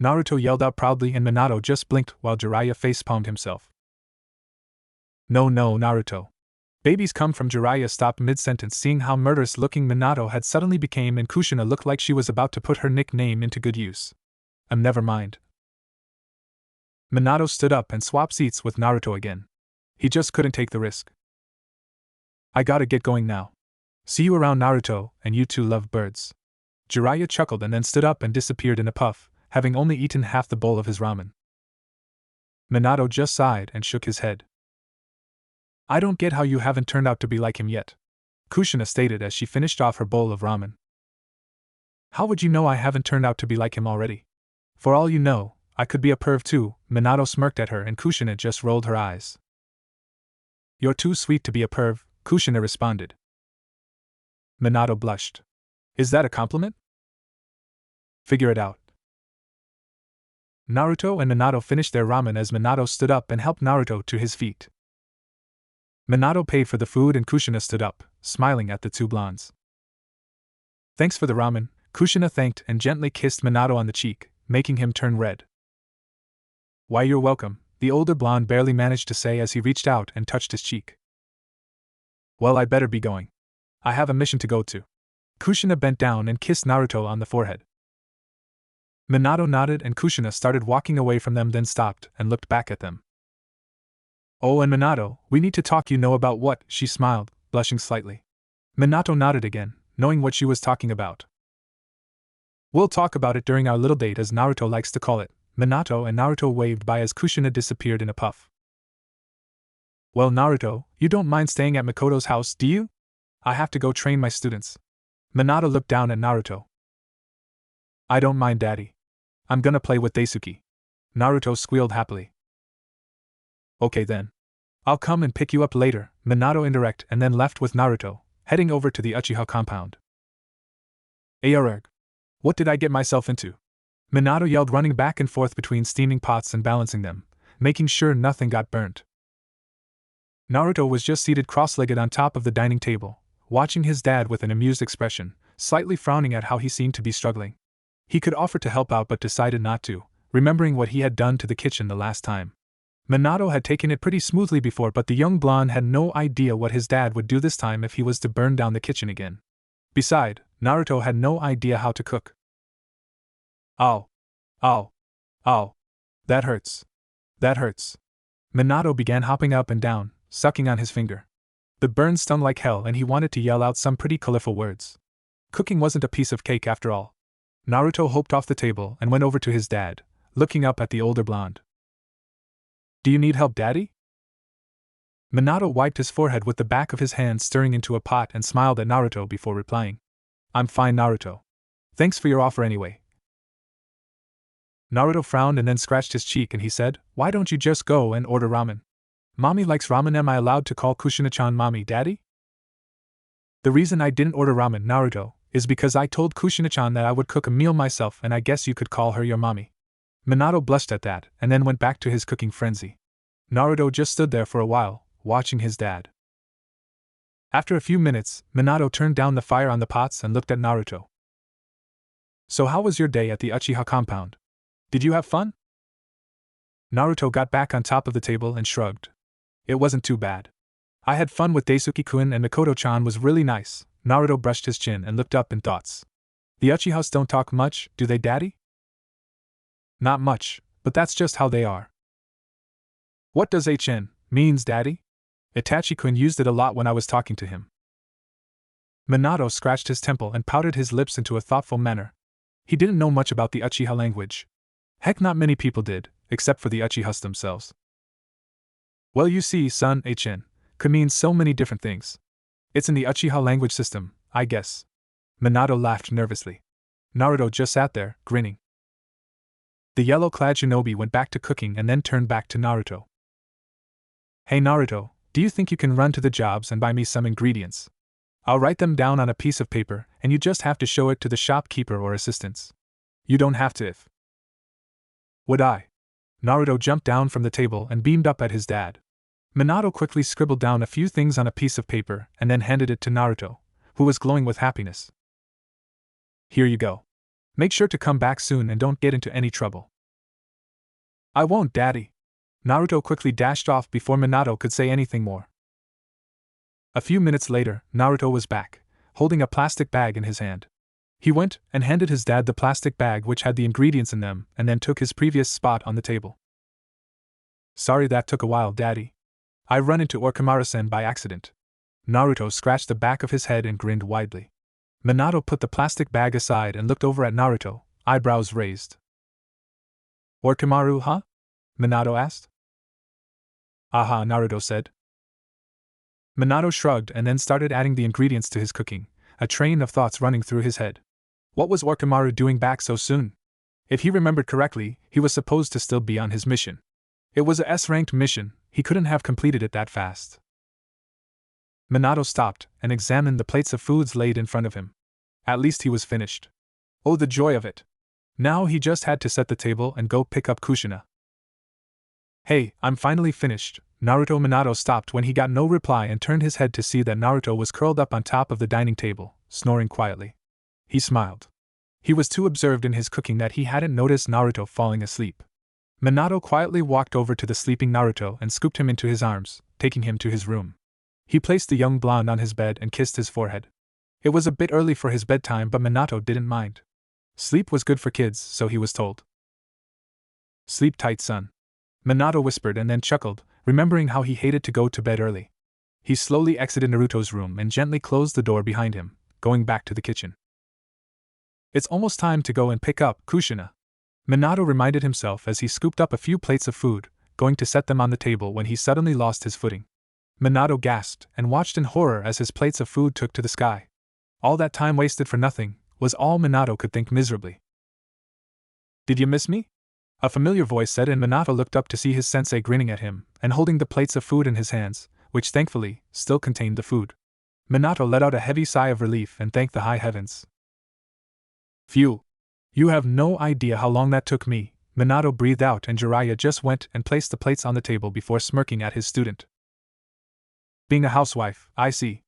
Naruto yelled out proudly, and Minato just blinked while Jiraiya facepalmed himself. No, Naruto. Babies come from. Jiraiya stopped mid-sentence, seeing how murderous-looking Minato had suddenly become, and Kushina looked like she was about to put her nickname into good use. Never mind. Minato stood up and swapped seats with Naruto again. He just couldn't take the risk. I gotta get going now. See you around, Naruto, and you two love birds. Jiraiya chuckled and then stood up and disappeared in a puff, having only eaten half the bowl of his ramen. Minato just sighed and shook his head. I don't get how you haven't turned out to be like him yet, Kushina stated as she finished off her bowl of ramen. How would you know I haven't turned out to be like him already? For all you know, I could be a perv too. Minato smirked at her, and Kushina just rolled her eyes. You're too sweet to be a perv, Kushina responded. Minato blushed. Is that a compliment? Figure it out. Naruto and Minato finished their ramen as Minato stood up and helped Naruto to his feet. Minato paid for the food and Kushina stood up, smiling at the two blondes. Thanks for the ramen, Kushina thanked and gently kissed Minato on the cheek, making him turn red. Why, you're welcome, the older blonde barely managed to say as he reached out and touched his cheek. Well, I'd better be going. I have a mission to go to. Kushina bent down and kissed Naruto on the forehead. Minato nodded and Kushina started walking away from them, then stopped and looked back at them. Oh, and Minato, we need to talk, you know about what? She smiled, blushing slightly. Minato nodded again, knowing what she was talking about. We'll talk about it during our little date, as Naruto likes to call it. Minato and Naruto waved by as Kushina disappeared in a puff. Well, Naruto, you don't mind staying at Makoto's house, do you? I have to go train my students. Minato looked down at Naruto. I don't mind, Daddy. I'm gonna play with Daisuke. Naruto squealed happily. Okay then. I'll come and pick you up later, Minato indirect, and then left with Naruto, heading over to the Uchiha compound. Arg. What did I get myself into? Minato yelled, running back and forth between steaming pots and balancing them, making sure nothing got burnt. Naruto was just seated cross-legged on top of the dining table, watching his dad with an amused expression, slightly frowning at how he seemed to be struggling. He could offer to help out but decided not to, remembering what he had done to the kitchen the last time. Minato had taken it pretty smoothly before, but the young blonde had no idea what his dad would do this time if he was to burn down the kitchen again. Besides, Naruto had no idea how to cook. Ow! Ow! Ow! That hurts. That hurts. Minato began hopping up and down, sucking on his finger. The burn stung like hell and he wanted to yell out some pretty colorful words. Cooking wasn't a piece of cake after all. Naruto hopped off the table and went over to his dad, looking up at the older blonde. Do you need help, Daddy? Minato wiped his forehead with the back of his hand, stirring into a pot, and smiled at Naruto before replying. I'm fine, Naruto. Thanks for your offer anyway. Naruto frowned and then scratched his cheek and he said, Why don't you just go and order ramen? Mommy likes ramen. Am I allowed to call Kushina-chan Mommy, Daddy? The reason I didn't order ramen, Naruto, is because I told Kushina-chan that I would cook a meal myself, and I guess you could call her your mommy. Minato blushed at that, and then went back to his cooking frenzy. Naruto just stood there for a while, watching his dad. After a few minutes, Minato turned down the fire on the pots and looked at Naruto. So how was your day at the Uchiha compound? Did you have fun? Naruto got back on top of the table and shrugged. It wasn't too bad. I had fun with Daisuke-kun and Mikoto-chan was really nice. Naruto brushed his chin and looked up in thoughts. The Uchihas don't talk much, do they, Daddy? Not much, but that's just how they are. What does HN means, Daddy? Itachi-kun used it a lot when I was talking to him. Minato scratched his temple and pouted his lips into a thoughtful manner. He didn't know much about the Uchiha language. Heck, not many people did, except for the Uchihas themselves. Well, you see, son, HN could mean so many different things. It's in the Uchiha language system, I guess. Minato laughed nervously. Naruto just sat there, grinning. The yellow-clad shinobi went back to cooking and then turned back to Naruto. Hey Naruto, do you think you can run to the jobs and buy me some ingredients? I'll write them down on a piece of paper, and you just have to show it to the shopkeeper or assistants. You don't have to if. Would I? Naruto jumped down from the table and beamed up at his dad. Minato quickly scribbled down a few things on a piece of paper and then handed it to Naruto, who was glowing with happiness. Here you go. Make sure to come back soon and don't get into any trouble. I won't, Daddy. Naruto quickly dashed off before Minato could say anything more. A few minutes later, Naruto was back, holding a plastic bag in his hand. He went and handed his dad the plastic bag which had the ingredients in them and then took his previous spot on the table. Sorry that took a while, Daddy. I run into Orochimaru-sen by accident. Naruto scratched the back of his head and grinned widely. Minato put the plastic bag aside and looked over at Naruto, eyebrows raised. Orochimaru, huh? Minato asked. Aha, Naruto said. Minato shrugged and then started adding the ingredients to his cooking, a train of thoughts running through his head. What was Orochimaru doing back so soon? If he remembered correctly, he was supposed to still be on his mission. It was a S-ranked mission, he couldn't have completed it that fast. Minato stopped and examined the plates of foods laid in front of him. At least he was finished. Oh, the joy of it! Now he just had to set the table and go pick up Kushina. Hey, I'm finally finished. Minato stopped when he got no reply and turned his head to see that Naruto was curled up on top of the dining table, snoring quietly. He smiled. He was too absorbed in his cooking that he hadn't noticed Naruto falling asleep. Minato quietly walked over to the sleeping Naruto and scooped him into his arms, taking him to his room. He placed the young blonde on his bed and kissed his forehead. It was a bit early for his bedtime, but Minato didn't mind. Sleep was good for kids, so he was told. Sleep tight, son. Minato whispered and then chuckled, remembering how he hated to go to bed early. He slowly exited Naruto's room and gently closed the door behind him, going back to the kitchen. It's almost time to go and pick up Kushina. Minato reminded himself as he scooped up a few plates of food, going to set them on the table when he suddenly lost his footing. Minato gasped and watched in horror as his plates of food took to the sky. All that time wasted for nothing, was all Minato could think miserably. Did you miss me? A familiar voice said, and Minato looked up to see his sensei grinning at him and holding the plates of food in his hands, which thankfully still contained the food. Minato let out a heavy sigh of relief and thanked the high heavens. Phew! You have no idea how long that took me, Minato breathed out, and Jiraiya just went and placed the plates on the table before smirking at his student. Being a housewife, I see.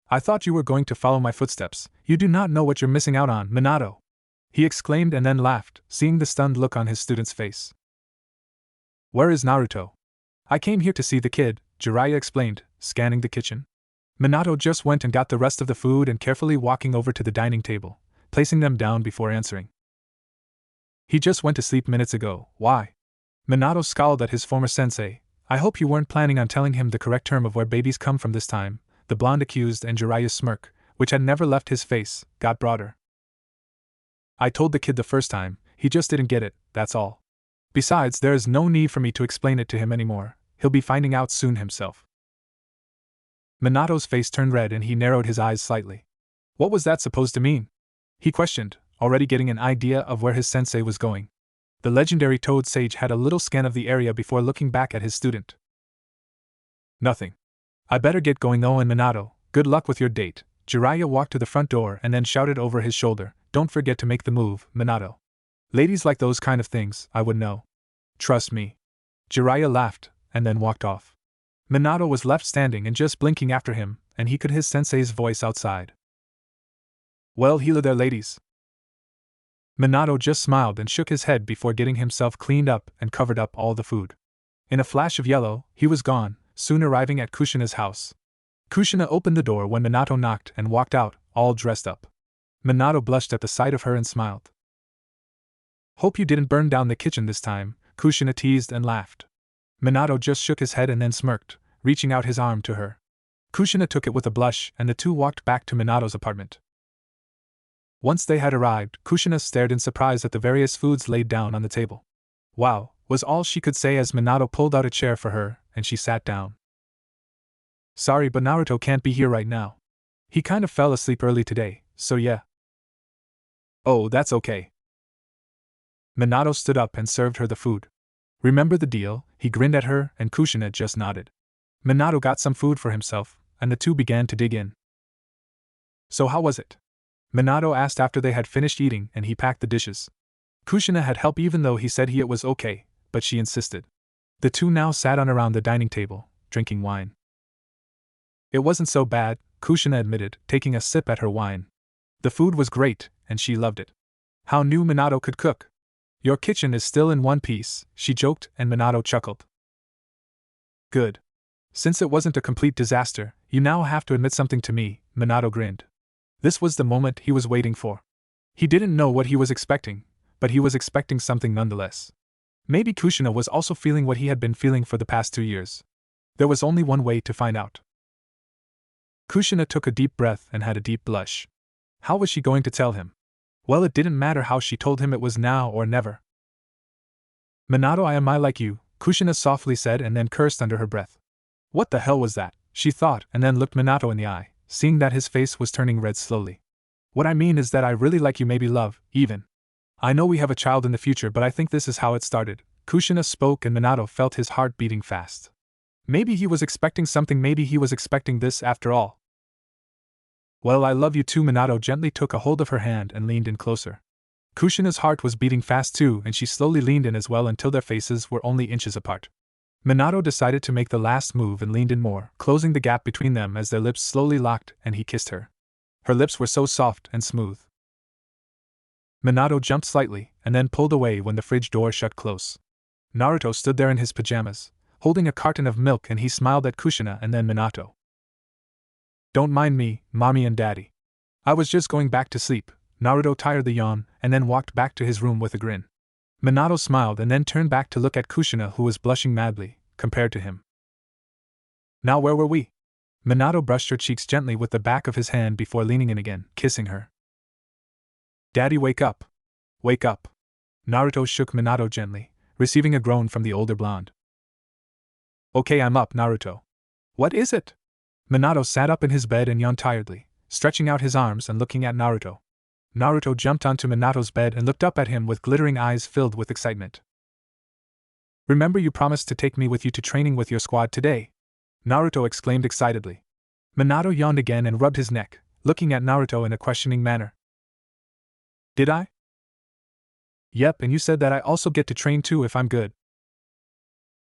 I thought you were going to follow my footsteps. You do not know what you're missing out on, Minato, he exclaimed and then laughed, seeing the stunned look on his student's face. Where is Naruto? I came here to see the kid, Jiraiya explained, scanning the kitchen. Minato just went and got the rest of the food and carefully walking over to the dining table, placing them down before answering. He just went to sleep minutes ago. Why? Minato scowled at his former sensei. I hope you weren't planning on telling him the correct term of where babies come from this time, the blonde accused, and Jiraiya's smirk, which had never left his face, got broader. I told the kid the first time, he just didn't get it, that's all. Besides, there is no need for me to explain it to him anymore, he'll be finding out soon himself. Minato's face turned red and he narrowed his eyes slightly. What was that supposed to mean? He questioned, already getting an idea of where his sensei was going. The legendary Toad Sage had a little scan of the area before looking back at his student. Nothing. I better get going. Oh, and Minato, good luck with your date. Jiraiya walked to the front door and then shouted over his shoulder, don't forget to make the move, Minato. Ladies like those kind of things, I would know. Trust me. Jiraiya laughed, and then walked off. Minato was left standing and just blinking after him, and he could hear his sensei's voice outside. Well, hello there, ladies. Minato just smiled and shook his head before getting himself cleaned up and covered up all the food. In a flash of yellow, he was gone, soon arriving at Kushina's house. Kushina opened the door when Minato knocked and walked out, all dressed up. Minato blushed at the sight of her and smiled. Hope you didn't burn down the kitchen this time, Kushina teased and laughed. Minato just shook his head and then smirked, reaching out his arm to her. Kushina took it with a blush and the two walked back to Minato's apartment. Once they had arrived, Kushina stared in surprise at the various foods laid down on the table. Wow, was all she could say as Minato pulled out a chair for her, and she sat down. Sorry, but Naruto can't be here right now. He kind of fell asleep early today, so yeah. Oh, that's okay. Minato stood up and served her the food. Remember the deal? He grinned at her, and Kushina just nodded. Minato got some food for himself, and the two began to dig in. So how was it? Minato asked after they had finished eating and he packed the dishes. Kushina had helped even though he said it was okay, but she insisted. The two now sat on around the dining table, drinking wine. It wasn't so bad, Kushina admitted, taking a sip at her wine. The food was great, and she loved it. How knew Minato could cook? Your kitchen is still in one piece, she joked, and Minato chuckled. Good. Since it wasn't a complete disaster, you now have to admit something to me, Minato grinned. This was the moment he was waiting for. He didn't know what he was expecting, but he was expecting something nonetheless. Maybe Kushina was also feeling what he had been feeling for the past 2 years. There was only one way to find out. Kushina took a deep breath and had a deep blush. How was she going to tell him? Well, it didn't matter how she told him, it was now or never. Minato, I am like you, Kushina softly said and then cursed under her breath. What the hell was that? She thought, and then looked Minato in the eye, seeing that his face was turning red slowly. What I mean is that I really like you, maybe love, even. I know we have a child in the future, but I think this is how it started. Kushina spoke and Minato felt his heart beating fast. Maybe he was expecting something, maybe he was expecting this after all. Well, I love you too. Minato gently took a hold of her hand and leaned in closer. Kushina's heart was beating fast too, and she slowly leaned in as well until their faces were only inches apart. Minato decided to make the last move and leaned in more, closing the gap between them as their lips slowly locked and he kissed her. Her lips were so soft and smooth. Minato jumped slightly and then pulled away when the fridge door shut close. Naruto stood there in his pajamas, holding a carton of milk, and he smiled at Kushina and then Minato. Don't mind me, mommy and daddy. I was just going back to sleep. Naruto tired the yawn and then walked back to his room with a grin. Minato smiled and then turned back to look at Kushina, who was blushing madly, compared to him. Now where were we? Minato brushed her cheeks gently with the back of his hand before leaning in again, kissing her. Daddy, wake up. Wake up. Naruto shook Minato gently, receiving a groan from the older blonde. Okay, I'm up, Naruto. What is it? Minato sat up in his bed and yawned tiredly, stretching out his arms and looking at Naruto. Naruto jumped onto Minato's bed and looked up at him with glittering eyes filled with excitement. Remember, you promised to take me with you to training with your squad today? Naruto exclaimed excitedly. Minato yawned again and rubbed his neck, looking at Naruto in a questioning manner. Did I? Yep, and you said that I also get to train too if I'm good.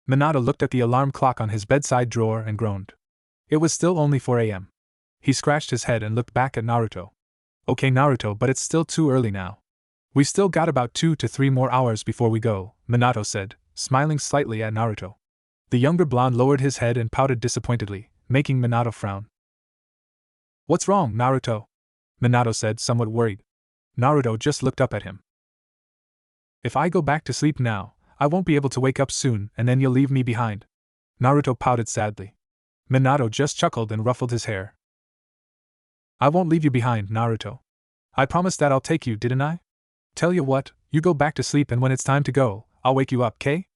Minato looked at the alarm clock on his bedside drawer and groaned. It was still only 4 a.m. He scratched his head and looked back at Naruto. Okay, Naruto, but it's still too early now. We still got about 2 to 3 more hours before we go, Minato said, smiling slightly at Naruto. The younger blonde lowered his head and pouted disappointedly, making Minato frown. What's wrong, Naruto? Minato said, somewhat worried. Naruto just looked up at him. If I go back to sleep now, I won't be able to wake up soon and then you'll leave me behind. Naruto pouted sadly. Minato just chuckled and ruffled his hair. I won't leave you behind, Naruto. I promised that I'll take you, didn't I? Tell you what, you go back to sleep and when it's time to go, I'll wake you up, 'kay?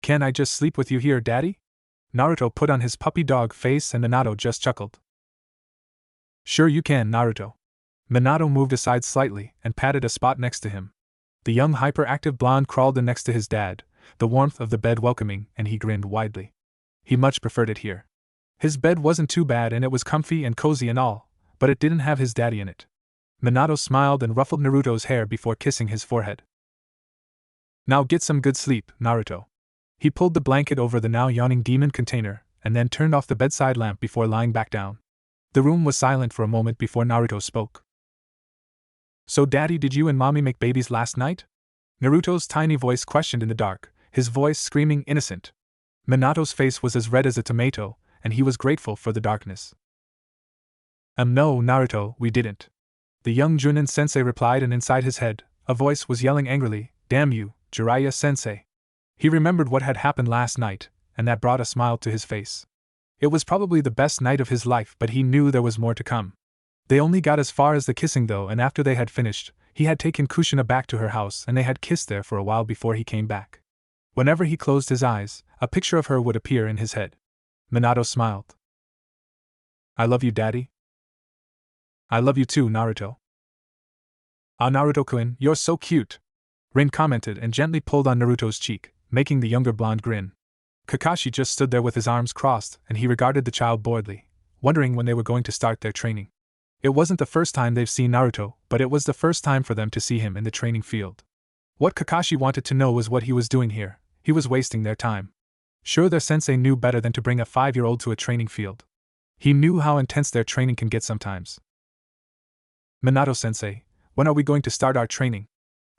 Can I just sleep with you here, Daddy? Naruto put on his puppy dog face and Minato just chuckled. Sure you can, Naruto. Minato moved aside slightly and patted a spot next to him. The young hyperactive blonde crawled in next to his dad, the warmth of the bed welcoming, and he grinned widely. He much preferred it here. His bed wasn't too bad and it was comfy and cozy and all, but it didn't have his daddy in it. Minato smiled and ruffled Naruto's hair before kissing his forehead. Now get some good sleep, Naruto. He pulled the blanket over the now yawning demon container, and then turned off the bedside lamp before lying back down. The room was silent for a moment before Naruto spoke. So Daddy, did you and Mommy make babies last night? Naruto's tiny voice questioned in the dark, his voice screaming innocent. Minato's face was as red as a tomato, and he was grateful for the darkness. No, Naruto, we didn't. The young Junin sensei replied, and inside his head, a voice was yelling angrily, Damn you, Jiraiya sensei. He remembered what had happened last night, and that brought a smile to his face. It was probably the best night of his life, but he knew there was more to come. They only got as far as the kissing though, and after they had finished, he had taken Kushina back to her house and they had kissed there for a while before he came back. Whenever he closed his eyes, a picture of her would appear in his head. Minato smiled. I love you, Daddy. I love you too, Naruto. Ah, Naruto-kun, you're so cute. Rin commented and gently pulled on Naruto's cheek, making the younger blonde grin. Kakashi just stood there with his arms crossed, and he regarded the child boredly, wondering when they were going to start their training. It wasn't the first time they've seen Naruto, but it was the first time for them to see him in the training field. What Kakashi wanted to know was what he was doing here. He was wasting their time. Sure, their sensei knew better than to bring a 5-year-old to a training field. He knew how intense their training can get sometimes. Minato-sensei, when are we going to start our training?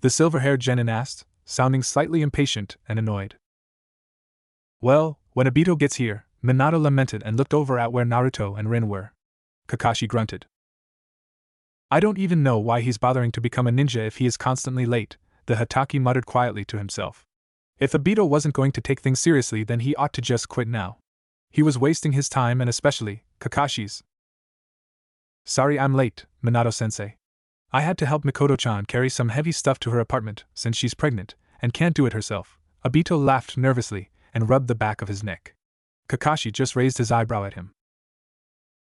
The silver-haired genin asked, sounding slightly impatient and annoyed. Well, when Obito gets here, Minato lamented and looked over at where Naruto and Rin were. Kakashi grunted. I don't even know why he's bothering to become a ninja if he is constantly late, the Hatake muttered quietly to himself. If Obito wasn't going to take things seriously, then he ought to just quit now. He was wasting his time, and especially Kakashi's. Sorry I'm late, Minato-sensei. I had to help Mikoto-chan carry some heavy stuff to her apartment since she's pregnant and can't do it herself. Obito laughed nervously and rubbed the back of his neck. Kakashi just raised his eyebrow at him.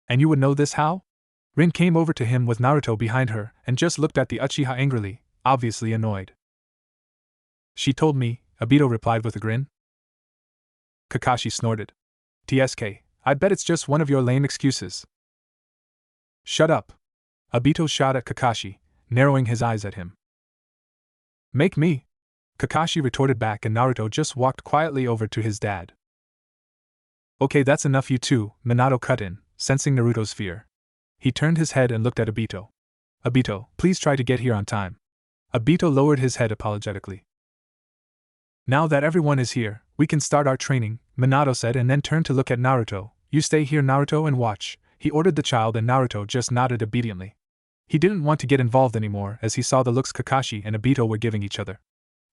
And you would know this how? Rin came over to him with Naruto behind her and just looked at the Uchiha angrily, obviously annoyed. She told me, Obito replied with a grin. Kakashi snorted. TSK, I bet it's just one of your lame excuses. Shut up. Obito shot at Kakashi, narrowing his eyes at him. Make me? Kakashi retorted back, and Naruto just walked quietly over to his dad. Okay, that's enough, you two, Minato cut in, sensing Naruto's fear. He turned his head and looked at Obito. Obito, please try to get here on time. Obito lowered his head apologetically. Now that everyone is here, we can start our training, Minato said, and then turned to look at Naruto. You stay here, Naruto, and watch. He ordered the child, and Naruto just nodded obediently. He didn't want to get involved anymore as he saw the looks Kakashi and Obito were giving each other.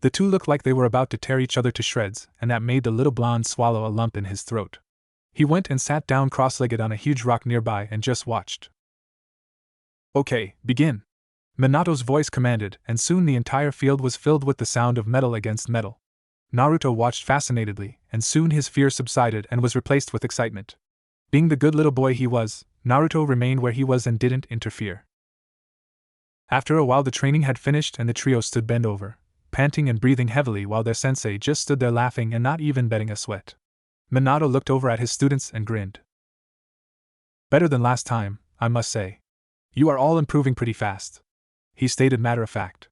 The two looked like they were about to tear each other to shreds, and that made the little blonde swallow a lump in his throat. He went and sat down cross-legged on a huge rock nearby and just watched. Okay, begin. Minato's voice commanded, and soon the entire field was filled with the sound of metal against metal. Naruto watched fascinatedly, and soon his fear subsided and was replaced with excitement. Being the good little boy he was, Naruto remained where he was and didn't interfere. After a while the training had finished and the trio stood bent over, panting and breathing heavily while their sensei just stood there laughing and not even betting a sweat. Minato looked over at his students and grinned. Better than last time, I must say. You are all improving pretty fast. He stated matter of fact.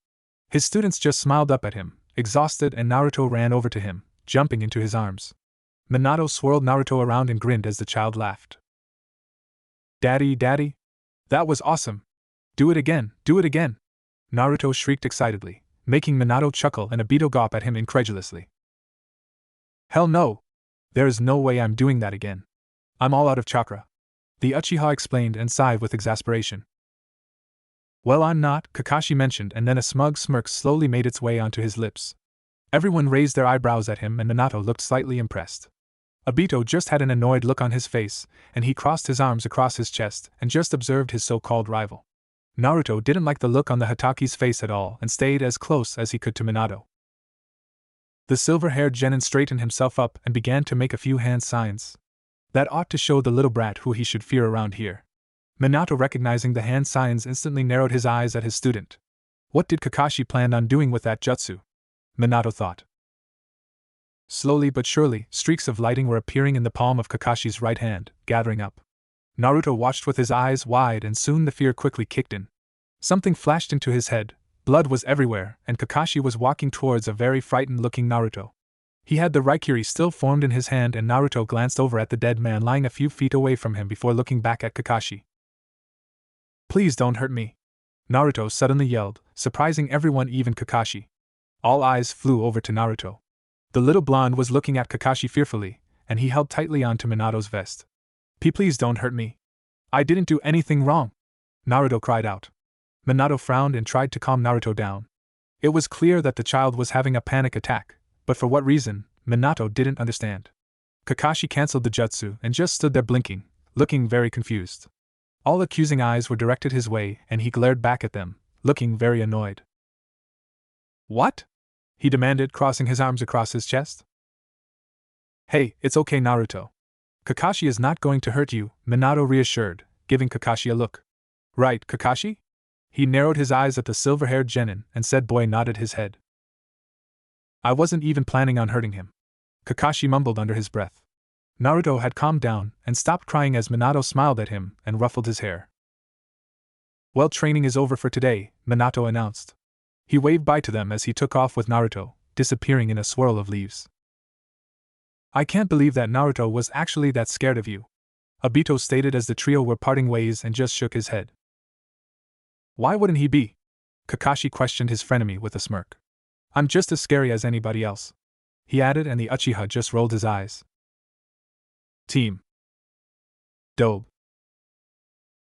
His students just smiled up at him, exhausted, and Naruto ran over to him, jumping into his arms. Minato swirled Naruto around and grinned as the child laughed. Daddy, Daddy? That was awesome! Do it again, do it again! Naruto shrieked excitedly, making Minato chuckle and Obito gawp at him incredulously. Hell no! There is no way I'm doing that again. I'm all out of chakra. The Uchiha explained and sighed with exasperation. Well, I'm not, Kakashi mentioned, and then a smug smirk slowly made its way onto his lips. Everyone raised their eyebrows at him and Minato looked slightly impressed. Obito just had an annoyed look on his face, and he crossed his arms across his chest and just observed his so-called rival. Naruto didn't like the look on the Hataki's face at all and stayed as close as he could to Minato. The silver-haired genin straightened himself up and began to make a few hand signs. That ought to show the little brat who he should fear around here. Minato, recognizing the hand signs, instantly narrowed his eyes at his student. What did Kakashi plan on doing with that jutsu? Minato thought. Slowly but surely, streaks of lighting were appearing in the palm of Kakashi's right hand, gathering up. Naruto watched with his eyes wide, and soon the fear quickly kicked in. Something flashed into his head, blood was everywhere, and Kakashi was walking towards a very frightened-looking Naruto. He had the Raikiri still formed in his hand, and Naruto glanced over at the dead man lying a few feet away from him before looking back at Kakashi. Please don't hurt me! Naruto suddenly yelled, surprising everyone, even Kakashi. All eyes flew over to Naruto. The little blonde was looking at Kakashi fearfully, and he held tightly onto Minato's vest. Please don't hurt me. I didn't do anything wrong! Naruto cried out. Minato frowned and tried to calm Naruto down. It was clear that the child was having a panic attack, but for what reason, Minato didn't understand. Kakashi cancelled the jutsu and just stood there blinking, looking very confused. All accusing eyes were directed his way, and he glared back at them, looking very annoyed. What? He demanded, crossing his arms across his chest. Hey, it's okay, Naruto. Kakashi is not going to hurt you, Minato reassured, giving Kakashi a look. Right, Kakashi? He narrowed his eyes at the silver-haired genin, and said boy nodded his head. I wasn't even planning on hurting him. Kakashi mumbled under his breath. Naruto had calmed down and stopped crying as Minato smiled at him and ruffled his hair. Well, training is over for today, Minato announced. He waved bye to them as he took off with Naruto, disappearing in a swirl of leaves. I can't believe that Naruto was actually that scared of you, Obito stated as the trio were parting ways, and just shook his head. Why wouldn't he be? Kakashi questioned his frenemy with a smirk. I'm just as scary as anybody else, he added, and the Uchiha just rolled his eyes. Team Dobe.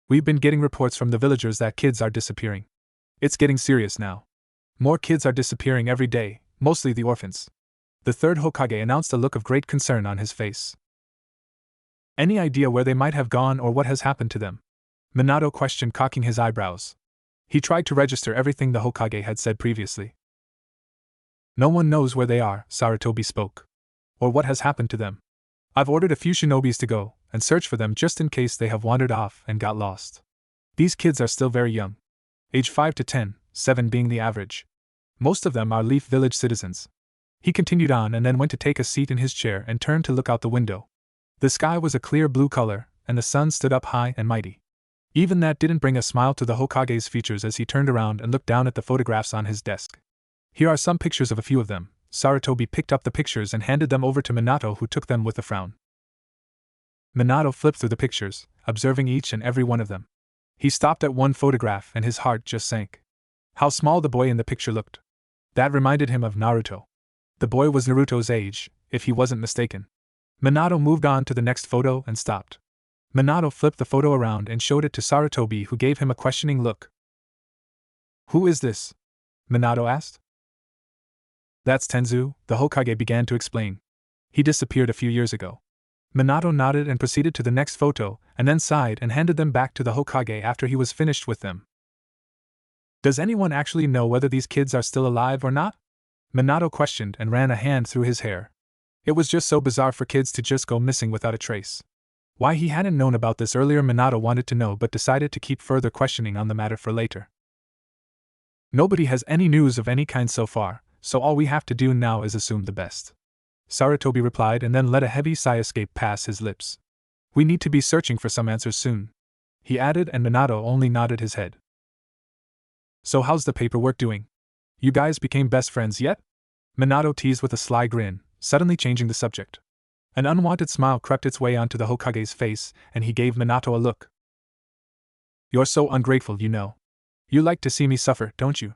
We've been getting reports from the villagers that kids are disappearing. It's getting serious now. More kids are disappearing every day, mostly the orphans. The third Hokage announced, a look of great concern on his face. Any idea where they might have gone or what has happened to them? Minato questioned, cocking his eyebrows. He tried to register everything the Hokage had said previously. No one knows where they are, Sarutobi spoke. Or what has happened to them. I've ordered a few shinobis to go and search for them just in case they have wandered off and got lost. These kids are still very young. Age 5 to 10, 7 being the average. Most of them are Leaf Village citizens. He continued on and then went to take a seat in his chair and turned to look out the window. The sky was a clear blue color, and the sun stood up high and mighty. Even that didn't bring a smile to the Hokage's features as he turned around and looked down at the photographs on his desk. Here are some pictures of a few of them. Sarutobi picked up the pictures and handed them over to Minato, who took them with a frown. Minato flipped through the pictures, observing each and every one of them. He stopped at one photograph and his heart just sank. How small the boy in the picture looked. That reminded him of Naruto. The boy was Naruto's age, if he wasn't mistaken. Minato moved on to the next photo and stopped. Minato flipped the photo around and showed it to Sarutobi, who gave him a questioning look. Who is this? Minato asked. That's Tenzu, the Hokage began to explain. He disappeared a few years ago. Minato nodded and proceeded to the next photo, and then sighed and handed them back to the Hokage after he was finished with them. Does anyone actually know whether these kids are still alive or not? Minato questioned and ran a hand through his hair. It was just so bizarre for kids to just go missing without a trace. Why he hadn't known about this earlier, Minato wanted to know, but decided to keep further questioning on the matter for later. Nobody has any news of any kind so far, so all we have to do now is assume the best, Sarutobi replied, and then let a heavy sigh escape past his lips. We need to be searching for some answers soon, he added, and Minato only nodded his head. So how's the paperwork doing? You guys became best friends yet? Minato teased with a sly grin, suddenly changing the subject. An unwanted smile crept its way onto the Hokage's face, and he gave Minato a look. You're so ungrateful, you know. You like to see me suffer, don't you?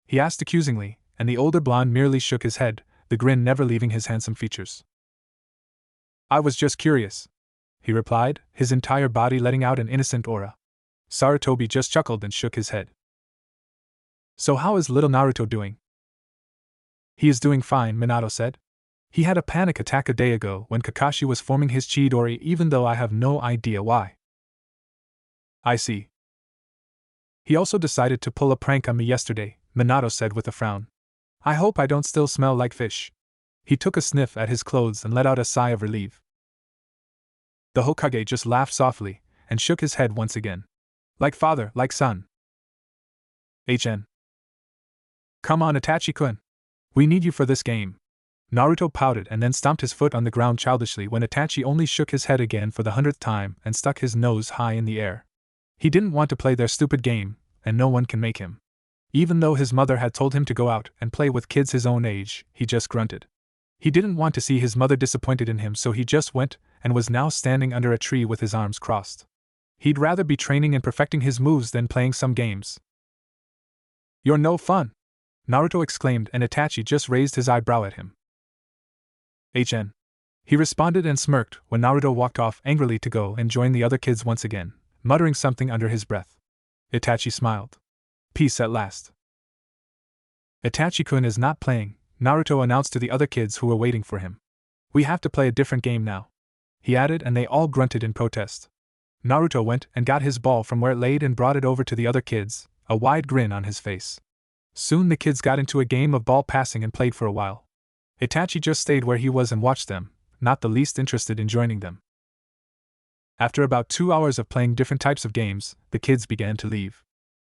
He asked accusingly, and the older blonde merely shook his head, the grin never leaving his handsome features. I was just curious, he replied, his entire body letting out an innocent aura. Sarutobi just chuckled and shook his head. So how is little Naruto doing? He is doing fine, Minato said. He had a panic attack a day ago when Kakashi was forming his Chidori, even though I have no idea why. I see. He also decided to pull a prank on me yesterday, Minato said with a frown. I hope I don't still smell like fish. He took a sniff at his clothes and let out a sigh of relief. The Hokage just laughed softly and shook his head once again. Like father, like son. HN. Come on, Itachi-kun. We need you for this game. Naruto pouted and then stomped his foot on the ground childishly when Itachi only shook his head again for the 100th time and stuck his nose high in the air. He didn't want to play their stupid game, and no one can make him. Even though his mother had told him to go out and play with kids his own age, he just grunted. He didn't want to see his mother disappointed in him, so he just went and was now standing under a tree with his arms crossed. He'd rather be training and perfecting his moves than playing some games. You're no fun! Naruto exclaimed, and Itachi just raised his eyebrow at him. HN. He responded and smirked when Naruto walked off angrily to go and join the other kids once again, muttering something under his breath. Itachi smiled. Peace at last. Itachi-kun is not playing, Naruto announced to the other kids who were waiting for him. We have to play a different game now, he added, and they all grunted in protest. Naruto went and got his ball from where it laid and brought it over to the other kids, a wide grin on his face. Soon the kids got into a game of ball passing and played for a while. Itachi just stayed where he was and watched them, not the least interested in joining them. After about 2 hours of playing different types of games, the kids began to leave.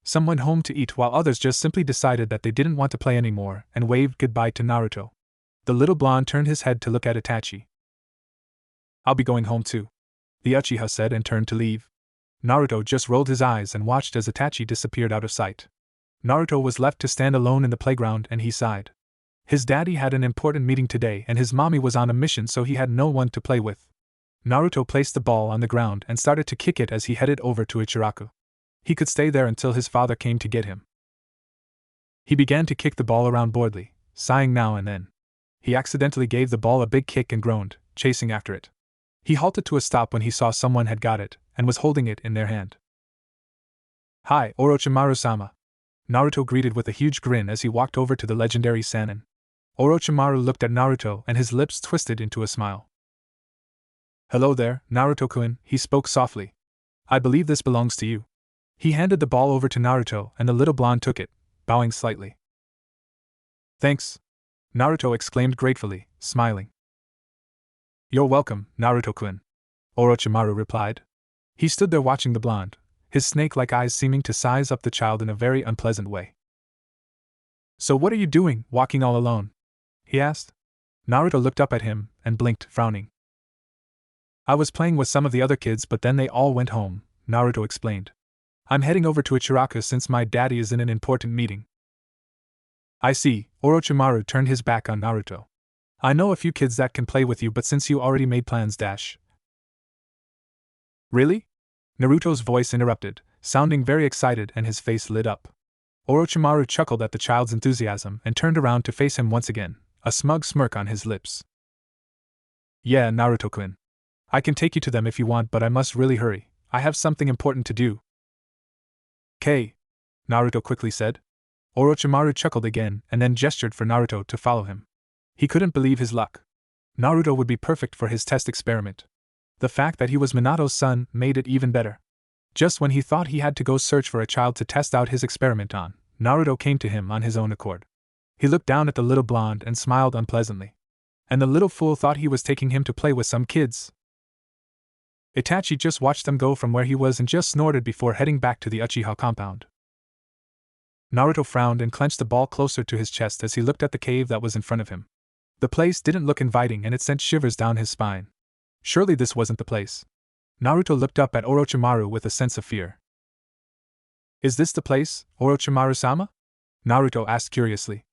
Some went home to eat while others just simply decided that they didn't want to play anymore and waved goodbye to Naruto. The little blonde turned his head to look at Itachi. I'll be going home too, the Uchiha said and turned to leave. Naruto just rolled his eyes and watched as Itachi disappeared out of sight. Naruto was left to stand alone in the playground and he sighed. His daddy had an important meeting today and his mommy was on a mission, so he had no one to play with. Naruto placed the ball on the ground and started to kick it as he headed over to Ichiraku. He could stay there until his father came to get him. He began to kick the ball around boredly, sighing now and then. He accidentally gave the ball a big kick and groaned, chasing after it. He halted to a stop when he saw someone had got it and was holding it in their hand. Hi, Orochimaru-sama. Naruto greeted with a huge grin as he walked over to the legendary Sannin. Orochimaru looked at Naruto and his lips twisted into a smile. Hello there, Naruto-kun, he spoke softly. I believe this belongs to you. He handed the ball over to Naruto and the little blonde took it, bowing slightly. Thanks, Naruto exclaimed gratefully, smiling. You're welcome, Naruto-kun, Orochimaru replied. He stood there watching the blonde, his snake-like eyes seeming to size up the child in a very unpleasant way. So what are you doing, walking all alone? He asked. Naruto looked up at him and blinked, frowning. I was playing with some of the other kids, but then they all went home, Naruto explained. I'm heading over to Ichiraku since my daddy is in an important meeting. I see, Orochimaru turned his back on Naruto. I know a few kids that can play with you, but since you already made plans, Really? Naruto's voice interrupted, sounding very excited, and his face lit up. Orochimaru chuckled at the child's enthusiasm and turned around to face him once again, a smug smirk on his lips. Yeah, Naruto-kun. I can take you to them if you want, but I must really hurry. I have something important to do. Naruto quickly said. Orochimaru chuckled again and then gestured for Naruto to follow him. He couldn't believe his luck. Naruto would be perfect for his test experiment. The fact that he was Minato's son made it even better. Just when he thought he had to go search for a child to test out his experiment on, Naruto came to him on his own accord. He looked down at the little blonde and smiled unpleasantly. And the little fool thought he was taking him to play with some kids. Itachi just watched them go from where he was and just snorted before heading back to the Uchiha compound. Naruto frowned and clenched the ball closer to his chest as he looked at the cave that was in front of him. The place didn't look inviting and it sent shivers down his spine. Surely this wasn't the place. Naruto looked up at Orochimaru with a sense of fear. Is this the place, Orochimaru-sama? Naruto asked curiously.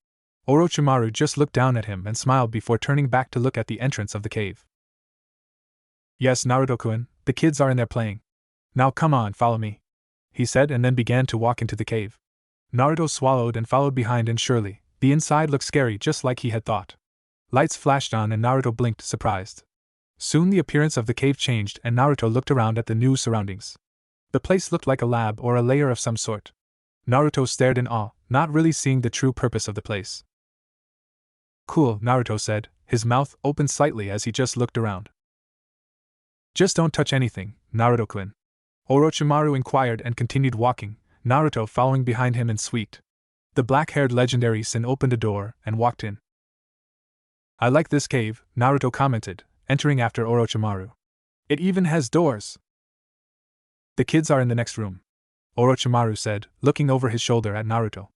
Orochimaru just looked down at him and smiled before turning back to look at the entrance of the cave. Yes, Naruto-kun, the kids are in there playing. Now come on, follow me, he said and then began to walk into the cave. Naruto swallowed and followed behind, and surely, the inside looked scary just like he had thought. Lights flashed on and Naruto blinked, surprised. Soon the appearance of the cave changed and Naruto looked around at the new surroundings. The place looked like a lab or a lair of some sort. Naruto stared in awe, not really seeing the true purpose of the place. Cool, Naruto said, his mouth opened slightly as he just looked around. Just don't touch anything, Naruto-kun, Orochimaru inquired and continued walking, Naruto following behind him in suite. The black-haired legendary Sin opened a door and walked in. I like this cave, Naruto commented, entering after Orochimaru. It even has doors. The kids are in the next room, Orochimaru said, looking over his shoulder at Naruto.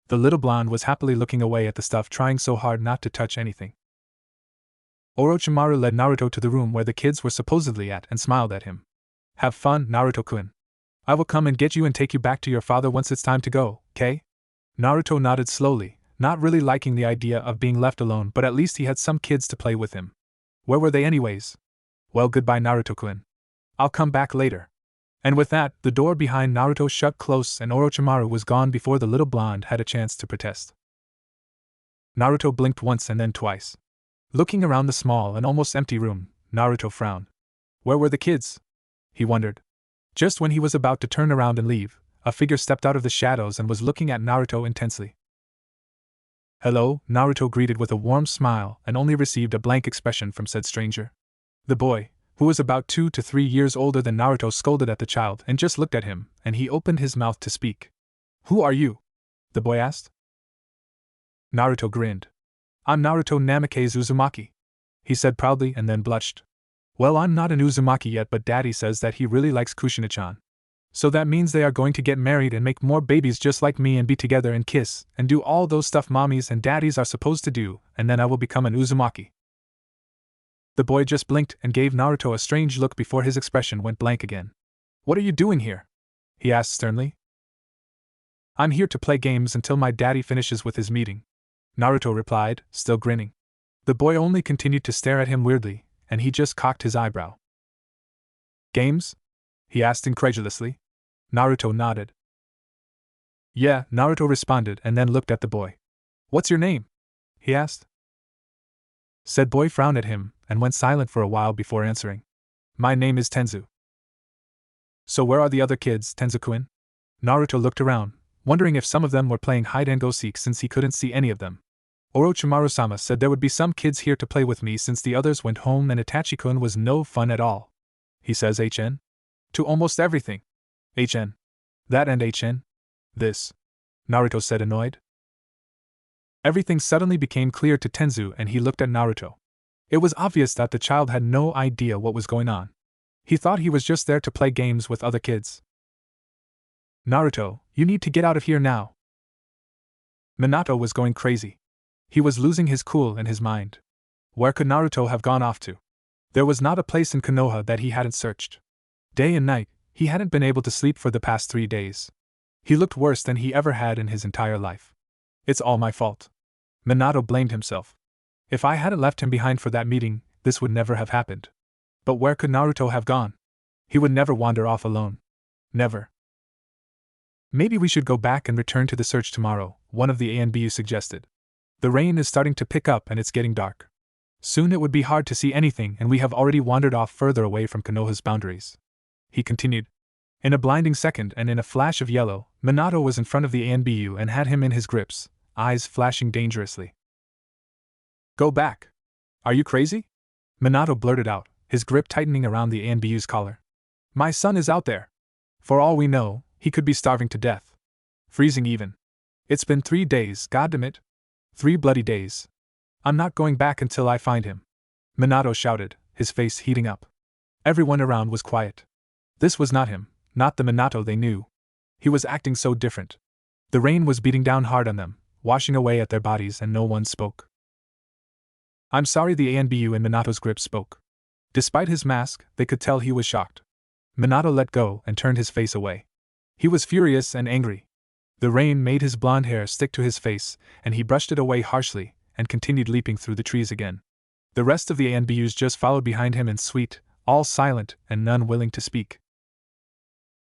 The little blonde was happily looking away at the stuff, trying so hard not to touch anything. Orochimaru led Naruto to the room where the kids were supposedly at and smiled at him. Have fun, Naruto-kun. I will come and get you and take you back to your father once it's time to go, okay? Naruto nodded slowly, not really liking the idea of being left alone, but at least he had some kids to play with him. Where were they anyways? Well, goodbye, Naruto-kun. I'll come back later. And with that, the door behind Naruto shut close and Orochimaru was gone before the little blonde had a chance to protest. Naruto blinked once and then twice. Looking around the small and almost empty room, Naruto frowned. Where were the kids? He wondered. Just when he was about to turn around and leave, a figure stepped out of the shadows and was looking at Naruto intensely. Hello, Naruto greeted with a warm smile and only received a blank expression from said stranger. The boy, who was about 2 to 3 years older than Naruto, scolded at the child and just looked at him, and he opened his mouth to speak. Who are you? The boy asked. Naruto grinned. I'm Naruto Namikaze Uzumaki, he said proudly and then blushed. Well, I'm not an Uzumaki yet, but Daddy says that he really likes Kushina-chan. So that means they are going to get married and make more babies just like me and be together and kiss and do all those stuff mommies and daddies are supposed to do, and then I will become an Uzumaki. The boy just blinked and gave Naruto a strange look before his expression went blank again. What are you doing here? He asked sternly. I'm here to play games until my daddy finishes with his meeting, Naruto replied, still grinning. The boy only continued to stare at him weirdly, and he just cocked his eyebrow. Games? He asked incredulously. Naruto nodded. Yeah, Naruto responded and then looked at the boy. What's your name? He asked. Said boy frowned at him and went silent for a while before answering. My name is Tenzu. So where are the other kids, Tenzu-kun? Naruto looked around, wondering if some of them were playing hide-and-go-seek since he couldn't see any of them. Orochimaru-sama said there would be some kids here to play with me since the others went home and Itachi-kun was no fun at all. He says HN? To almost everything. HN. That and HN. This. Naruto said, annoyed. Everything suddenly became clear to Tenzu and he looked at Naruto. It was obvious that the child had no idea what was going on. He thought he was just there to play games with other kids. Naruto, you need to get out of here now. Minato was going crazy. He was losing his cool and his mind. Where could Naruto have gone off to? There was not a place in Konoha that he hadn't searched. Day and night, he hadn't been able to sleep for the past 3 days. He looked worse than he ever had in his entire life. It's all my fault. Minato blamed himself. If I hadn't left him behind for that meeting, this would never have happened. But where could Naruto have gone? He would never wander off alone. Never. Maybe we should go back and return to the search tomorrow, one of the ANBU suggested. The rain is starting to pick up and it's getting dark. Soon it would be hard to see anything and we have already wandered off further away from Konoha's boundaries. He continued. In a blinding second and in a flash of yellow, Minato was in front of the ANBU and had him in his grips, eyes flashing dangerously. Go back. Are you crazy? Minato blurted out, his grip tightening around the ANBU's collar. My son is out there. For all we know, he could be starving to death. Freezing even. It's been 3 days, goddammit. 3 bloody days. I'm not going back until I find him. Minato shouted, his face heating up. Everyone around was quiet. This was not him, not the Minato they knew. He was acting so different. The rain was beating down hard on them, washing away at their bodies and no one spoke. I'm sorry, the ANBU in Minato's grip spoke. Despite his mask, they could tell he was shocked. Minato let go and turned his face away. He was furious and angry. The rain made his blonde hair stick to his face, and he brushed it away harshly, and continued leaping through the trees again. The rest of the ANBUs just followed behind him in suite, all silent and none willing to speak.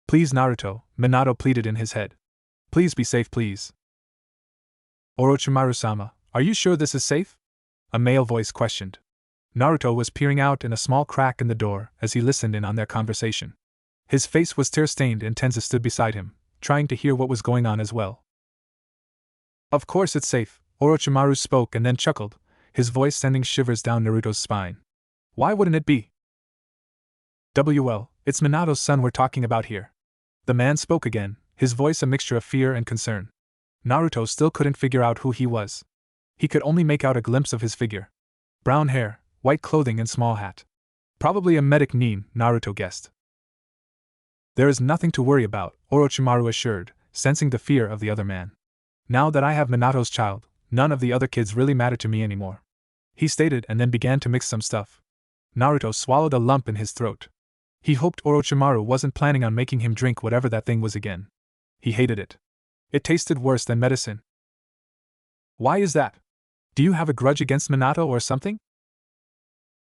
Please, Naruto, Minato pleaded in his head. Please be safe, please. Orochimaru-sama, are you sure this is safe? A male voice questioned. Naruto was peering out in a small crack in the door as he listened in on their conversation. His face was tear-stained and Tenza stood beside him, trying to hear what was going on as well. Of course it's safe, Orochimaru spoke and then chuckled, his voice sending shivers down Naruto's spine. Why wouldn't it be? Well, it's Minato's son we're talking about here. The man spoke again, his voice a mixture of fear and concern. Naruto still couldn't figure out who he was. He could only make out a glimpse of his figure. Brown hair, white clothing and small hat. Probably a medic nin, Naruto guessed. There is nothing to worry about, Orochimaru assured, sensing the fear of the other man. Now that I have Minato's child, none of the other kids really matter to me anymore. He stated and then began to mix some stuff. Naruto swallowed a lump in his throat. He hoped Orochimaru wasn't planning on making him drink whatever that thing was again. He hated it. It tasted worse than medicine. Why is that? Do you have a grudge against Minato or something?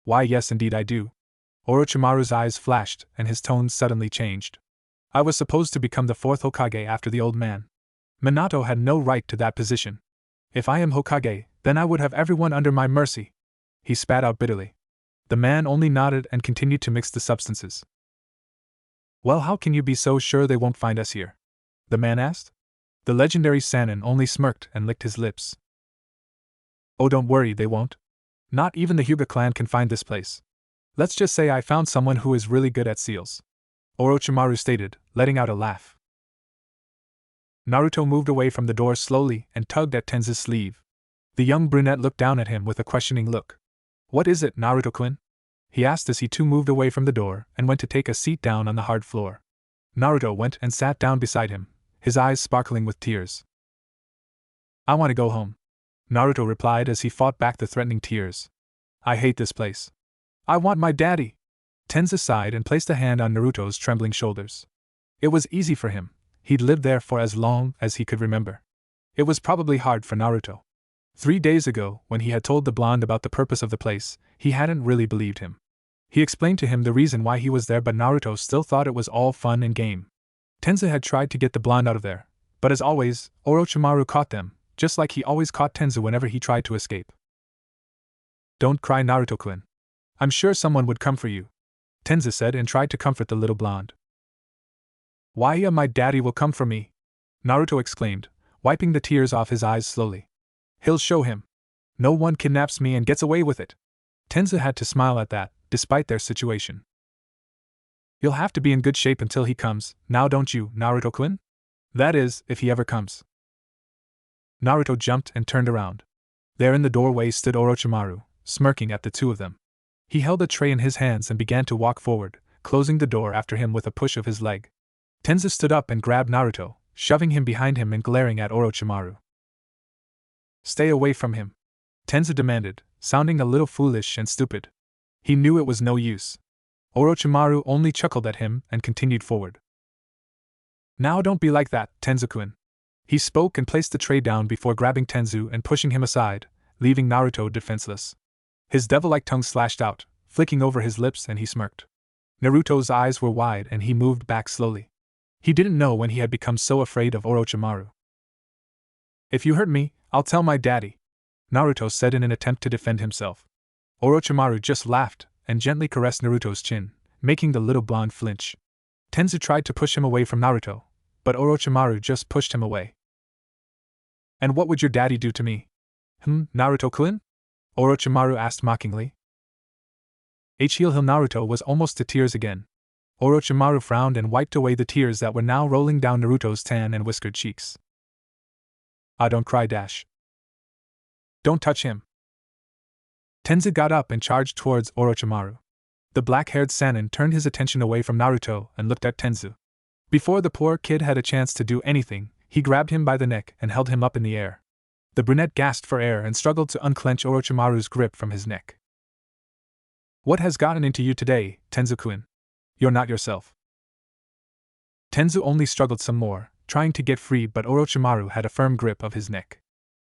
Why, yes, indeed I do. Orochimaru's eyes flashed and his tone suddenly changed. I was supposed to become the fourth Hokage after the old man. Minato had no right to that position. If I am Hokage, then I would have everyone under my mercy. He spat out bitterly. The man only nodded and continued to mix the substances. Well, how can you be so sure they won't find us here? The man asked. The legendary Sannin only smirked and licked his lips. Oh, don't worry, they won't. Not even the Hyuga clan can find this place. Let's just say I found someone who is really good at seals. Orochimaru stated, letting out a laugh. Naruto moved away from the door slowly and tugged at Tenza's sleeve. The young brunette looked down at him with a questioning look. What is it, Naruto-kun? He asked as he too moved away from the door and went to take a seat down on the hard floor. Naruto went and sat down beside him, his eyes sparkling with tears. I want to go home, Naruto replied as he fought back the threatening tears. I hate this place. I want my daddy. Tenza sighed and placed a hand on Naruto's trembling shoulders. It was easy for him. He'd lived there for as long as he could remember. It was probably hard for Naruto. 3 days ago, when he had told the blonde about the purpose of the place, he hadn't really believed him. He explained to him the reason why he was there, but Naruto still thought it was all fun and game. Tenza had tried to get the blonde out of there, but as always, Orochimaru caught them, just like he always caught Tenza whenever he tried to escape. Don't cry, Naruto-kun. I'm sure someone would come for you, Tenza said and tried to comfort the little blonde. Why, my daddy will come for me, Naruto exclaimed, wiping the tears off his eyes slowly. He'll show him. No one kidnaps me and gets away with it. Tenza had to smile at that, despite their situation. You'll have to be in good shape until he comes, now don't you, Naruto-kun? That is, if he ever comes. Naruto jumped and turned around. There in the doorway stood Orochimaru, smirking at the two of them. He held a tray in his hands and began to walk forward, closing the door after him with a push of his leg. Tenza stood up and grabbed Naruto, shoving him behind him and glaring at Orochimaru. Stay away from him, Tenza demanded, sounding a little foolish and stupid. He knew it was no use. Orochimaru only chuckled at him and continued forward. Now don't be like that, Tenza-kun. He spoke and placed the tray down before grabbing Tenzu and pushing him aside, leaving Naruto defenseless. His devil-like tongue slashed out, flicking over his lips, and he smirked. Naruto's eyes were wide and he moved back slowly. He didn't know when he had become so afraid of Orochimaru. If you hurt me, I'll tell my daddy, Naruto said in an attempt to defend himself. Orochimaru just laughed and gently caressed Naruto's chin, making the little blonde flinch. Tenzu tried to push him away from Naruto, but Orochimaru just pushed him away. And what would your daddy do to me? Naruto-kun? Orochimaru asked mockingly. Heal Naruto was almost to tears again. Orochimaru frowned and wiped away the tears that were now rolling down Naruto's tan and whiskered cheeks. Ah, don't cry, Dash. Don't touch him. Tenza got up and charged towards Orochimaru. The black-haired Sannin turned his attention away from Naruto and looked at Tenzu. Before the poor kid had a chance to do anything, he grabbed him by the neck and held him up in the air. The brunette gasped for air and struggled to unclench Orochimaru's grip from his neck. What has gotten into you today, Tenzu-kun? You're not yourself. Tenzu only struggled some more, trying to get free, but Orochimaru had a firm grip of his neck.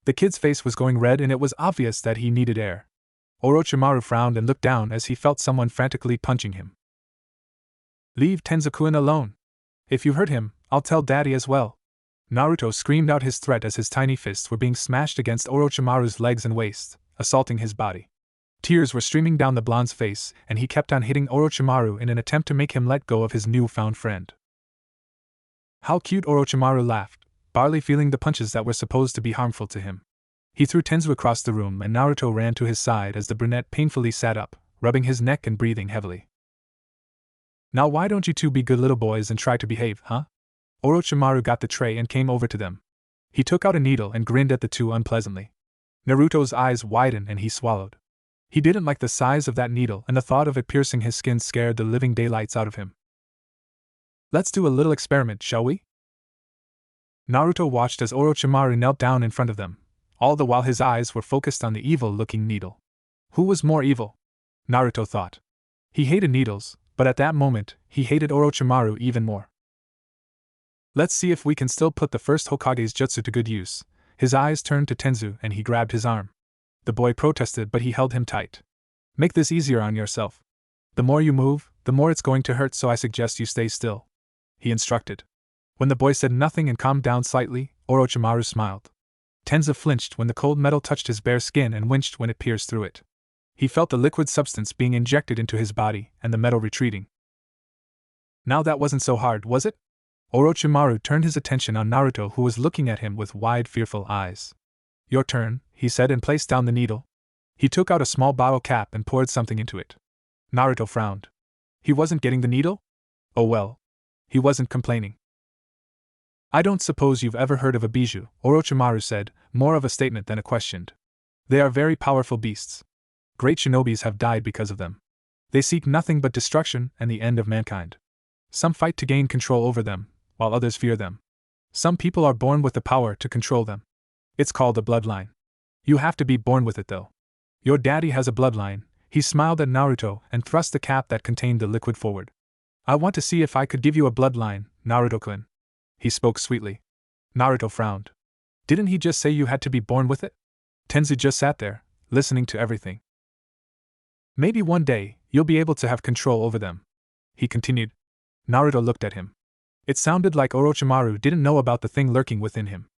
The kid's face was going red and it was obvious that he needed air. Orochimaru frowned and looked down as he felt someone frantically punching him. "Leave Tenzo-kun alone. If you hurt him, I'll tell Daddy as well." Naruto screamed out his threat as his tiny fists were being smashed against Orochimaru's legs and waist, assaulting his body. Tears were streaming down the blonde's face, and he kept on hitting Orochimaru in an attempt to make him let go of his newfound friend. How cute! Orochimaru laughed, barely feeling the punches that were supposed to be harmful to him. He threw Tenzu across the room and Naruto ran to his side as the brunette painfully sat up, rubbing his neck and breathing heavily. "Now why don't you two be good little boys and try to behave, huh?" Orochimaru got the tray and came over to them. He took out a needle and grinned at the two unpleasantly. Naruto's eyes widened and he swallowed. He didn't like the size of that needle, and the thought of it piercing his skin scared the living daylights out of him. "Let's do a little experiment, shall we?" Naruto watched as Orochimaru knelt down in front of them, all the while his eyes were focused on the evil-looking needle. Who was more evil? Naruto thought. He hated needles, but at that moment, he hated Orochimaru even more. "Let's see if we can still put the first Hokage's jutsu to good use." His eyes turned to Tenzu and he grabbed his arm. The boy protested, but he held him tight. "Make this easier on yourself. The more you move, the more it's going to hurt, so I suggest you stay still," he instructed. When the boy said nothing and calmed down slightly, Orochimaru smiled. Tenzu flinched when the cold metal touched his bare skin and winced when it pierced through it. He felt the liquid substance being injected into his body and the metal retreating. Now that wasn't so hard, was it? Orochimaru turned his attention on Naruto, who was looking at him with wide, fearful eyes. "Your turn," he said and placed down the needle. He took out a small bottle cap and poured something into it. Naruto frowned. He wasn't getting the needle? Oh well. He wasn't complaining. "I don't suppose you've ever heard of a bijou," Orochimaru said, more of a statement than a question. "They are very powerful beasts. Great shinobis have died because of them. They seek nothing but destruction and the end of mankind. Some fight to gain control over them, while others fear them. Some people are born with the power to control them. It's called a bloodline. You have to be born with it though. Your daddy has a bloodline." He smiled at Naruto and thrust the cap that contained the liquid forward. "I want to see if I could give you a bloodline, Naruto-kun." He spoke sweetly. Naruto frowned. Didn't he just say you had to be born with it? Tenzu just sat there, listening to everything. "Maybe one day, you'll be able to have control over them," he continued. Naruto looked at him. It sounded like Orochimaru didn't know about the thing lurking within him.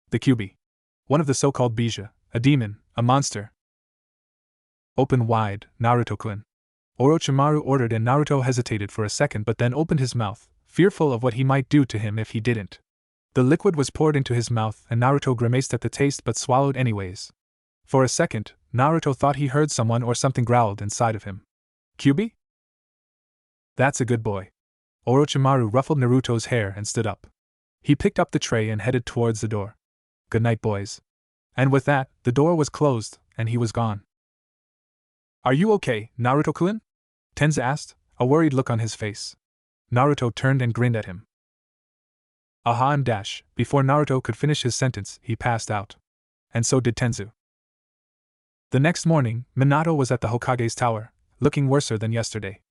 The Kyuubi. One of the so-called bijou, a demon, a monster. "Open wide, Naruto-kun," Orochimaru ordered, and Naruto hesitated for a second but then opened his mouth, fearful of what he might do to him if he didn't. The liquid was poured into his mouth and Naruto grimaced at the taste but swallowed anyways. For a second, Naruto thought he heard someone or something growled inside of him. "Kyuubi? That's a good boy." Orochimaru ruffled Naruto's hair and stood up. He picked up the tray and headed towards the door. "Good night, boys." And with that, the door was closed, and he was gone. "Are you okay, Naruto-kun?" Tenzu asked, a worried look on his face. Naruto turned and grinned at him. "Aha!" and dash. Before Naruto could finish his sentence, he passed out. And so did Tenzu. The next morning, Minato was at the Hokage's tower, looking worser than yesterday.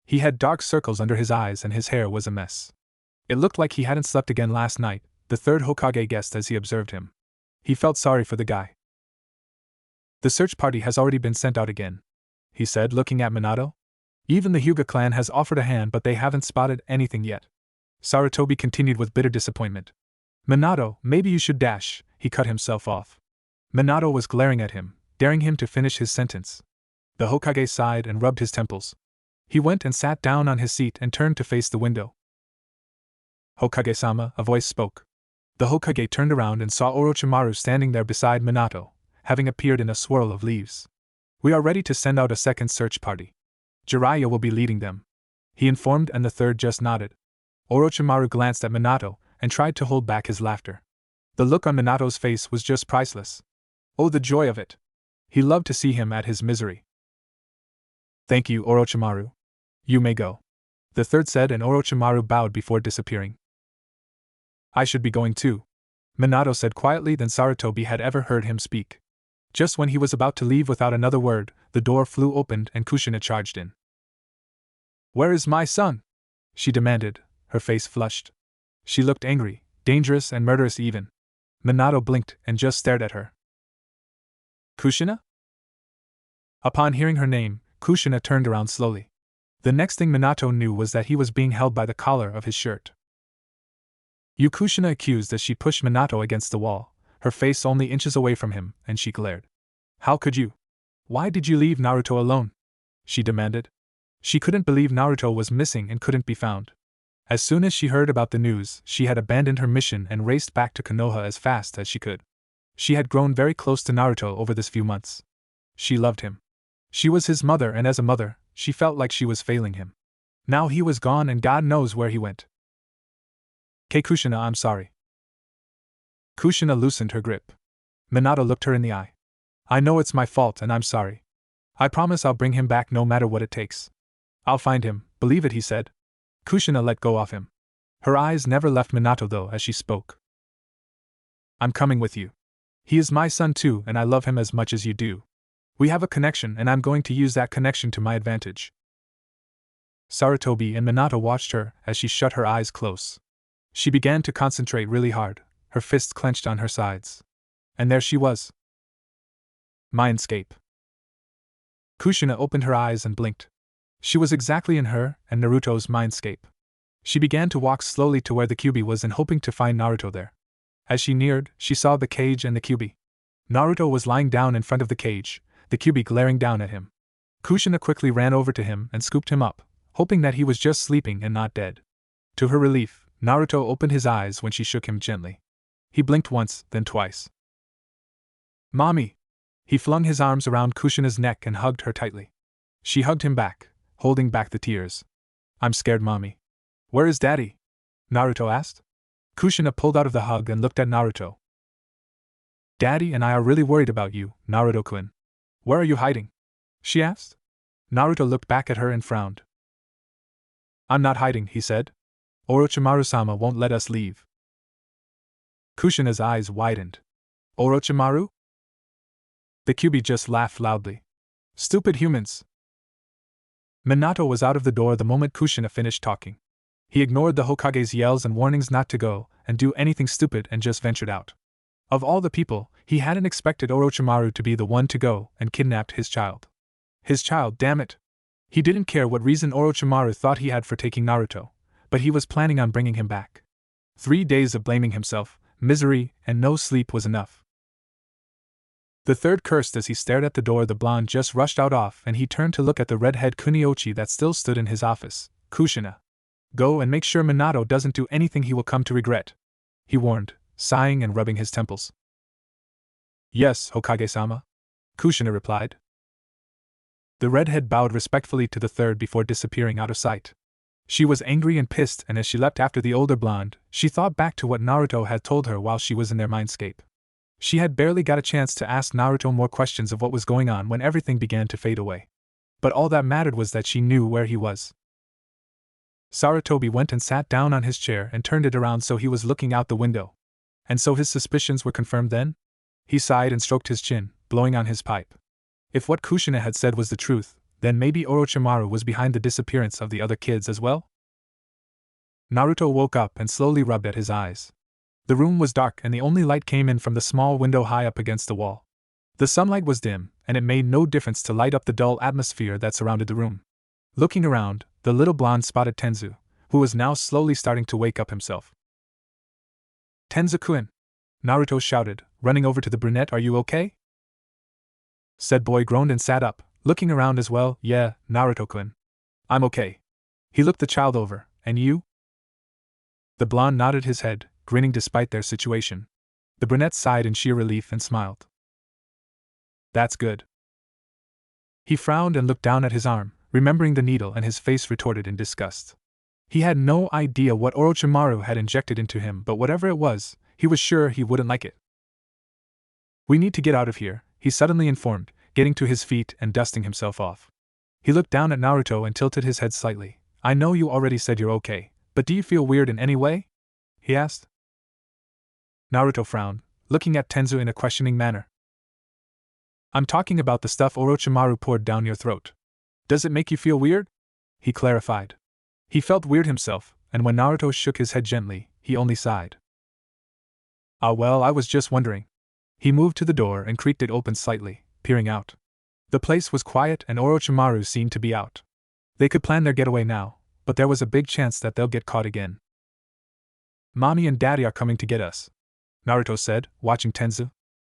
He had dark circles under his eyes and his hair was a mess. It looked like he hadn't slept again last night, the third Hokage guessed as he observed him. He felt sorry for the guy. "The search party has already been sent out again," he said, looking at Minato. "Even the Hyuga clan has offered a hand, but they haven't spotted anything yet." Sarutobi continued with bitter disappointment. "Minato, maybe you should dash," he cut himself off. Minato was glaring at him, daring him to finish his sentence. The Hokage sighed and rubbed his temples. He went and sat down on his seat and turned to face the window. "Hokage-sama," a voice spoke. The Hokage turned around and saw Orochimaru standing there beside Minato, having appeared in a swirl of leaves. "We are ready to send out a second search party. Jiraiya will be leading them," he informed, and the third just nodded. Orochimaru glanced at Minato and tried to hold back his laughter. The look on Minato's face was just priceless. Oh, the joy of it! He loved to see him at his misery. "Thank you, Orochimaru. You may go," the third said, and Orochimaru bowed before disappearing. "I should be going too," Minato said quietly. Then Sarutobi had ever heard him speak. Just when he was about to leave without another word, the door flew open and Kushina charged in. "Where is my son?" she demanded, her face flushed. She looked angry, Dangerous and murderous even. Minato blinked and just stared at her. Kushina? Upon hearing her name, Kushina turned around slowly. The next thing Minato knew was that he was being held by the collar of his shirt. You, Kushina accused as she pushed Minato against the wall, her face only inches away from him, and she glared. How could you? Why did you leave Naruto alone? She demanded. She couldn't believe Naruto was missing and couldn't be found. As soon as she heard about the news, she had abandoned her mission and raced back to Konoha as fast as she could. She had grown very close to Naruto over this few months. She loved him. She was his mother, and as a mother, she felt like she was failing him. Now he was gone and God knows where he went. Kushina, I'm sorry. Kushina loosened her grip. Minato looked her in the eye. I know it's my fault and I'm sorry. I promise I'll bring him back no matter what it takes. I'll find him, believe it, he said. Kushina let go of him. Her eyes never left Minato though as she spoke. I'm coming with you. He is my son too and I love him as much as you do. We have a connection and I'm going to use that connection to my advantage. Sarutobi and Minato watched her as she shut her eyes close. She began to concentrate really hard, her fists clenched on her sides. And there she was. Mindscape. Kushina opened her eyes and blinked. She was exactly in her and Naruto's mindscape. She began to walk slowly to where the Kyuubi was and hoping to find Naruto there. As she neared, she saw the cage and the Kyuubi. Naruto was lying down in front of the cage, the Kyuubi glaring down at him. Kushina quickly ran over to him and scooped him up, hoping that he was just sleeping and not dead. To her relief, Naruto opened his eyes when she shook him gently. He blinked once, then twice. Mommy! He flung his arms around Kushina's neck and hugged her tightly. She hugged him back, holding back the tears. I'm scared, Mommy. Where is Daddy? Naruto asked. Kushina pulled out of the hug and looked at Naruto. Daddy and I are really worried about you, Naruto-kun. Where are you hiding? She asked. Naruto looked back at her and frowned. I'm not hiding, he said. Orochimaru-sama won't let us leave. Kushina's eyes widened. Orochimaru? The Kyuubi just laughed loudly. Stupid humans. Minato was out of the door the moment Kushina finished talking. He ignored the Hokage's yells and warnings not to go and do anything stupid and just ventured out. Of all the people, he hadn't expected Orochimaru to be the one to go and kidnapped his child. His child, damn it! He didn't care what reason Orochimaru thought he had for taking Naruto, but he was planning on bringing him back. 3 days of blaming himself, misery, and no sleep was enough. The third cursed as he stared at the door. The blonde just rushed out off and he turned to look at the redhead Kuniochi that still stood in his office. Kushina. Go and make sure Minato doesn't do anything he will come to regret, he warned, sighing and rubbing his temples. Yes, Hokage-sama, Kushina replied. The redhead bowed respectfully to the third before disappearing out of sight. She was angry and pissed, and as she leapt after the older blonde, she thought back to what Naruto had told her while she was in their mindscape. She had barely got a chance to ask Naruto more questions of what was going on when everything began to fade away. But all that mattered was that she knew where he was. Sarutobi went and sat down on his chair and turned it around so he was looking out the window. And so his suspicions were confirmed then? He sighed and stroked his chin, blowing on his pipe. If what Kushina had said was the truth, then maybe Orochimaru was behind the disappearance of the other kids as well? Naruto woke up and slowly rubbed at his eyes. The room was dark and the only light came in from the small window high up against the wall. The sunlight was dim, and it made no difference to light up the dull atmosphere that surrounded the room. Looking around, the little blonde spotted Tenzu, who was now slowly starting to wake up himself. Tenzu-kun! Naruto shouted, running over to the brunette. Are you okay? Said boy groaned and sat up, looking around as well. Yeah, Naruto-kun. I'm okay. He looked the child over. And you? The blonde nodded his head, grinning despite their situation. The brunette sighed in sheer relief and smiled. That's good. He frowned and looked down at his arm, remembering the needle, and his face retorted in disgust. He had no idea what Orochimaru had injected into him, but whatever it was, he was sure he wouldn't like it. We need to get out of here, he suddenly informed, getting to his feet and dusting himself off. He looked down at Naruto and tilted his head slightly. I know you already said you're okay, but do you feel weird in any way? He asked. Naruto frowned, looking at Tenzu in a questioning manner. I'm talking about the stuff Orochimaru poured down your throat. Does it make you feel weird? He clarified. He felt weird himself, and when Naruto shook his head gently, he only sighed. Ah well, I was just wondering. He moved to the door and creaked it open slightly, peering out. The place was quiet and Orochimaru seemed to be out. They could plan their getaway now, but there was a big chance that they'll get caught again. Mommy and Daddy are coming to get us, Naruto said, watching Tenzu.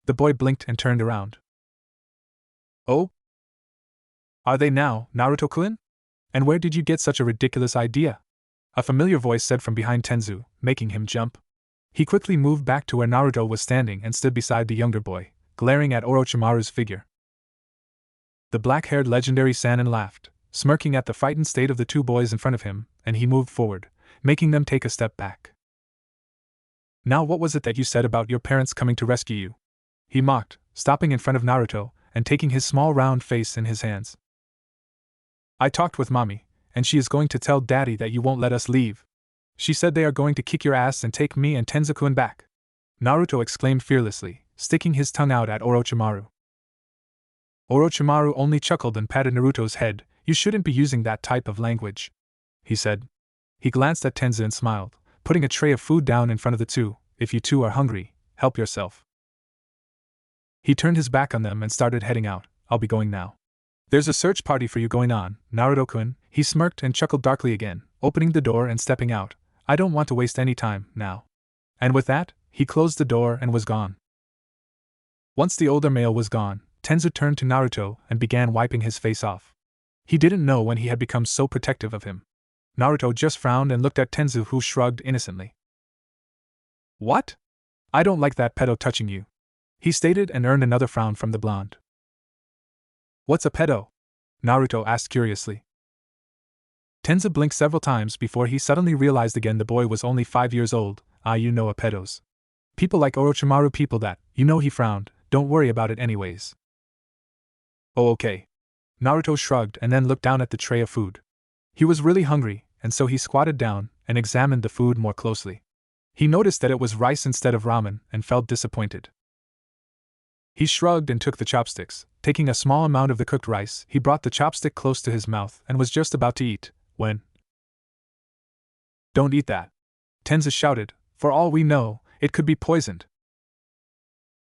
The boy blinked and turned around. Oh? Are they now, Naruto-kun? And where did you get such a ridiculous idea? A familiar voice said from behind Tenzu, making him jump. He quickly moved back to where Naruto was standing and stood beside the younger boy, glaring at Orochimaru's figure. The black-haired legendary Sannin laughed, smirking at the frightened state of the two boys in front of him, and he moved forward, making them take a step back. Now what was it that you said about your parents coming to rescue you? He mocked, stopping in front of Naruto, and taking his small round face in his hands. I talked with Mommy, and she is going to tell Daddy that you won't let us leave. She said they are going to kick your ass and take me and Tenzu-kun back. Naruto exclaimed fearlessly, sticking his tongue out at Orochimaru. Orochimaru only chuckled and patted Naruto's head. You shouldn't be using that type of language, he said. He glanced at Tenzu and smiled, putting a tray of food down in front of the two. If you two are hungry, help yourself. He turned his back on them and started heading out. I'll be going now. There's a search party for you going on, Naruto-kun. He smirked and chuckled darkly again, opening the door and stepping out. I don't want to waste any time, now. And with that, he closed the door and was gone. Once the older male was gone, Tenzu turned to Naruto and began wiping his face off. He didn't know when he had become so protective of him. Naruto just frowned and looked at Tenzu, who shrugged innocently. What? I don't like that pedo touching you, he stated, and earned another frown from the blonde. What's a pedo? Naruto asked curiously. Tenzu blinked several times before he suddenly realized again the boy was only 5 years old. You know a pedos. People like Orochimaru, people that, he frowned, don't worry about it anyways. Oh okay. Naruto shrugged and then looked down at the tray of food. He was really hungry, and so he squatted down and examined the food more closely. He noticed that it was rice instead of ramen and felt disappointed. He shrugged and took the chopsticks. Taking a small amount of the cooked rice, he brought the chopstick close to his mouth and was just about to eat, when... Don't eat that! Tenzu shouted. For all we know, it could be poisoned.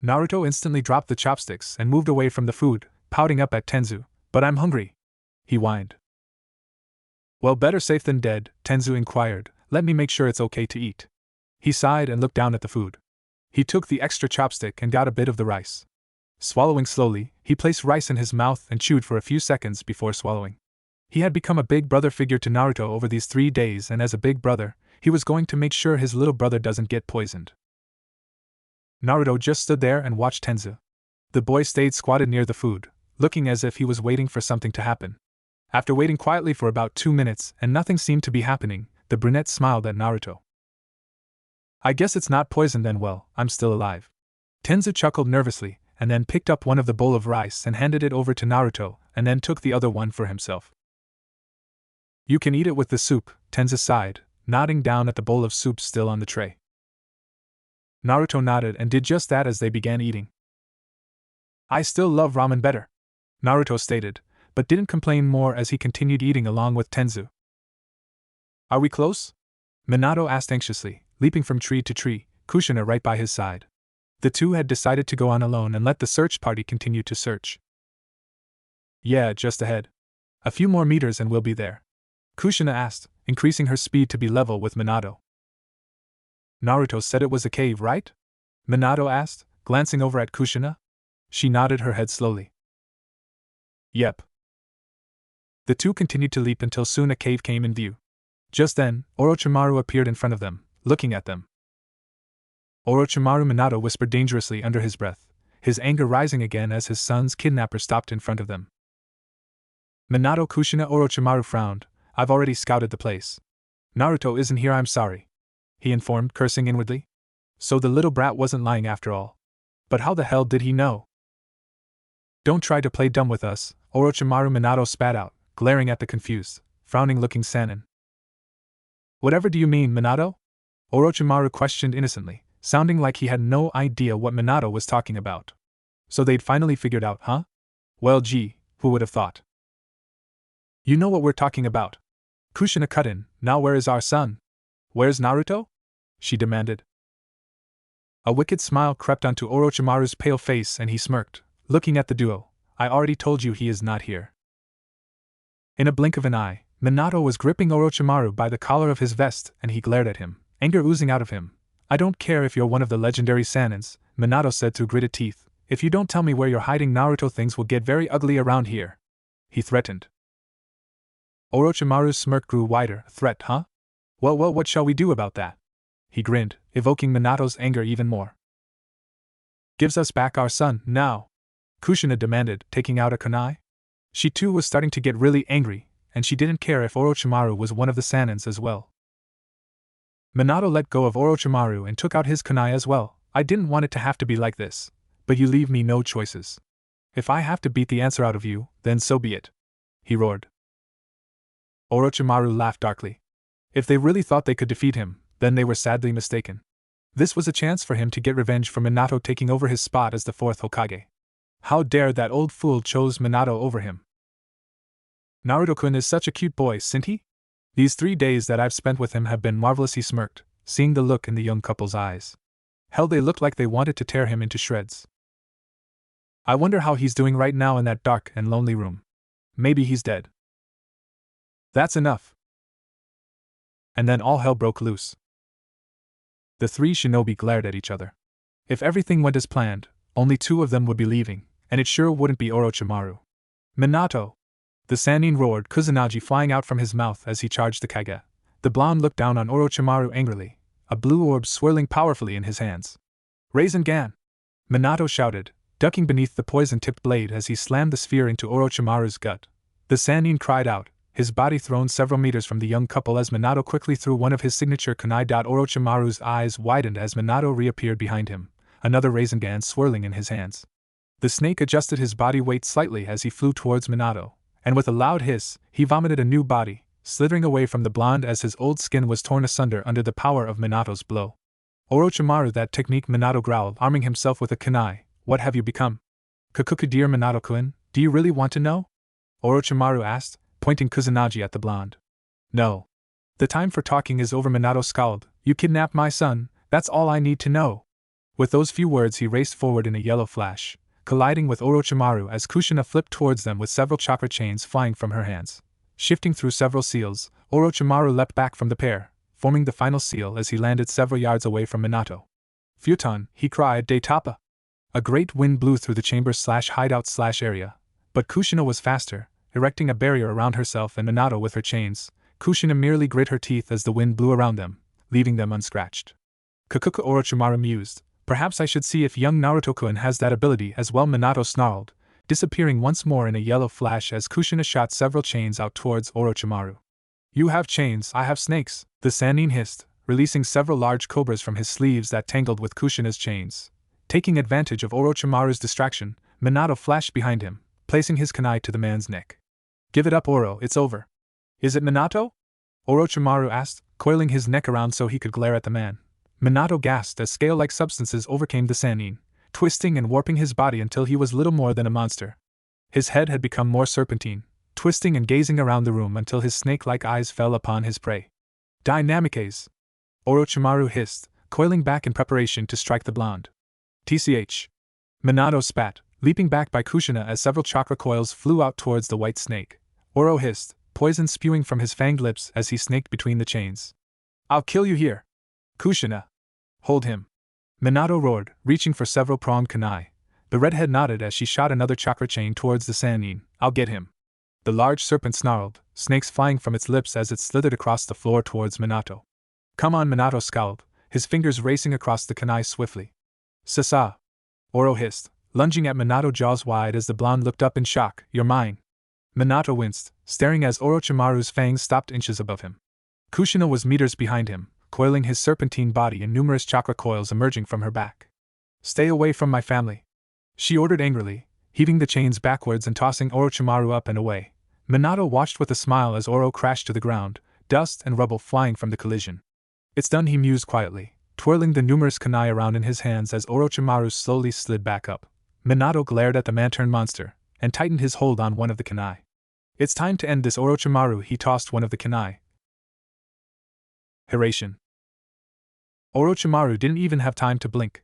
Naruto instantly dropped the chopsticks and moved away from the food, pouting up at Tenzu. But I'm hungry, he whined. Well, better safe than dead, Tenzu inquired. Let me make sure it's okay to eat. He sighed and looked down at the food. He took the extra chopstick and got a bit of the rice. Swallowing slowly, he placed rice in his mouth and chewed for a few seconds before swallowing. He had become a big brother figure to Naruto over these 3 days, and as a big brother, he was going to make sure his little brother doesn't get poisoned. Naruto just stood there and watched Tenzu. The boy stayed squatted near the food, looking as if he was waiting for something to happen. After waiting quietly for about 2 minutes and nothing seemed to be happening, the brunette smiled at Naruto. I guess it's not poison then. Well, I'm still alive. Tenzu chuckled nervously, and then picked up one of the bowl of rice and handed it over to Naruto, and then took the other one for himself. You can eat it with the soup, Tenzu sighed, nodding down at the bowl of soup still on the tray. Naruto nodded and did just that as they began eating. I still love ramen better, Naruto stated, but didn't complain more as he continued eating along with Tenzu. Are we close? Minato asked anxiously, leaping from tree to tree, Kushina right by his side. The two had decided to go on alone and let the search party continue to search. Yeah, just ahead. A few more meters and we'll be there, Kushina asked, increasing her speed to be level with Minato. Naruto said it was a cave, right? Minato asked, glancing over at Kushina. She nodded her head slowly. Yep. The two continued to leap until soon a cave came in view. Just then, Orochimaru appeared in front of them, looking at them. Orochimaru, Minato whispered dangerously under his breath, his anger rising again as his son's kidnapper stopped in front of them. Minato, Kushina, Orochimaru frowned. I've already scouted the place. Naruto isn't here, I'm sorry, he informed, cursing inwardly. So the little brat wasn't lying after all. But how the hell did he know? Don't try to play dumb with us, Orochimaru, Minato spat out, glaring at the confused, frowning-looking Sannin. Whatever do you mean, Minato? Orochimaru questioned innocently, sounding like he had no idea what Minato was talking about. So they'd finally figured out, huh? Well gee, who would have thought? You know what we're talking about. Kushina cut in. Now where is our son? Where's Naruto? She demanded. A wicked smile crept onto Orochimaru's pale face and he smirked, looking at the duo. I already told you he is not here. In a blink of an eye, Minato was gripping Orochimaru by the collar of his vest and he glared at him, anger oozing out of him. I don't care if you're one of the legendary Saiyans, Minato said through gritted teeth. If you don't tell me where you're hiding, Naruto, things will get very ugly around here. He threatened. Orochimaru's smirk grew wider. Threat, huh? Well, what shall we do about that? He grinned, evoking Minato's anger even more. Gives us back our son, now, Kushina demanded, taking out a kunai. She too was starting to get really angry, and she didn't care if Orochimaru was one of the Saiyans as well. Minato let go of Orochimaru and took out his kunai as well. I didn't want it to have to be like this, but you leave me no choices. If I have to beat the answer out of you, then so be it. He roared. Orochimaru laughed darkly. If they really thought they could defeat him, then they were sadly mistaken. This was a chance for him to get revenge for Minato taking over his spot as the fourth Hokage. How dare that old fool chose Minato over him? Naruto-kun is such a cute boy, isn't he? These 3 days that I've spent with him have been marvelous, he smirked, seeing the look in the young couple's eyes. Hell, they looked like they wanted to tear him into shreds. I wonder how he's doing right now in that dark and lonely room. Maybe he's dead. That's enough. And then all hell broke loose. The 3 shinobi glared at each other. If everything went as planned, only 2 of them would be leaving, and it sure wouldn't be Orochimaru. Minato! The Sannin roared, Kusanagi flying out from his mouth as he charged the Kage. The blonde looked down on Orochimaru angrily, a blue orb swirling powerfully in his hands. Rasengan! Minato shouted, ducking beneath the poison-tipped blade as he slammed the sphere into Orochimaru's gut. The Sannin cried out, his body thrown several meters from the young couple as Minato quickly threw one of his signature kunai. Orochimaru's eyes widened as Minato reappeared behind him, another Rasengan swirling in his hands. The snake adjusted his body weight slightly as he flew towards Minato, and with a loud hiss, he vomited a new body, slithering away from the blonde as his old skin was torn asunder under the power of Minato's blow. Orochimaru, that technique, Minato growled, arming himself with a kunai. What have you become? Kakuku, dear Minato-kun, do you really want to know? Orochimaru asked, pointing Kusanagi at the blonde. No. The time for talking is over, Minato scowled. You kidnapped my son, that's all I need to know. With those few words he raced forward in a yellow flash, colliding with Orochimaru as Kushina flipped towards them with several chakra chains flying from her hands. Shifting through several seals, Orochimaru leapt back from the pair, forming the final seal as he landed several yards away from Minato. Futon, he cried, De Tappa! A great wind blew through the chamber/hideout/area, but Kushina was faster, erecting a barrier around herself and Minato with her chains. Kushina merely grit her teeth as the wind blew around them, leaving them unscratched. Kakuku, Orochimaru mused. Perhaps I should see if young Naruto-kun has that ability as well, Minato snarled, disappearing once more in a yellow flash as Kushina shot several chains out towards Orochimaru. You have chains, I have snakes, the Sannin hissed, releasing several large cobras from his sleeves that tangled with Kushina's chains. Taking advantage of Orochimaru's distraction, Minato flashed behind him, placing his kunai to the man's neck. Give it up, Oro, it's over. Is it Minato? Orochimaru asked, coiling his neck around so he could glare at the man. Minato gasped as scale-like substances overcame the Sannin, twisting and warping his body until he was little more than a monster. His head had become more serpentine, twisting and gazing around the room until his snake-like eyes fell upon his prey. Dynamics! Orochimaru hissed, coiling back in preparation to strike the blonde. TCH. Minato spat, leaping back by Kushina as several chakra coils flew out towards the white snake. Oro hissed, poison spewing from his fanged lips as he snaked between the chains. I'll kill you here! Kushina! Hold him! Minato roared, reaching for several pronged kunai. The redhead nodded as she shot another chakra chain towards the Sannin. I'll get him! The large serpent snarled, snakes flying from its lips as it slithered across the floor towards Minato. Come on, Minato scowled, his fingers racing across the kunai swiftly. Sasa! Oro hissed, lunging at Minato, jaws wide as the blonde looked up in shock. You're mine! Minato winced, staring as Orochimaru's fangs stopped inches above him. Kushina was meters behind him, coiling his serpentine body and numerous chakra coils emerging from her back. Stay away from my family! She ordered angrily, heaving the chains backwards and tossing Orochimaru up and away. Minato watched with a smile as Oro crashed to the ground, dust and rubble flying from the collision. It's done, he mused quietly, twirling the numerous kunai around in his hands as Orochimaru slowly slid back up. Minato glared at the man-turned-monster, and tightened his hold on one of the kunai. It's time to end this, Orochimaru. He tossed one of the kunai. Hiration. Orochimaru didn't even have time to blink.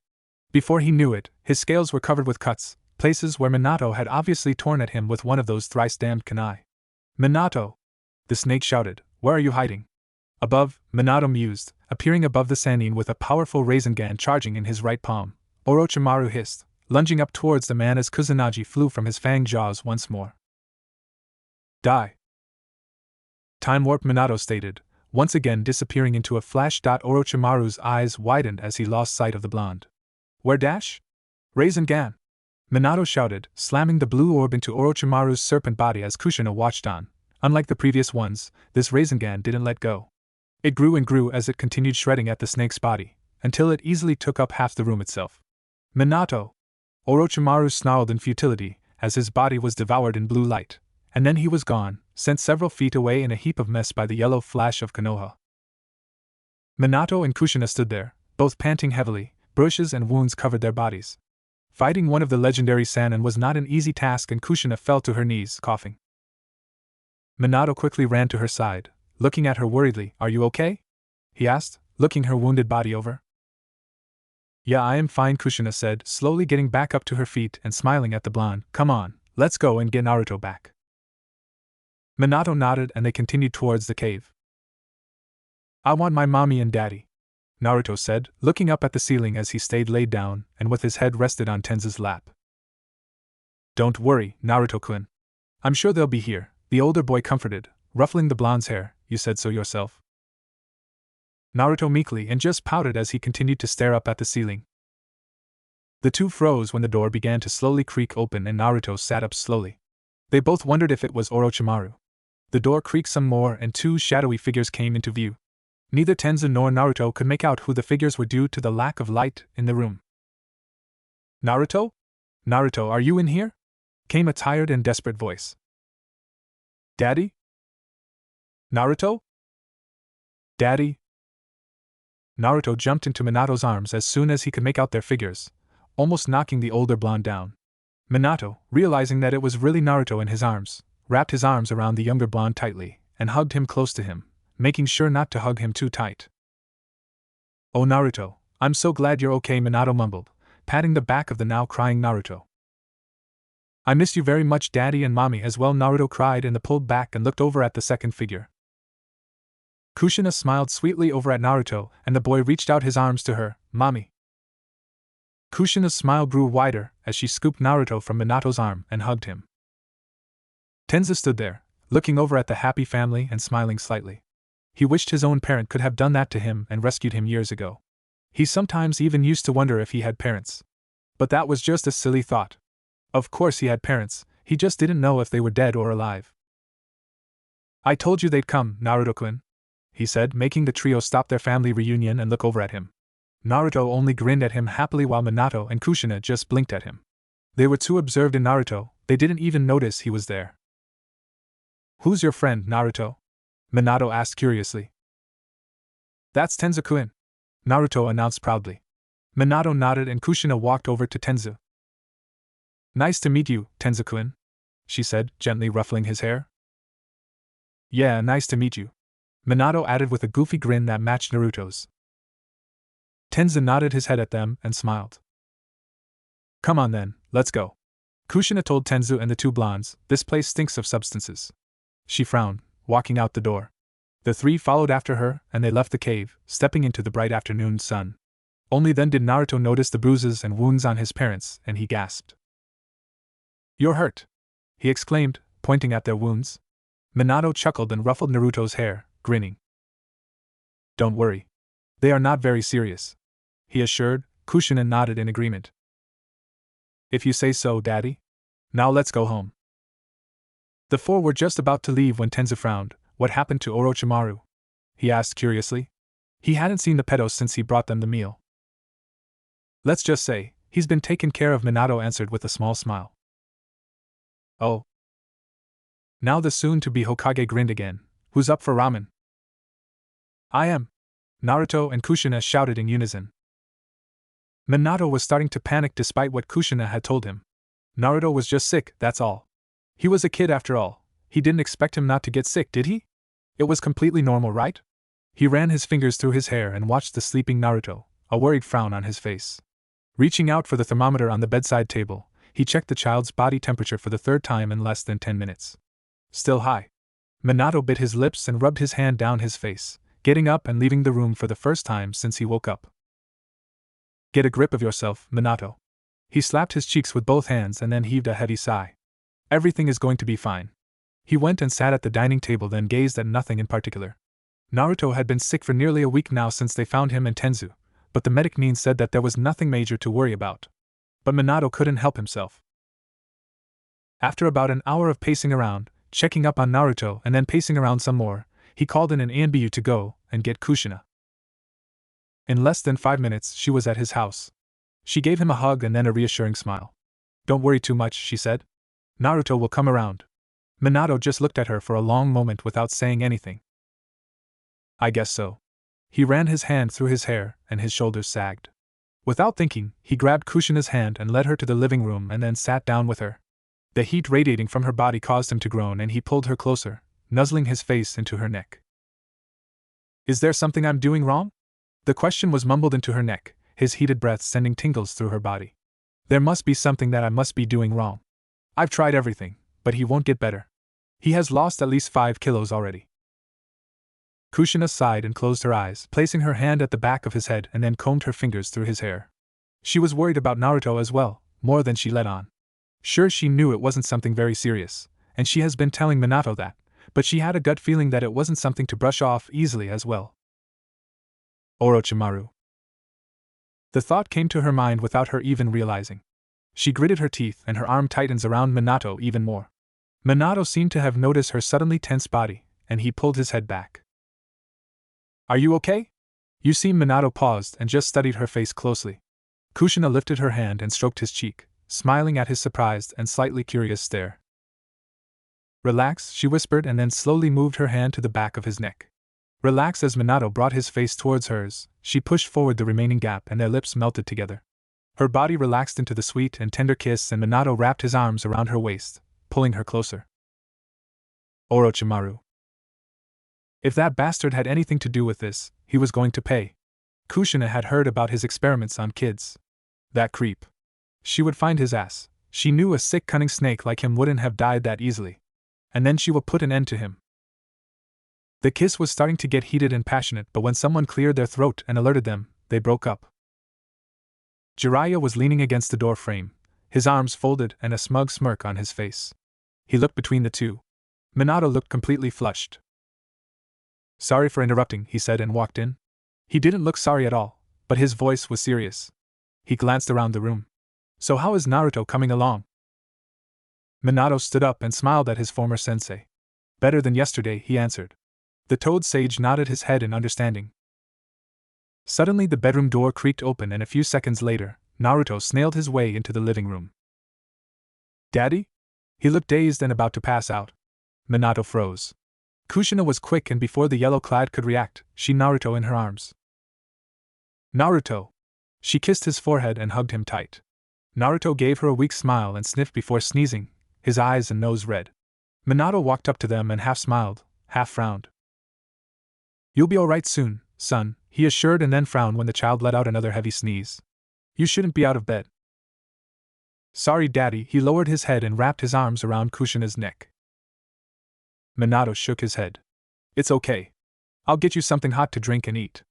Before he knew it, his scales were covered with cuts, places where Minato had obviously torn at him with one of those thrice-damned kunai. Minato! The snake shouted, where are you hiding? Above, Minato mused, appearing above the Sannin with a powerful Rasengan charging in his right palm. Orochimaru hissed, lunging up towards the man as Kusanagi flew from his fanged jaws once more. Die! Time Warp, Minato stated, once again disappearing into a flash. Orochimaru's eyes widened as he lost sight of the blonde. Where dash? Rasengan! Minato shouted, slamming the blue orb into Orochimaru's serpent body as Kushina watched on. Unlike the previous ones, this Rasengan didn't let go. It grew and grew as it continued shredding at the snake's body, until it easily took up half the room itself. Minato! Orochimaru snarled in futility, as his body was devoured in blue light, and then he was gone, sent several feet away in a heap of mess by the yellow flash of Konoha. Minato and Kushina stood there, both panting heavily, brushes and wounds covered their bodies. Fighting one of the legendary Sannin was not an easy task, and Kushina fell to her knees, coughing. Minato quickly ran to her side, looking at her worriedly. Are you okay? He asked, looking her wounded body over. Yeah, I am fine, Kushina said, slowly getting back up to her feet and smiling at the blonde. Come on, let's go and get Naruto back. Minato nodded and they continued towards the cave. I want my mommy and daddy, Naruto said, looking up at the ceiling as he stayed laid down and with his head rested on Tenzu's lap. Don't worry, Naruto-kun. I'm sure they'll be here, the older boy comforted, ruffling the blonde's hair. You said so yourself. Naruto meekly and just pouted as he continued to stare up at the ceiling. The two froze when the door began to slowly creak open and Naruto sat up slowly. They both wondered if it was Orochimaru. The door creaked some more and two shadowy figures came into view. Neither Tenzu nor Naruto could make out who the figures were due to the lack of light in the room. Naruto? Naruto, are you in here? Came a tired and desperate voice. Daddy? Naruto? Daddy? Naruto jumped into Minato's arms as soon as he could make out their figures, almost knocking the older blonde down. Minato, realizing that it was really Naruto in his arms, wrapped his arms around the younger blonde tightly and hugged him close to him, making sure not to hug him too tight. Oh Naruto, I'm so glad you're okay, Minato mumbled, patting the back of the now crying Naruto. I miss you very much, Daddy and Mommy as well, Naruto cried and pulled back and looked over at the second figure. Kushina smiled sweetly over at Naruto and the boy reached out his arms to her. Mommy. Kushina's smile grew wider as she scooped Naruto from Minato's arm and hugged him. Tenzu stood there, looking over at the happy family and smiling slightly. He wished his own parent could have done that to him and rescued him years ago. He sometimes even used to wonder if he had parents. But that was just a silly thought. Of course he had parents, he just didn't know if they were dead or alive. I told you they'd come, Naruto-kun, he said, making the trio stop their family reunion and look over at him. Naruto only grinned at him happily while Minato and Kushina just blinked at him. They were too absorbed in Naruto, they didn't even notice he was there. Who's your friend, Naruto? Minato asked curiously. That's Tenzu-kun, Naruto announced proudly. Minato nodded and Kushina walked over to Tenzu. Nice to meet you, Tenzu-kun, she said, gently ruffling his hair. Yeah, nice to meet you, Minato added with a goofy grin that matched Naruto's. Tenzu nodded his head at them and smiled. Come on then, let's go, Kushina told Tenzu and the two blondes. This place stinks of substances. She frowned, walking out the door. The three followed after her and they left the cave, stepping into the bright afternoon sun. Only then did Naruto notice the bruises and wounds on his parents and he gasped. You're hurt, he exclaimed, pointing at their wounds. Minato chuckled and ruffled Naruto's hair, grinning. Don't worry. They are not very serious, he assured. Kushina nodded in agreement. If you say so, Daddy. Now let's go home. The four were just about to leave when Tenzu frowned. What happened to Orochimaru? He asked curiously. He hadn't seen the pedos since he brought them the meal. Let's just say, he's been taken care of, Minato answered with a small smile. Oh. Now the soon-to-be Hokage grinned again. Who's up for ramen? I am, Naruto and Kushina shouted in unison. Minato was starting to panic despite what Kushina had told him. Naruto was just sick, that's all. He was a kid after all. He didn't expect him not to get sick, did he? It was completely normal, right? He ran his fingers through his hair and watched the sleeping Naruto, a worried frown on his face. Reaching out for the thermometer on the bedside table, he checked the child's body temperature for the third time in less than 10 minutes. Still high. Minato bit his lips and rubbed his hand down his face, getting up and leaving the room for the first time since he woke up. Get a grip of yourself, Minato. He slapped his cheeks with both hands and then heaved a heavy sigh. Everything is going to be fine. He went and sat at the dining table, then gazed at nothing in particular. Naruto had been sick for nearly a week now since they found him in Tenzu, but the medic said that there was nothing major to worry about. But Minato couldn't help himself. After about an hour of pacing around, checking up on Naruto and then pacing around some more, he called in an ANBU to go and get Kushina. In less than 5 minutes, she was at his house. She gave him a hug and then a reassuring smile. Don't worry too much, she said. Naruto will come around. Minato just looked at her for a long moment without saying anything. I guess so. He ran his hand through his hair, and his shoulders sagged. Without thinking, he grabbed Kushina's hand and led her to the living room and then sat down with her. The heat radiating from her body caused him to groan, and he pulled her closer, nuzzling his face into her neck. Is there something I'm doing wrong? The question was mumbled into her neck, his heated breath sending tingles through her body. There must be something that I must be doing wrong. I've tried everything, but he won't get better. He has lost at least 5 kilos already. Kushina sighed and closed her eyes, placing her hand at the back of his head and then combed her fingers through his hair. She was worried about Naruto as well, more than she let on. Sure, she knew it wasn't something very serious, and she has been telling Minato that, but she had a gut feeling that it wasn't something to brush off easily as well. Orochimaru. The thought came to her mind without her even realizing. She gritted her teeth and her arm tightens around Minato even more. Minato seemed to have noticed her suddenly tense body, and he pulled his head back. Are you okay? You see, Minato paused and just studied her face closely. Kushina lifted her hand and stroked his cheek, smiling at his surprised and slightly curious stare. Relax, she whispered and then slowly moved her hand to the back of his neck. Relax. As Minato brought his face towards hers, she pushed forward the remaining gap and their lips melted together. Her body relaxed into the sweet and tender kiss and Minato wrapped his arms around her waist, pulling her closer. Orochimaru. If that bastard had anything to do with this, he was going to pay. Kushina had heard about his experiments on kids. That creep. She would find his ass. She knew a sick, cunning snake like him wouldn't have died that easily. And then she would put an end to him. The kiss was starting to get heated and passionate, but when someone cleared their throat and alerted them, they broke up. Jiraiya was leaning against the door frame, his arms folded and a smug smirk on his face. He looked between the two. Minato looked completely flushed. Sorry for interrupting, he said and walked in. He didn't look sorry at all, but his voice was serious. He glanced around the room. So how is Naruto coming along? Minato stood up and smiled at his former sensei. Better than yesterday, he answered. The Toad Sage nodded his head in understanding. Suddenly the bedroom door creaked open and a few seconds later, Naruto snailed his way into the living room. Daddy? He looked dazed and about to pass out. Minato froze. Kushina was quick and before the yellow-clad could react, she Naruto in her arms. Naruto! She kissed his forehead and hugged him tight. Naruto gave her a weak smile and sniffed before sneezing, his eyes and nose red. Minato walked up to them and half smiled, half frowned. You'll be all right soon, son, he assured and then frowned when the child let out another heavy sneeze. You shouldn't be out of bed. Sorry, Daddy, he lowered his head and wrapped his arms around Kushina's neck. Minato shook his head. It's okay. I'll get you something hot to drink and eat.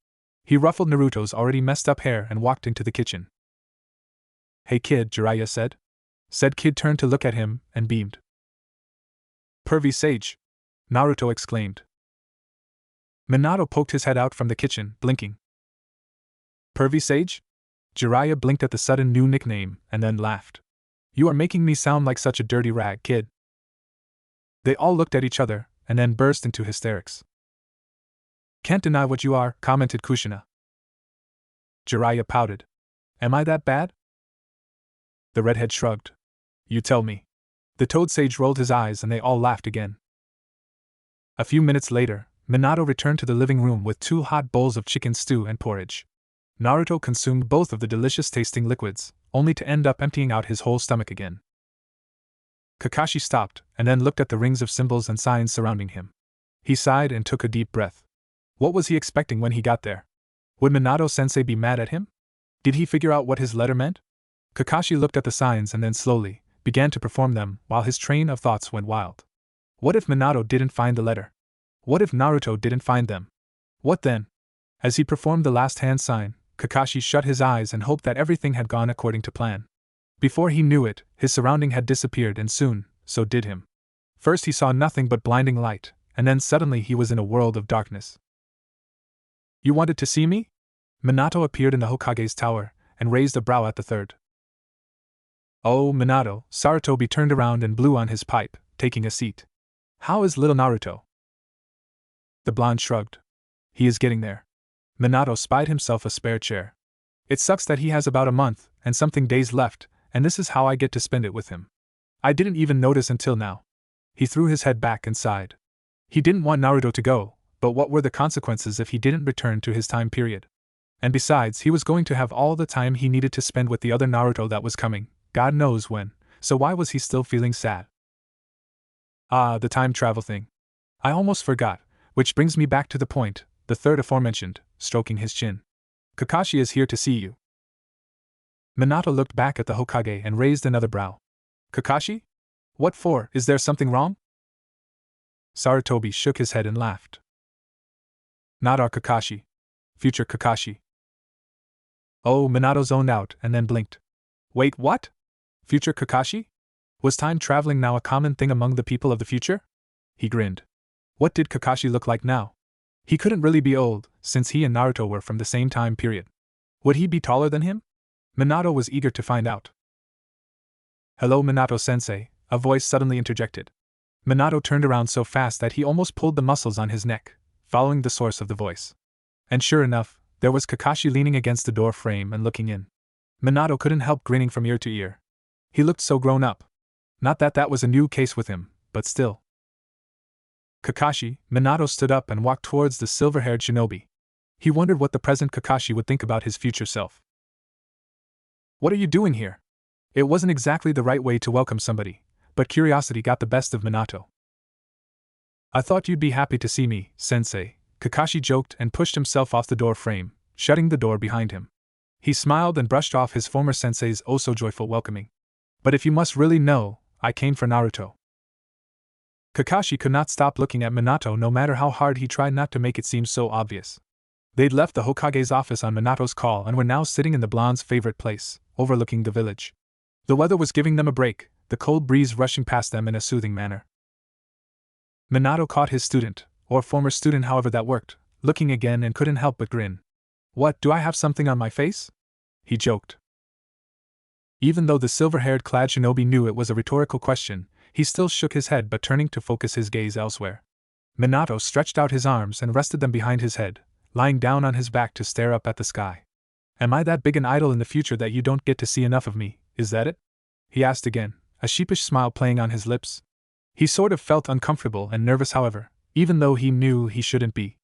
He ruffled Naruto's already messed up hair and walked into the kitchen. Hey kid, Jiraiya said. Said kid turned to look at him and beamed. Pervy Sage! Naruto exclaimed. Minato poked his head out from the kitchen, blinking. Pervy Sage? Jiraiya blinked at the sudden new nickname and then laughed. You are making me sound like such a dirty rag, kid. They all looked at each other, and then burst into hysterics. Can't deny what you are, commented Kushina. Jiraiya pouted. Am I that bad? The redhead shrugged. You tell me. The Toad Sage rolled his eyes and they all laughed again. A few minutes later, Minato returned to the living room with 2 hot bowls of chicken stew and porridge. Naruto consumed both of the delicious-tasting liquids, only to end up emptying out his whole stomach again. Kakashi stopped, and then looked at the rings of symbols and signs surrounding him. He sighed and took a deep breath. What was he expecting when he got there? Would Minato-sensei be mad at him? Did he figure out what his letter meant? Kakashi looked at the signs and then slowly began to perform them while his train of thoughts went wild. What if Minato didn't find the letter? What if Naruto didn't find them? What then? As he performed the last hand sign, Kakashi shut his eyes and hoped that everything had gone according to plan. Before he knew it, his surrounding had disappeared and soon, so did him. First he saw nothing but blinding light, and then suddenly he was in a world of darkness. You wanted to see me? Minato appeared in the Hokage's tower, and raised a brow at the third. Oh, Minato, Sarutobi turned around and blew on his pipe, taking a seat. How is little Naruto? The blonde shrugged. He is getting there. Minato spied himself a spare chair. It sucks that he has about a month and something days left, and this is how I get to spend it with him. I didn't even notice until now. He threw his head back and sighed. He didn't want Naruto to go, but what were the consequences if he didn't return to his time period? And besides, he was going to have all the time he needed to spend with the other Naruto that was coming, God knows when, so why was he still feeling sad? Ah, the time travel thing. I almost forgot, which brings me back to the point, the third aforementioned, stroking his chin. Kakashi is here to see you. Minato looked back at the Hokage and raised another brow. Kakashi? What for? Is there something wrong? Sarutobi shook his head and laughed. Not our Kakashi. Future Kakashi. Oh, Minato zoned out and then blinked. Wait, what? Future Kakashi? Was time traveling now a common thing among the people of the future? He grinned. What did Kakashi look like now? He couldn't really be old, since he and Naruto were from the same time period. Would he be taller than him? Minato was eager to find out. Hello, Minato-sensei, a voice suddenly interjected. Minato turned around so fast that he almost pulled the muscles on his neck, following the source of the voice. And sure enough, there was Kakashi leaning against the door frame and looking in. Minato couldn't help grinning from ear to ear. He looked so grown up. Not that that was a new case with him, but still. Kakashi, Minato stood up and walked towards the silver-haired shinobi. He wondered what the present Kakashi would think about his future self. What are you doing here? It wasn't exactly the right way to welcome somebody, but curiosity got the best of Minato. I thought you'd be happy to see me, sensei, Kakashi joked and pushed himself off the door frame, shutting the door behind him. He smiled and brushed off his former sensei's oh-so-joyful welcoming. But if you must really know, I came for Naruto. Kakashi could not stop looking at Minato no matter how hard he tried not to make it seem so obvious. They'd left the Hokage's office on Minato's call and were now sitting in the blonde's favorite place, overlooking the village. The weather was giving them a break, the cold breeze rushing past them in a soothing manner. Minato caught his student, or former student however that worked, looking again and couldn't help but grin. What, do I have something on my face? He joked. Even though the silver-haired clad shinobi knew it was a rhetorical question, he still shook his head but turning to focus his gaze elsewhere. Minato stretched out his arms and rested them behind his head, lying down on his back to stare up at the sky. Am I that big an idol in the future that you don't get to see enough of me, is that it? He asked again, a sheepish smile playing on his lips. He sort of felt uncomfortable and nervous however, even though he knew he shouldn't be.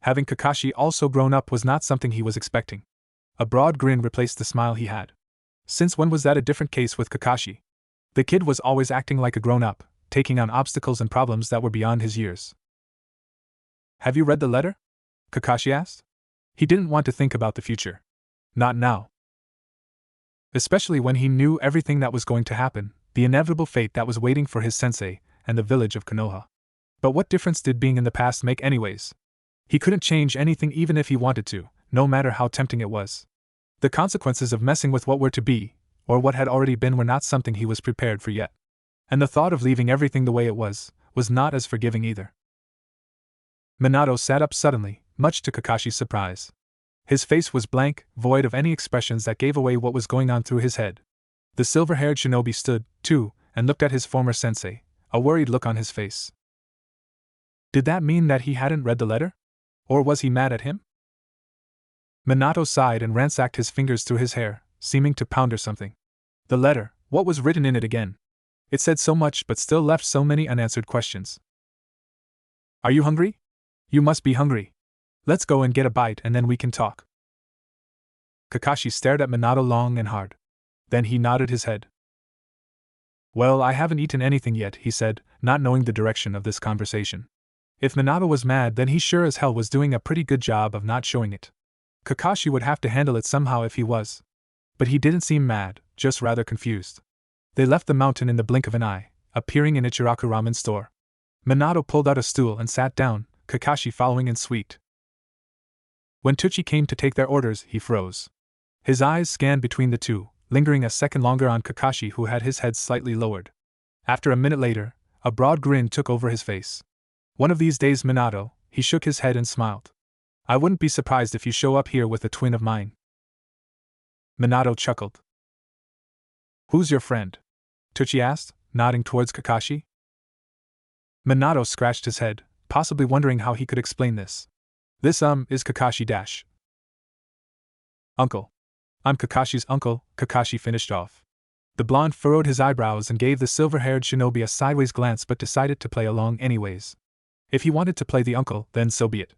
Having Kakashi also grown up was not something he was expecting. A broad grin replaced the smile he had. Since when was that a different case with Kakashi? The kid was always acting like a grown-up, taking on obstacles and problems that were beyond his years. Have you read the letter? Kakashi asked. He didn't want to think about the future. Not now. Especially when he knew everything that was going to happen, the inevitable fate that was waiting for his sensei, and the village of Konoha. But what difference did being in the past make anyways? He couldn't change anything even if he wanted to, no matter how tempting it was. The consequences of messing with what were to be, or what had already been, were not something he was prepared for yet. And the thought of leaving everything the way it was not as forgiving either. Minato sat up suddenly, much to Kakashi's surprise. His face was blank, void of any expressions that gave away what was going on through his head. The silver-haired shinobi stood, too, and looked at his former sensei, a worried look on his face. Did that mean that he hadn't read the letter? Or was he mad at him? Minato sighed and ransacked his fingers through his hair, seeming to ponder something. The letter, what was written in it again? It said so much but still left so many unanswered questions. Are you hungry? You must be hungry. Let's go and get a bite and then we can talk. Kakashi stared at Minato long and hard. Then he nodded his head. Well, I haven't eaten anything yet, he said, not knowing the direction of this conversation. If Minato was mad, then he sure as hell was doing a pretty good job of not showing it. Kakashi would have to handle it somehow if he was, But he didn't seem mad, just rather confused. They left the mountain in the blink of an eye, appearing in Ichiraku Ramen store. Minato pulled out a stool and sat down, Kakashi following in suite. When Tucci came to take their orders, he froze. His eyes scanned between the two, lingering a second longer on Kakashi, who had his head slightly lowered. After a minute later, a broad grin took over his face. One of these days, Minato, he shook his head and smiled. I wouldn't be surprised if you show up here with a twin of mine. Minato chuckled. Who's your friend? Tucci asked, nodding towards Kakashi. Minato scratched his head, possibly wondering how he could explain this. This is Kakashi dash. Uncle. I'm Kakashi's uncle, Kakashi finished off. The blonde furrowed his eyebrows and gave the silver-haired shinobi a sideways glance but decided to play along anyways. If he wanted to play the uncle, then so be it.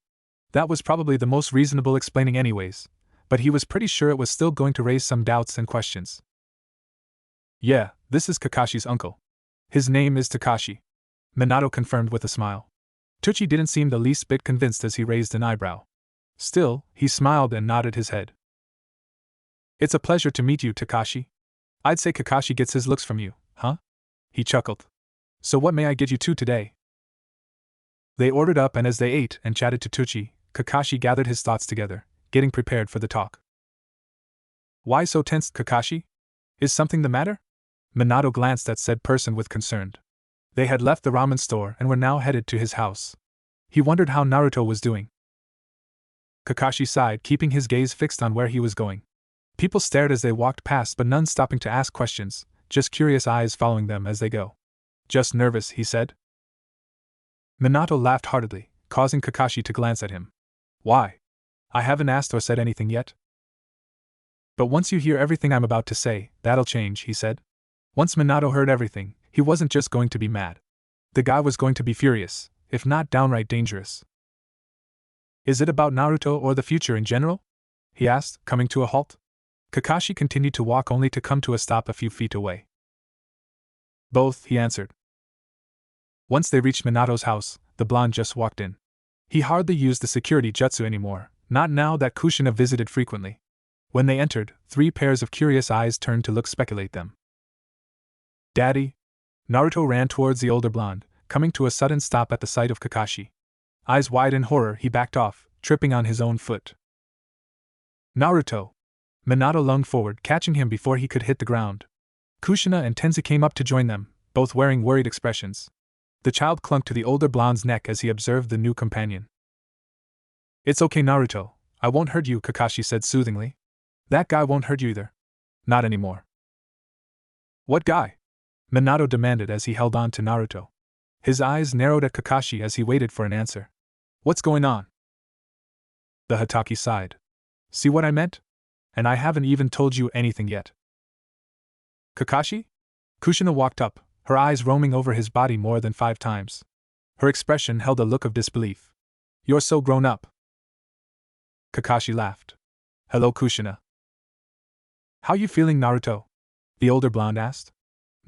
That was probably the most reasonable explaining anyways, but he was pretty sure it was still going to raise some doubts and questions. Yeah, this is Kakashi's uncle. His name is Takashi. Minato confirmed with a smile. Tucci didn't seem the least bit convinced as he raised an eyebrow. Still, he smiled and nodded his head. It's a pleasure to meet you, Takashi. I'd say Kakashi gets his looks from you, huh? He chuckled. So what may I get you two today? They ordered up, and as they ate and chatted to Tucci, Kakashi gathered his thoughts together, getting prepared for the talk. Why so tense, Kakashi? Is something the matter? Minato glanced at said person with concern. They had left the ramen store and were now headed to his house. He wondered how Naruto was doing. Kakashi sighed, keeping his gaze fixed on where he was going. People stared as they walked past, but none stopping to ask questions, just curious eyes following them as they go. Just nervous, he said. Minato laughed heartedly, causing Kakashi to glance at him. Why? I haven't asked or said anything yet. But once you hear everything I'm about to say, that'll change, he said. Once Minato heard everything, he wasn't just going to be mad. The guy was going to be furious, if not downright dangerous. Is it about Naruto or the future in general? He asked, coming to a halt. Kakashi continued to walk only to come to a stop a few feet away. Both, he answered. Once they reached Minato's house, the blonde just walked in. He hardly used the security jutsu anymore, not now that Kushina visited frequently. When they entered, 3 pairs of curious eyes turned to speculate them. Daddy? Naruto ran towards the older blonde, coming to a sudden stop at the sight of Kakashi. Eyes wide in horror, he backed off, tripping on his own foot. Naruto! Minato lunged forward, catching him before he could hit the ground. Kushina and Tenzu came up to join them, both wearing worried expressions. The child clung to the older blonde's neck as he observed the new companion. It's okay, Naruto. I won't hurt you, Kakashi said soothingly. That guy won't hurt you either. Not anymore. What guy? Minato demanded as he held on to Naruto. His eyes narrowed at Kakashi as he waited for an answer. What's going on? The Hatake sighed. See what I meant? And I haven't even told you anything yet. Kakashi? Kushina walked up, her eyes roaming over his body more than 5 times. Her expression held a look of disbelief. You're so grown up. Kakashi laughed. Hello, Kushina. How you feeling, Naruto? The older blonde asked.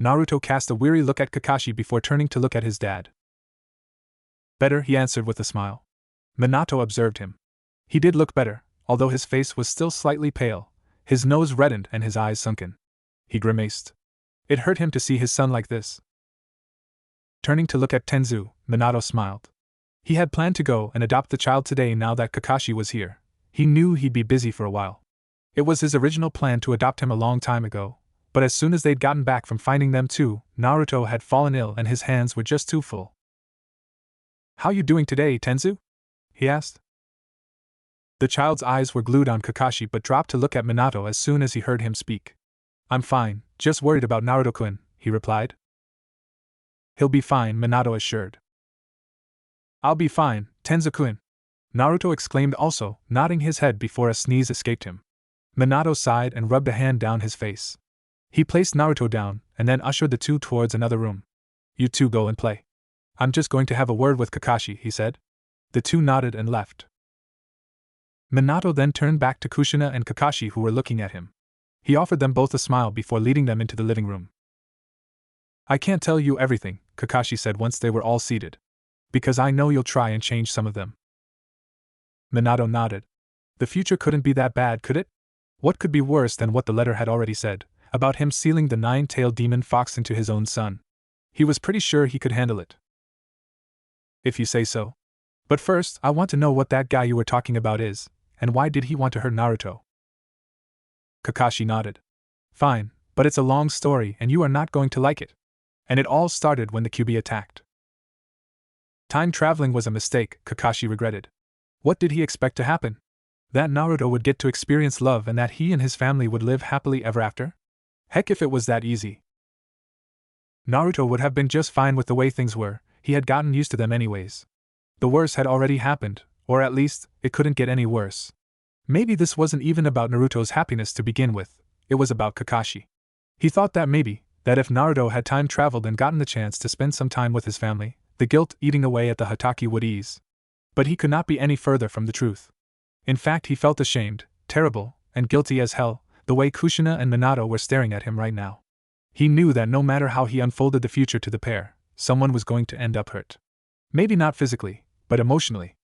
Naruto cast a weary look at Kakashi before turning to look at his dad. Better, he answered with a smile. Minato observed him. He did look better, although his face was still slightly pale, his nose reddened and his eyes sunken. He grimaced. It hurt him to see his son like this. Turning to look at Tenzu, Minato smiled. He had planned to go and adopt the child today now that Kakashi was here. He knew he'd be busy for a while. It was his original plan to adopt him a long time ago, but as soon as they'd gotten back from finding them too, Naruto had fallen ill and his hands were just too full. How you doing today, Tenzu? He asked. The child's eyes were glued on Kakashi but dropped to look at Minato as soon as he heard him speak. I'm fine, just worried about Naruto-kun, he replied. He'll be fine, Minato assured. I'll be fine, Tenzu-kun, Naruto exclaimed also, nodding his head before a sneeze escaped him. Minato sighed and rubbed a hand down his face. He placed Naruto down and then ushered the two towards another room. You two go and play. I'm just going to have a word with Kakashi, he said. The two nodded and left. Minato then turned back to Kushina and Kakashi who were looking at him. He offered them both a smile before leading them into the living room. I can't tell you everything, Kakashi said once they were all seated. Because I know you'll try and change some of them. Minato nodded. The future couldn't be that bad, could it? What could be worse than what the letter had already said, about him sealing the nine-tailed demon fox into his own son? He was pretty sure he could handle it. If you say so. But first, I want to know what that guy you were talking about is, and why did he want to hurt Naruto? Kakashi nodded. Fine, but it's a long story and you are not going to like it. And it all started when the Kyuubi attacked. Time traveling was a mistake, Kakashi regretted. What did he expect to happen? That Naruto would get to experience love and that he and his family would live happily ever after? Heck, if it was that easy. Naruto would have been just fine with the way things were, he had gotten used to them anyways. The worst had already happened, or at least, it couldn't get any worse. Maybe this wasn't even about Naruto's happiness to begin with, it was about Kakashi. He thought that maybe, that if Naruto had time traveled and gotten the chance to spend some time with his family, the guilt eating away at the Hatake would ease. But he could not be any further from the truth. In fact, he felt ashamed, terrible, and guilty as hell, the way Kushina and Minato were staring at him right now. He knew that no matter how he unfolded the future to the pair, someone was going to end up hurt. Maybe not physically, but emotionally.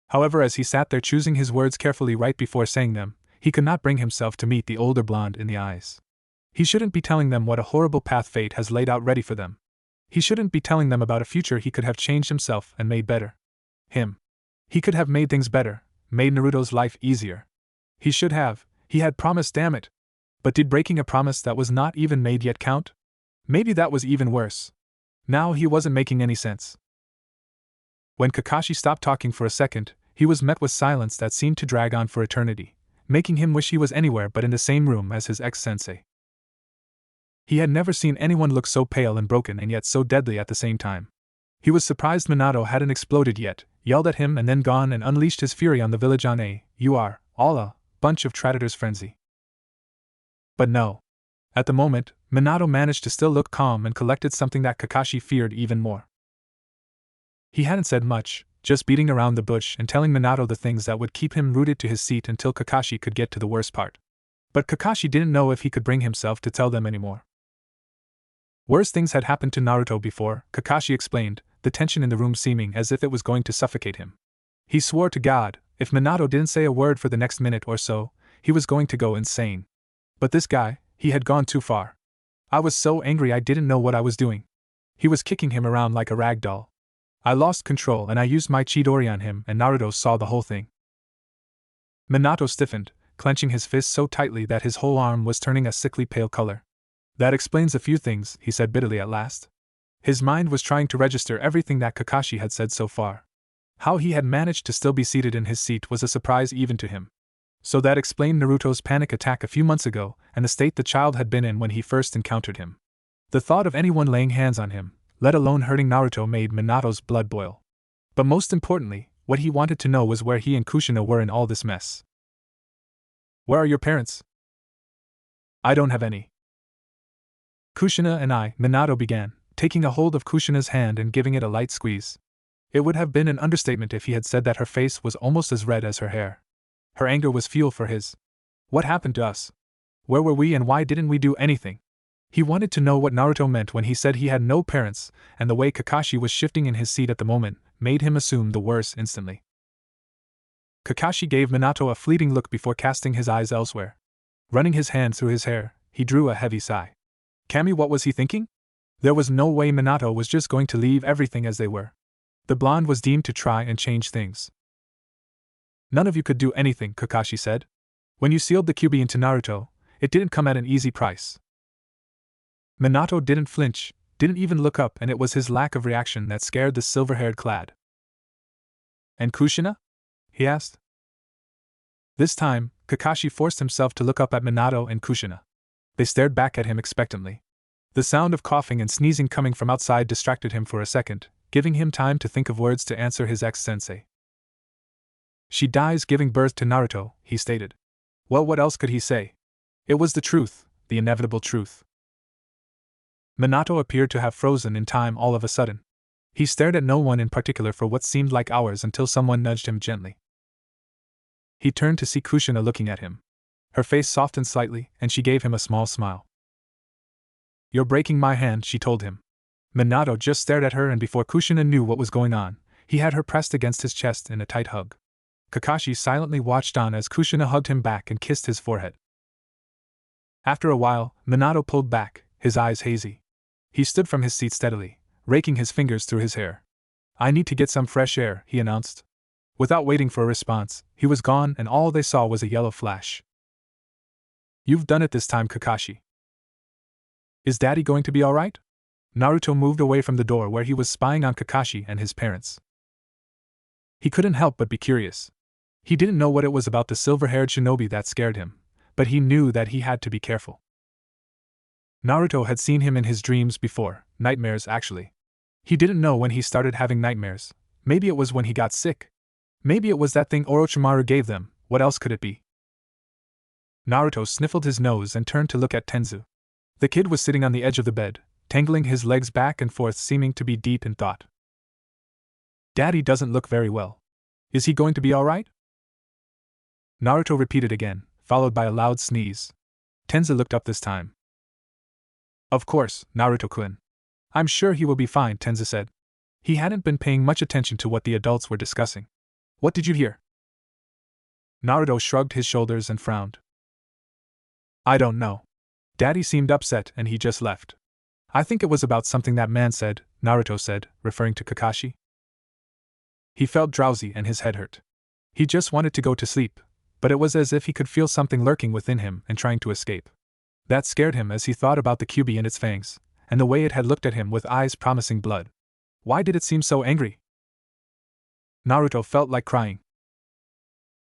However, as he sat there choosing his words carefully right before saying them, he could not bring himself to meet the older blonde in the eyes. He shouldn't be telling them what a horrible path fate has laid out ready for them. He shouldn't be telling them about a future he could have changed himself and made better. He could have made things better, made Naruto's life easier. He should have, he had promised, damn it. But did breaking a promise that was not even made yet count? Maybe that was even worse. Now he wasn't making any sense. When Kakashi stopped talking for a second, he was met with silence that seemed to drag on for eternity, making him wish he was anywhere but in the same room as his ex-sensei. He had never seen anyone look so pale and broken and yet so deadly at the same time. He was surprised Minato hadn't exploded yet, yelled at him and then gone and unleashed his fury on the village on you are, all a bunch of traitors frenzy. But no. At the moment, Minato managed to still look calm and collected, something that Kakashi feared even more. He hadn't said much, just beating around the bush and telling Minato the things that would keep him rooted to his seat until Kakashi could get to the worst part. But Kakashi didn't know if he could bring himself to tell them anymore. Worse things had happened to Naruto before, Kakashi explained, the tension in the room seeming as if it was going to suffocate him. He swore to God, if Minato didn't say a word for the next minute or so, he was going to go insane. But this guy, he had gone too far. I was so angry I didn't know what I was doing. He was kicking him around like a rag doll. I lost control and I used my Chidori on him and Naruto saw the whole thing. Minato stiffened, clenching his fist so tightly that his whole arm was turning a sickly pale color. That explains a few things, he said bitterly at last. His mind was trying to register everything that Kakashi had said so far. How he had managed to still be seated in his seat was a surprise even to him. So that explained Naruto's panic attack a few months ago and the state the child had been in when he first encountered him. The thought of anyone laying hands on him, let alone hurting Naruto, made Minato's blood boil. But most importantly, what he wanted to know was where he and Kushina were in all this mess. Where are your parents? I don't have any. Kushina and I, Minato began, taking a hold of Kushina's hand and giving it a light squeeze. It would have been an understatement if he had said that her face was almost as red as her hair. Her anger was fuel for his. What happened to us? Where were we and why didn't we do anything? He wanted to know what Naruto meant when he said he had no parents, and the way Kakashi was shifting in his seat at the moment made him assume the worst instantly. Kakashi gave Minato a fleeting look before casting his eyes elsewhere. Running his hand through his hair, he drew a heavy sigh. Kami, what was he thinking? There was no way Minato was just going to leave everything as they were. The blonde was deemed to try and change things. None of you could do anything, Kakashi said. When you sealed the Kyuubi into Naruto, it didn't come at an easy price. Minato didn't flinch, didn't even look up, and it was his lack of reaction that scared the silver-haired clad. And Kushina? He asked. This time, Kakashi forced himself to look up at Minato and Kushina. They stared back at him expectantly. The sound of coughing and sneezing coming from outside distracted him for a second, giving him time to think of words to answer his ex-sensei. She dies giving birth to Naruto, he stated. Well, what else could he say? It was the truth, the inevitable truth. Minato appeared to have frozen in time all of a sudden. He stared at no one in particular for what seemed like hours until someone nudged him gently. He turned to see Kushina looking at him. Her face softened slightly, and she gave him a small smile. You're breaking my hand, she told him. Minato just stared at her, and before Kushina knew what was going on, he had her pressed against his chest in a tight hug. Kakashi silently watched on as Kushina hugged him back and kissed his forehead. After a while, Minato pulled back, his eyes hazy. He stood from his seat steadily, raking his fingers through his hair. "I need to get some fresh air," he announced. Without waiting for a response, he was gone and all they saw was a yellow flash. "You've done it this time, Kakashi. Is Daddy going to be alright?" Naruto moved away from the door where he was spying on Kakashi and his parents. He couldn't help but be curious. He didn't know what it was about the silver-haired shinobi that scared him, but he knew that he had to be careful. Naruto had seen him in his dreams before, nightmares actually. He didn't know when he started having nightmares. Maybe it was when he got sick. Maybe it was that thing Orochimaru gave them. What else could it be? Naruto sniffled his nose and turned to look at Tenzu. The kid was sitting on the edge of the bed, tangling his legs back and forth, seeming to be deep in thought. "Daddy doesn't look very well. Is he going to be alright?" Naruto repeated again, followed by a loud sneeze. Tenzu looked up this time. "Of course, Naruto-kun. I'm sure he will be fine," Tenzu said. He hadn't been paying much attention to what the adults were discussing. "What did you hear?" Naruto shrugged his shoulders and frowned. "I don't know. Daddy seemed upset and he just left. I think it was about something that man said," Naruto said, referring to Kakashi. He felt drowsy and his head hurt. He just wanted to go to sleep, but it was as if he could feel something lurking within him and trying to escape. That scared him as he thought about the Kyuubi and its fangs, and the way it had looked at him with eyes promising blood. Why did it seem so angry? Naruto felt like crying.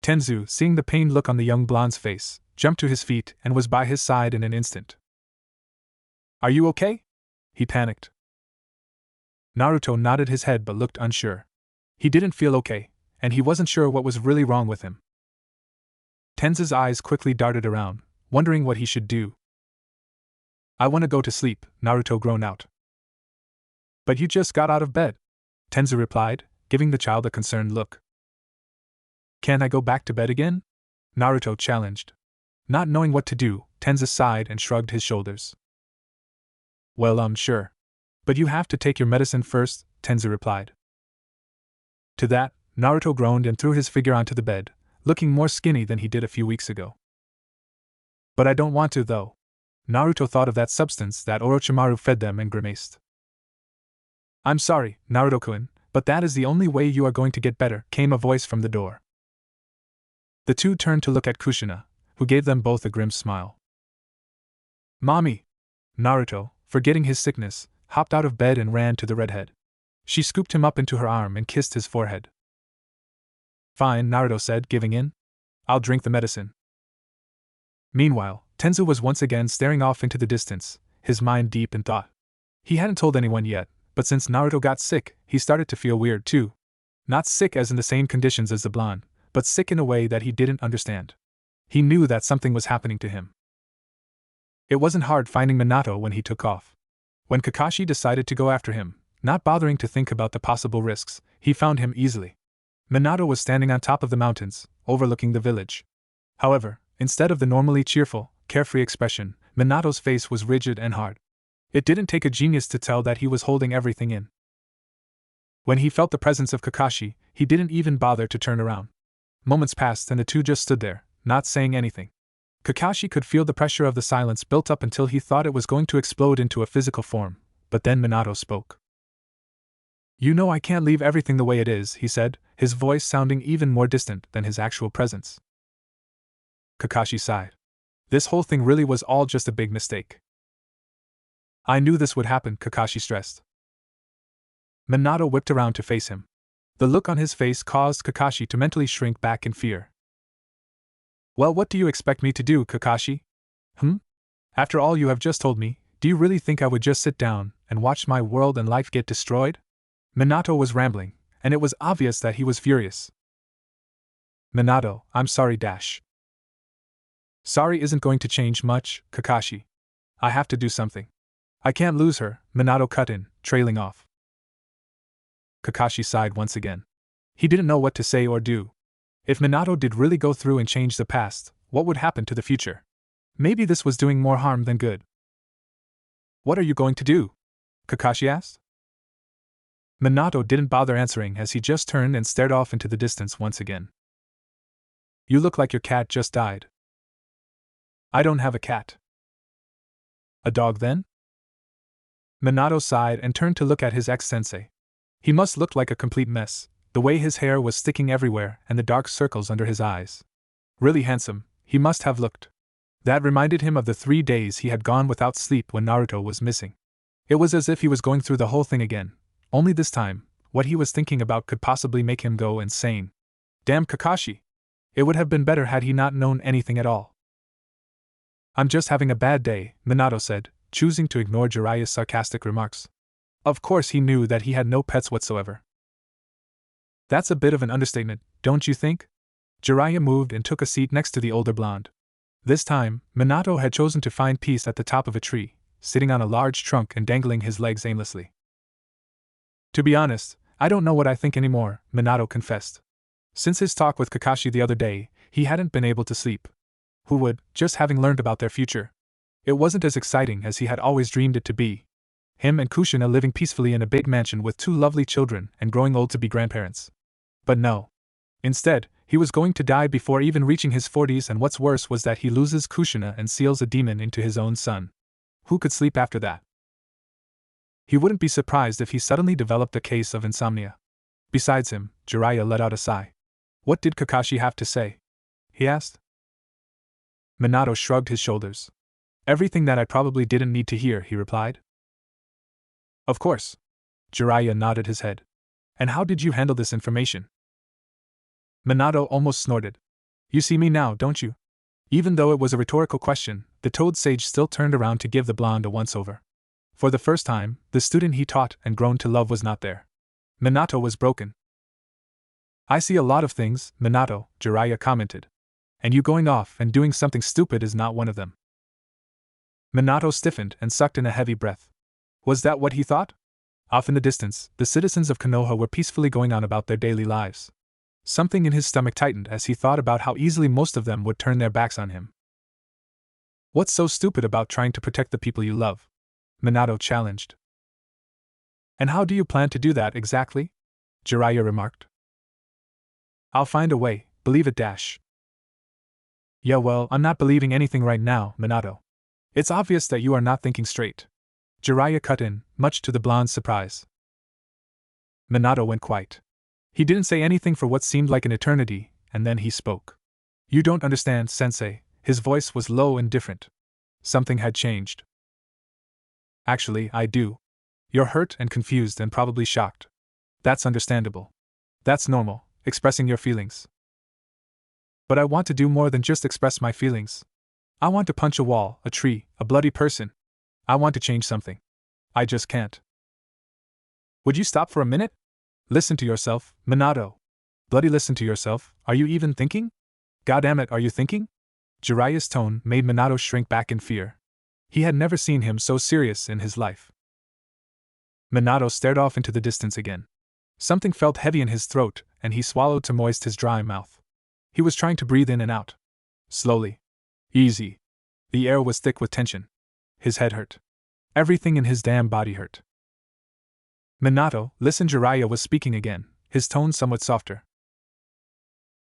Tenzu, seeing the pained look on the young blonde's face, jumped to his feet and was by his side in an instant. "Are you okay?" he panicked. Naruto nodded his head but looked unsure. He didn't feel okay, and he wasn't sure what was really wrong with him. Tenzu's eyes quickly darted around, wondering what he should do. "I want to go to sleep," Naruto groaned out. "But you just got out of bed," Tenzu replied, giving the child a concerned look. "Can I go back to bed again?" Naruto challenged. Not knowing what to do, Tenzu sighed and shrugged his shoulders. "Well, sure. But you have to take your medicine first," Tenzu replied. To that, Naruto groaned and threw his figure onto the bed, looking more skinny than he did a few weeks ago. "But I don't want to, though." Naruto thought of that substance that Orochimaru fed them and grimaced. "I'm sorry, Naruto-kun, but that is the only way you are going to get better," came a voice from the door. The two turned to look at Kushina, who gave them both a grim smile. "Mommy!" Naruto, forgetting his sickness, hopped out of bed and ran to the redhead. She scooped him up into her arm and kissed his forehead. "Fine," Naruto said, giving in. "I'll drink the medicine." Meanwhile, Tenzu was once again staring off into the distance, his mind deep in thought. He hadn't told anyone yet, but since Naruto got sick, he started to feel weird too. Not sick as in the same conditions as the blonde, but sick in a way that he didn't understand. He knew that something was happening to him. It wasn't hard finding Minato when he took off. When Kakashi decided to go after him, not bothering to think about the possible risks, he found him easily. Minato was standing on top of the mountains, overlooking the village. However, instead of the normally cheerful, carefree expression, Minato's face was rigid and hard. It didn't take a genius to tell that he was holding everything in. When he felt the presence of Kakashi, he didn't even bother to turn around. Moments passed and the two just stood there, not saying anything. Kakashi could feel the pressure of the silence built up until he thought it was going to explode into a physical form, but then Minato spoke. "You know I can't leave everything the way it is," he said, his voice sounding even more distant than his actual presence. Kakashi sighed. This whole thing really was all just a big mistake. "I knew this would happen," Kakashi stressed. Minato whipped around to face him. The look on his face caused Kakashi to mentally shrink back in fear. "Well, what do you expect me to do, Kakashi? After all you have just told me, do you really think I would just sit down and watch my world and life get destroyed?" Minato was rambling, and it was obvious that he was furious. "Minato, I'm sorry. Sorry isn't going to change much, Kakashi. I have to do something. I can't lose her," Minato cut in, trailing off. Kakashi sighed once again. He didn't know what to say or do. If Minato did really go through and change the past, what would happen to the future? Maybe this was doing more harm than good. "What are you going to do?" Kakashi asked. Minato didn't bother answering as he just turned and stared off into the distance once again. You look like your cat just died. I don't have a cat. A dog then? Minato sighed and turned to look at his ex-sensei. He must look like a complete mess, the way his hair was sticking everywhere and the dark circles under his eyes. Really handsome, he must have looked. That reminded him of the 3 days he had gone without sleep when Naruto was missing. It was as if he was going through the whole thing again, only this time, what he was thinking about could possibly make him go insane. Damn Kakashi! It would have been better had he not known anything at all. I'm just having a bad day, Minato said, choosing to ignore Jiraiya's sarcastic remarks. Of course he knew that he had no pets whatsoever. That's a bit of an understatement, don't you think? Jiraiya moved and took a seat next to the older blonde. This time, Minato had chosen to find peace at the top of a tree, sitting on a large trunk and dangling his legs aimlessly. To be honest, I don't know what I think anymore, Minato confessed. Since his talk with Kakashi the other day, he hadn't been able to sleep. Who would, just having learned about their future? It wasn't as exciting as he had always dreamed it to be. Him and Kushina living peacefully in a big mansion with 2 lovely children and growing old to be grandparents. But no. Instead, he was going to die before even reaching his 40s, and what's worse was that he loses Kushina and seals a demon into his own son. Who could sleep after that? He wouldn't be surprised if he suddenly developed a case of insomnia. Besides him, Jiraiya let out a sigh. What did Kakashi have to say? He asked. Minato shrugged his shoulders. Everything that I probably didn't need to hear, he replied. Of course. Jiraiya nodded his head. And how did you handle this information? Minato almost snorted. You see me now, don't you? Even though it was a rhetorical question, the Toad Sage still turned around to give the blonde a once-over. For the first time, the student he taught and grown to love was not there. Minato was broken. I see a lot of things, Minato, Jiraiya commented. And you going off and doing something stupid is not one of them. Minato stiffened and sucked in a heavy breath. Was that what he thought? Off in the distance, the citizens of Konoha were peacefully going on about their daily lives. Something in his stomach tightened as he thought about how easily most of them would turn their backs on him. What's so stupid about trying to protect the people you love? Minato challenged. And how do you plan to do that exactly? Jiraiya remarked. I'll find a way, believe it dash. Yeah well, I'm not believing anything right now, Minato. It's obvious that you are not thinking straight. Jiraiya cut in, much to the blonde's surprise. Minato went quiet. He didn't say anything for what seemed like an eternity, and then he spoke. You don't understand, sensei. His voice was low and different. Something had changed. Actually, I do. You're hurt and confused and probably shocked. That's understandable. That's normal, expressing your feelings. But I want to do more than just express my feelings. I want to punch a wall, a tree, a bloody person. I want to change something. I just can't. Would you stop for a minute? Listen to yourself, Minato. Bloody listen to yourself, are you even thinking? Goddammit, are you thinking? Jiraiya's tone made Minato shrink back in fear. He had never seen him so serious in his life. Minato stared off into the distance again. Something felt heavy in his throat, and he swallowed to moist his dry mouth. He was trying to breathe in and out. Slowly. Easy. The air was thick with tension. His head hurt. Everything in his damn body hurt. Minato, listen, Jiraiya was speaking again, his tone somewhat softer.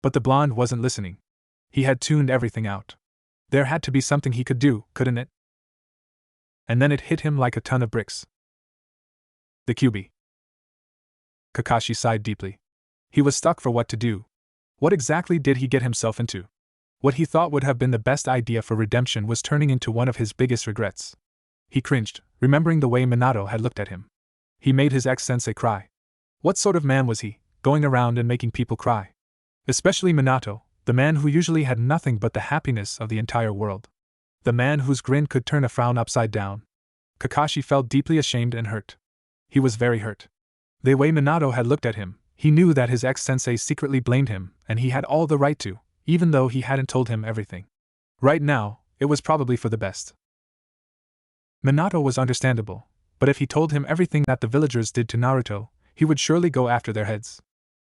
But the blonde wasn't listening. He had tuned everything out. There had to be something he could do, couldn't it? And then it hit him like a ton of bricks. The Kyuubi. Kakashi sighed deeply. He was stuck for what to do. What exactly did he get himself into? What he thought would have been the best idea for redemption was turning into one of his biggest regrets. He cringed, remembering the way Minato had looked at him. He made his ex-sensei cry. What sort of man was he, going around and making people cry? Especially Minato, the man who usually had nothing but the happiness of the entire world. The man whose grin could turn a frown upside down. Kakashi felt deeply ashamed and hurt. He was very hurt. The way Minato had looked at him, he knew that his ex-sensei secretly blamed him, and he had all the right to, even though he hadn't told him everything. Right now, it was probably for the best. Minato was understandable, but if he told him everything that the villagers did to Naruto, he would surely go after their heads.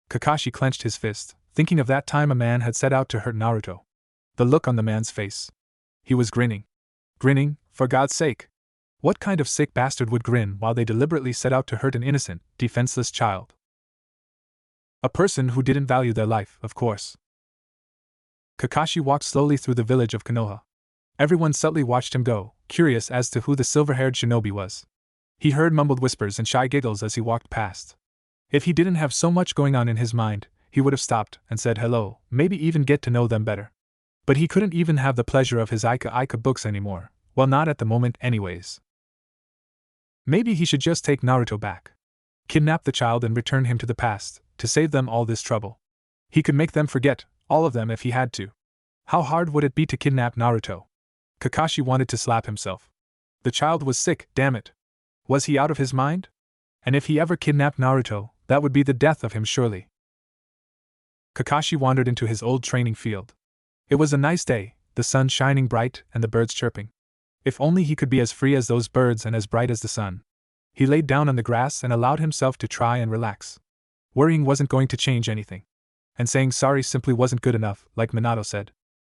Kakashi clenched his fist, thinking of that time a man had set out to hurt Naruto. The look on the man's face. He was grinning. Grinning, for God's sake. What kind of sick bastard would grin while they deliberately set out to hurt an innocent, defenseless child? A person who didn't value their life, of course. Kakashi walked slowly through the village of Konoha. Everyone subtly watched him go, curious as to who the silver-haired shinobi was. He heard mumbled whispers and shy giggles as he walked past. If he didn't have so much going on in his mind, he would have stopped and said hello, maybe even get to know them better. But he couldn't even have the pleasure of his Ika books anymore, well, not at the moment anyways. Maybe he should just take Naruto back. Kidnap the child and return him to the past, to save them all this trouble. He could make them forget, all of them if he had to. How hard would it be to kidnap Naruto? Kakashi wanted to slap himself. The child was sick, damn it. Was he out of his mind? And if he ever kidnapped Naruto, that would be the death of him surely. Kakashi wandered into his old training field. It was a nice day, the sun shining bright and the birds chirping. If only he could be as free as those birds and as bright as the sun. He laid down on the grass and allowed himself to try and relax. Worrying wasn't going to change anything. And saying sorry simply wasn't good enough, like Minato said.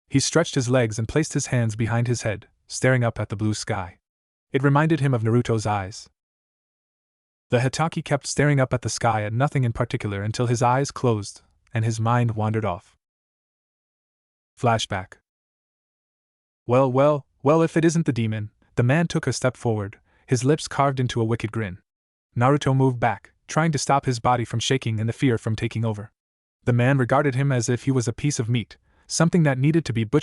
He stretched his legs and placed his hands behind his head, staring up at the blue sky. It reminded him of Naruto's eyes. The Hitaki kept staring up at the sky at nothing in particular until his eyes closed, and his mind wandered off. Flashback. Well, if it isn't the demon, the man took a step forward, his lips carved into a wicked grin. Naruto moved back, trying to stop his body from shaking and the fear from taking over. The man regarded him as if he was a piece of meat, something that needed to be butchered